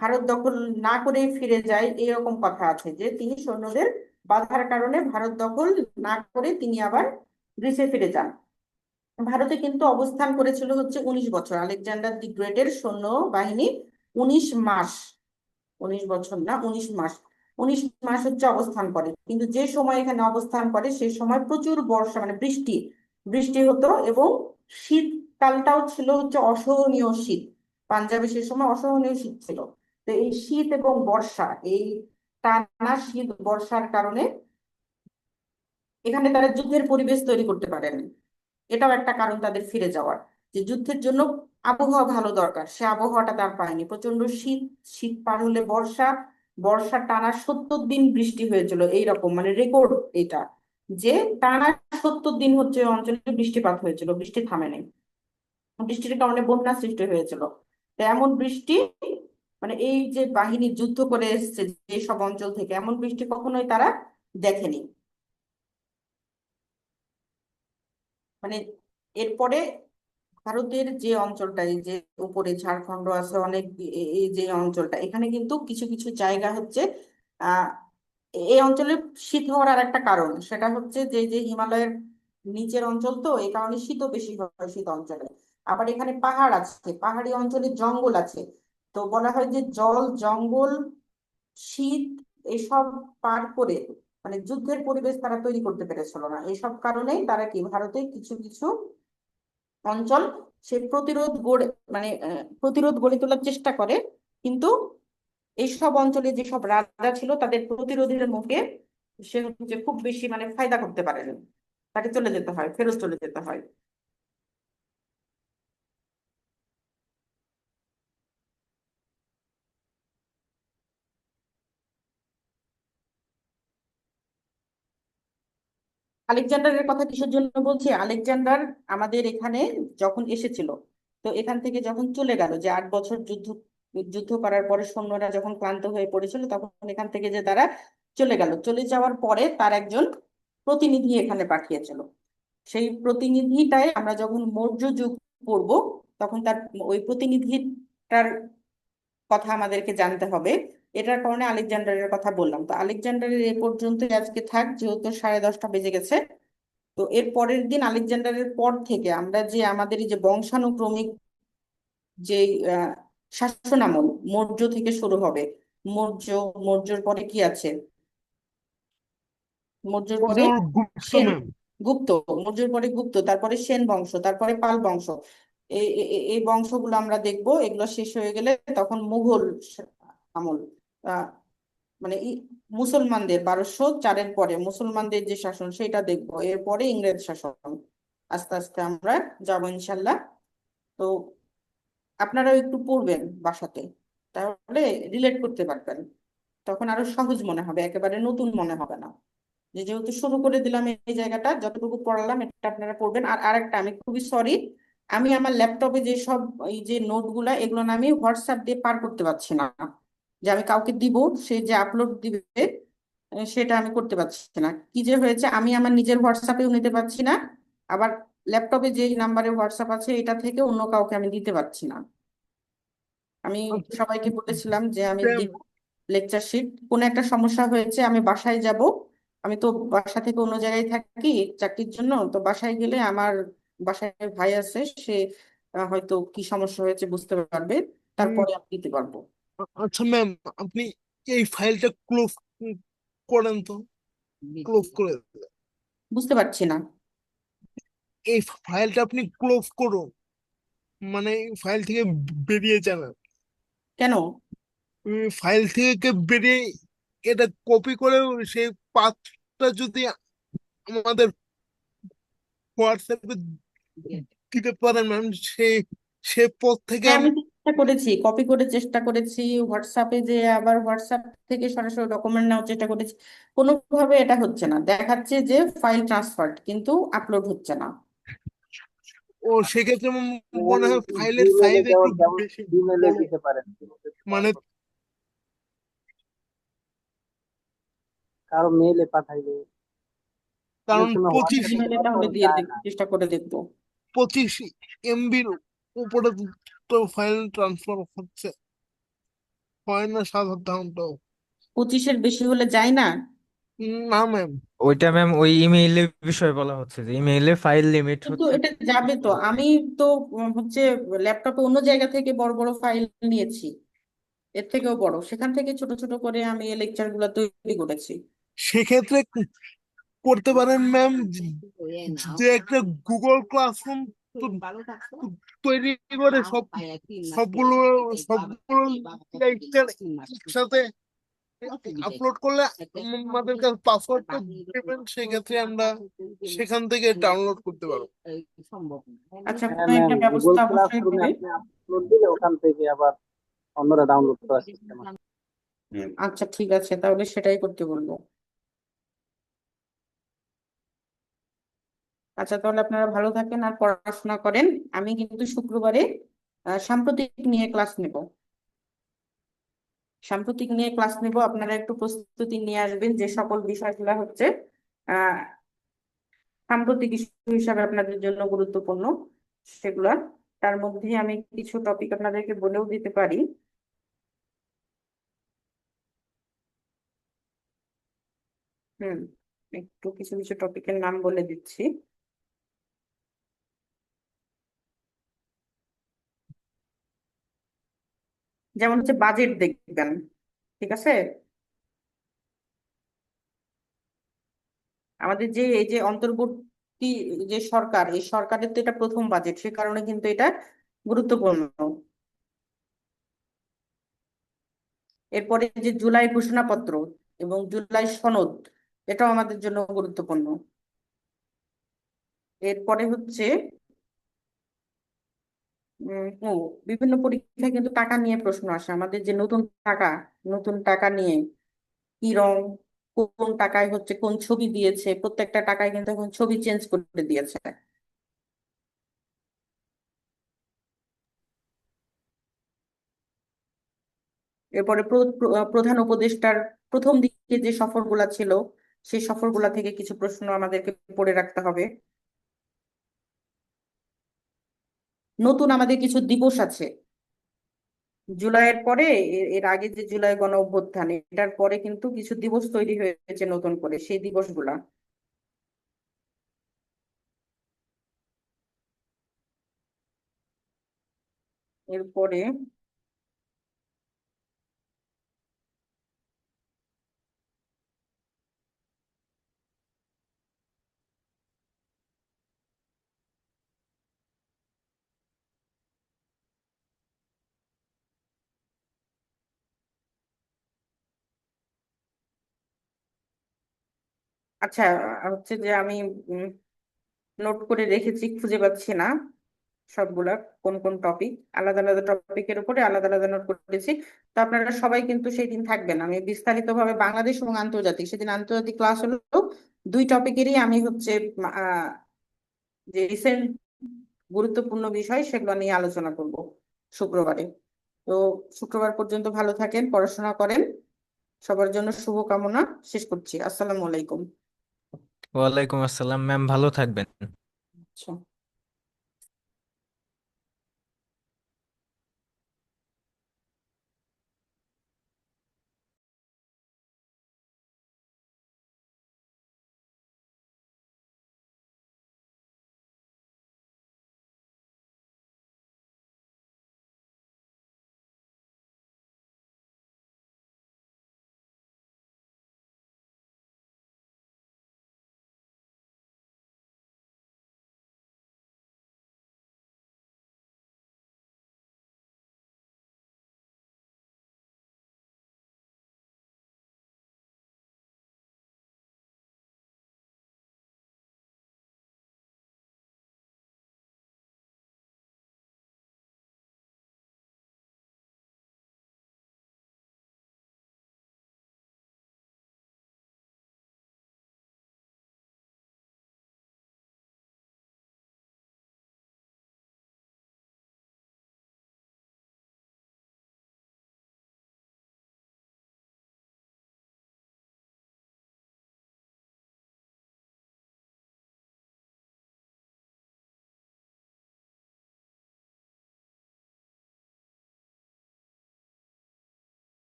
ভারত দখল না করে ফিরে যায়। এরকম কথা আছে যে তিনি সৈন্যদের বাধার কারণে ভারত দখল না করে তিনি আবার গ্রিসে ফিরে যান। ভারতে কিন্তু অবস্থান করেছিল হচ্ছে 19 বছর। আলেকজান্ডার দি গ্রেটের সৈন্য বাহিনী 19 মাস, 19 বছর না, 19 মাস, 19 মাস হচ্ছে অবস্থান করে। কিন্তু যে সময় এখানে অবস্থান করে সে সময় প্রচুর বর্ষা, মানে বৃষ্টি বৃষ্টি হতো, এবং শীতকালটাও ছিল হচ্ছে অসহনীয় শীত। পাঞ্জাবে সে সময় অসহনীয় শীত ছিল। তো এই শীত এবং বর্ষা, এই টানা শীত বর্ষার কারণে এখানে তারা যুদ্ধের পরিবেশ তৈরি করতে পারেন। এটাও একটা কারণ তাদের ফিরে যাওয়ার, যে যুদ্ধের জন্য আবহাওয়া ভালো দরকার, সে আবহাওয়াটা তার পায়নি। প্রচন্ড শীত, শীত পার হলে বর্ষা, বর্ষা টানা 70 দিন বৃষ্টি হয়েছিল, এইরকম মানে রেকর্ড এটা, যে টানা 70 দিন হচ্ছে অঞ্চলে বৃষ্টিপাত হয়েছিল, বৃষ্টি থামে নাই। বৃষ্টির কারণে বন্যা সৃষ্টি হয়েছিল। তো এমন বৃষ্টি, মানে এই যে বাহিনী যুদ্ধ করে এসেছে যে সব অঞ্চল থেকে, এমন বৃষ্টি কখনোই তারা দেখেনি। মানে এরপরে ভারতের যে অঞ্চলটা, এই যে উপরে ঝাড়খণ্ড আছে অনেক, এই যে অঞ্চলটা, এখানে কিন্তু কিছু কিছু জায়গা হচ্ছে আহ এই অঞ্চলে শীত হওয়ার আর একটা কারণ, সেটা হচ্ছে যে যে হিমালয়ের নিচের অঞ্চল, তো এই কারণে শীতও বেশি হয় শীত অঞ্চলে। আবার এখানে পাহাড় আছে, পাহাড়ি অঞ্চলে জঙ্গল আছে। তো বলা হয় যে জল, জঙ্গল, শীত এসব পার করে মানে যুদ্ধের পরিবেশ তারা তৈরি করতে পেরেছিল না। এইসব কারণেই তারা কি ভারতে কিছু কিছু অঞ্চল সে প্রতিরোধ গড়ে, মানে প্রতিরোধ গড়ে তোলার চেষ্টা করে। কিন্তু এইসব অঞ্চলে যেসব রাজা ছিল তাদের প্রতিরোধের মুখে সে হচ্ছে খুব বেশি মানে ফায়দা করতে পারেনি, তাকে চলে যেতে হয়, ফেরত চলে যেতে হয়। আলেকজান্ডারের কথা কিসের জন্য বলছি, আলেকজান্ডার আমাদের এখানে যখন এসেছিল, তো এখান থেকে যখন চলে গেল, যে 8 বছর যুদ্ধ যুদ্ধ করার পরে সৈন্যরা যখন ক্লান্ত হয়ে পড়েছিল, তখন এখান থেকে যে তারা চলে গেল, চলে যাওয়ার পরে তার একজন প্রতিনিধি এখানে পাঠিয়েছিল। সেই প্রতিনিধিটাই আমরা যখন মৌর্য যুগ পড়বো, তখন তার ওই প্রতিনিধিটার কথা আমাদেরকে জানতে হবে। এটার কারণে আলেকজান্ডারের কথা বললাম। তো আলেকজান্ডারের এ পর্যন্ত আজকে থাক, যেহেতু 10:30 বেজে গেছে। তো এর পরের দিন আলেকজান্ডারের পর থেকে আমরা যে আমাদের এই যে বংশানুক্রমিক যে আহ, শাসনামল, মৌর্য থেকে শুরু হবে। মৌর্য, মৌর্যর পরে কি আছে, মৌর্যর পরে যেমন গুপ্ত সেন, ম্যাম। গুপ্ত, মৌর্যর পরে গুপ্ত, তারপরে সেন বংশ, তারপরে পাল বংশ। এই বংশগুলো আমরা দেখবো। এগুলো শেষ হয়ে গেলে তখন মুঘল আমল, আহ মানে মুসলমানদের 1204-এর পরে মুসলমানদের যে শাসন সেটা দেখবো। এরপরে ইংরেজ শাসন, আস্তে আস্তে আমরা যাবো ইনশাল্লাহ। তো আপনারাও একটু পড়বেন বাসাতে, তাহলে রিলেট করতে পারবেন, তখন আরো সহজ মনে হবে, একেবারে নতুন মনে হবে না। যেহেতু শুরু করে দিলাম এই জায়গাটা, যতটুকু পড়ালাম এটা আপনারা পড়বেন। আর আরেকটা, আমি খুবই সরি, আমি আমার ল্যাপটপে যে সব এই যে নোটগুলা, এগুলো না আমি হোয়াটসঅ্যাপ দিয়ে পার করতে পারছি না, যে আমি কাউকে দিব, সে যে আপলোড দিবে সেটা আমি করতে পারছি না। কি যে হয়েছে, আমি আমার নিজের হোয়াটসঅ্যাপেও নিতে পারছি না, আবার ল্যাপটপে যে নাম্বারে হোয়াটসঅ্যাপ আছে এটা থেকে অন্য কাউকে আমি দিতে পারছি না। আমি আচ্ছা সবাইকে বলেছিলাম যে আমি ম্যাম, দিব লেকচার শিট। কোনো একটা সমস্যা হয়েছে, আমি বাসায় যাব, আমি তো বাসা থেকে অন্য জায়গায় থাকি চাকরির জন্য। তো বাসায় গেলে আমার বাসায় ভাই আছে, সে হয়তো কি সমস্যা হয়েছে বুঝতে পারবে, তারপরে আমি দিতে পারবো। আচ্ছা ম্যাম, আপনি এই ফাইলটা ক্লোজ করেন তো, ক্লোজ করে। বুঝতে পারছি না। এই ফাইলটা আপনি ক্লোজ করুন, মানে ফাইল থেকে বেরিয়ে যান। কেন? ফাইল থেকে বেরিয়ে এটা কপি করে সেই পাথটা যদি আমাদের হোয়াটসঅ্যাপে দিতে পারেন ম্যাম, সেই সে পথ থেকে হ্যাঁ, আমি চেষ্টা করেছি, কপি করে চেষ্টা করেছি, হোয়াটসঅ্যাপে যে আবার হোয়াটসঅ্যাপ থেকে সরাসরি ডকুমেন্ট নেওয়ার চেষ্টা করেছি, কোনোভাবে এটা হচ্ছে না। দেখাচ্ছে যে ফাইল ট্রান্সফার্ড, কিন্তু আপলোড হচ্ছে না। ও সেক্ষেত্রে আমার মনে হয় ফাইলের জিমেলে সাইজ একটু দেওয়ার, যেমন বেশি জিমেলে বড়, দিতে পারেন, মানে কারো মেইলে পাঠাইলে অনেক কারণ সময় পঁচিশ হোয়াটসঅ্যাপে জিমেলে দেওয়ার তাহলে পর দিয়ে যায় না। চেষ্টা করে দেখবো। 25 MBর উপরে তো ফাইল ট্রান্সফার হচ্ছে, হয় না সাধারণত। 25-এর বেশি হলে যায় না। না ম্যাম, ওইটা ম্যাম ওই ইমেইলের বিষয়ে বলা হচ্ছে যে ইমেইলে ফাইল লিমিট কিন্তু হচ্ছে। এটা যাবে তো, আমি তো হচ্ছে ল্যাপটপে অন্য জায়গা থেকে বড় বড় ফাইল নিয়েছি, এর থেকেও বড়, সেখান থেকে ছোট ছোট করে আমি এই লেকচার গুলো তৈরি করেছি। সেক্ষেত্রে করতে পারেন ম্যাম, যে একটা গুগল ক্লাসরুম তৈরি করে সবগুলো সবগুলো লেকচার একসাথে আপলোড করলে আমাদের কাছে পাসওয়ার্ডটা দেবেন, সেক্ষেত্রে আমরা সেখান থেকে ডাউনলোড করতে পারবো। আচ্ছা, হ্যাঁ কোনো ম্যাম, একটা গুগল ব্যবস্থা অবশ্যই ক্লাসরুমে হবে। আপনি আপলোড দিলে ওখান থেকে আবার অন্যরা ডাউনলোড করার সিস্টেম আছে। আচ্ছা ঠিক আছে, তাহলে সেটাই করতে বলবো। আচ্ছা, তাহলে আপনারা ভালো থাকেন আর পড়াশোনা করেন। আমি কিন্তু শুক্রবারে সাম্প্রতিক নিয়ে ক্লাস নেব। সাম্প্রতিক নিয়ে ক্লাস নেব, আপনারা একটু প্রস্তুতি নিয়ে আসবেন। যে সকল বিষয়গুলো হচ্ছে আহ সাম্প্রতিক ইস্যু হিসাবে আপনাদের জন্য গুরুত্বপূর্ণ সেগুলা, তার মধ্যে আমি কিছু টপিক আপনাদেরকে বলেও দিতে পারি। হুম, একটু কিছু কিছু টপিকের নাম বলে দিচ্ছি। যেমন হচ্ছে বাজেট দেখবেন, ঠিক আছে? আমাদের যে এই যে অন্তর্বর্তী যে সরকার, এই সরকারের তো এটা প্রথম বাজেট, সে কারণে কিন্তু এটা গুরুত্বপূর্ণ। এরপরে যে জুলাই ঘোষণাপত্র এবং জুলাই সনদ, এটাও আমাদের জন্য গুরুত্বপূর্ণ। এরপরে হচ্ছে ও বিভিন্ন পরীক্ষায় কিন্তু টাকা নিয়ে প্রশ্ন আসে। আমাদের যে নতুন টাকা নিয়ে কি রং, কোন টাকায় হচ্ছে কোন ছবি দিয়েছে, প্রত্যেকটা টাকায় কিন্তু এখন ছবি চেঞ্জ করে দিয়েছে। এরপরে প্রধান উপদেষ্টার প্রথম দিকে যে সফরগুলা ছিল, সেই সফরগুলা থেকে কিছু প্রশ্ন আমাদেরকে পড়ে রাখতে হবে। নতুন আমাদের কিছু দিবস আছে জুলাইয়ের পরে। এর আগে যে জুলাই গণ অভ্যুত্থান, এটার পরে কিন্তু কিছু দিবস তৈরি হয়েছে নতুন করে, সেই দিবসগুলা। এরপরে আচ্ছা, হচ্ছে যে আমি নোট করে রেখেছি, খুঁজে পাচ্ছি না সবগুলা, কোন কোন টপিক, আলাদা আলাদা টপিকের উপরে আলাদা আলাদা নোট করেছি। তো আপনারা সবাই কিন্তু সেই দিন থাকবেন। আমি বিস্তারিত ভাবে বাংলাদেশ এবং আন্তর্জাতিক, সেদিন আন্তর্জাতিক ক্লাস হলো, দুই টপিকেরই আমি হচ্ছে আহ যে রিসেন্ট গুরুত্বপূর্ণ বিষয় সেগুলো নিয়ে আলোচনা করব শুক্রবারে। তো শুক্রবার পর্যন্ত ভালো থাকেন, পড়াশোনা করেন। সবার জন্য শুভকামনা। শেষ করছি। আসসালামু আলাইকুম। ওয়ালাইকুম আসসালাম ম্যাম, ভালো থাকবেন। আচ্ছা।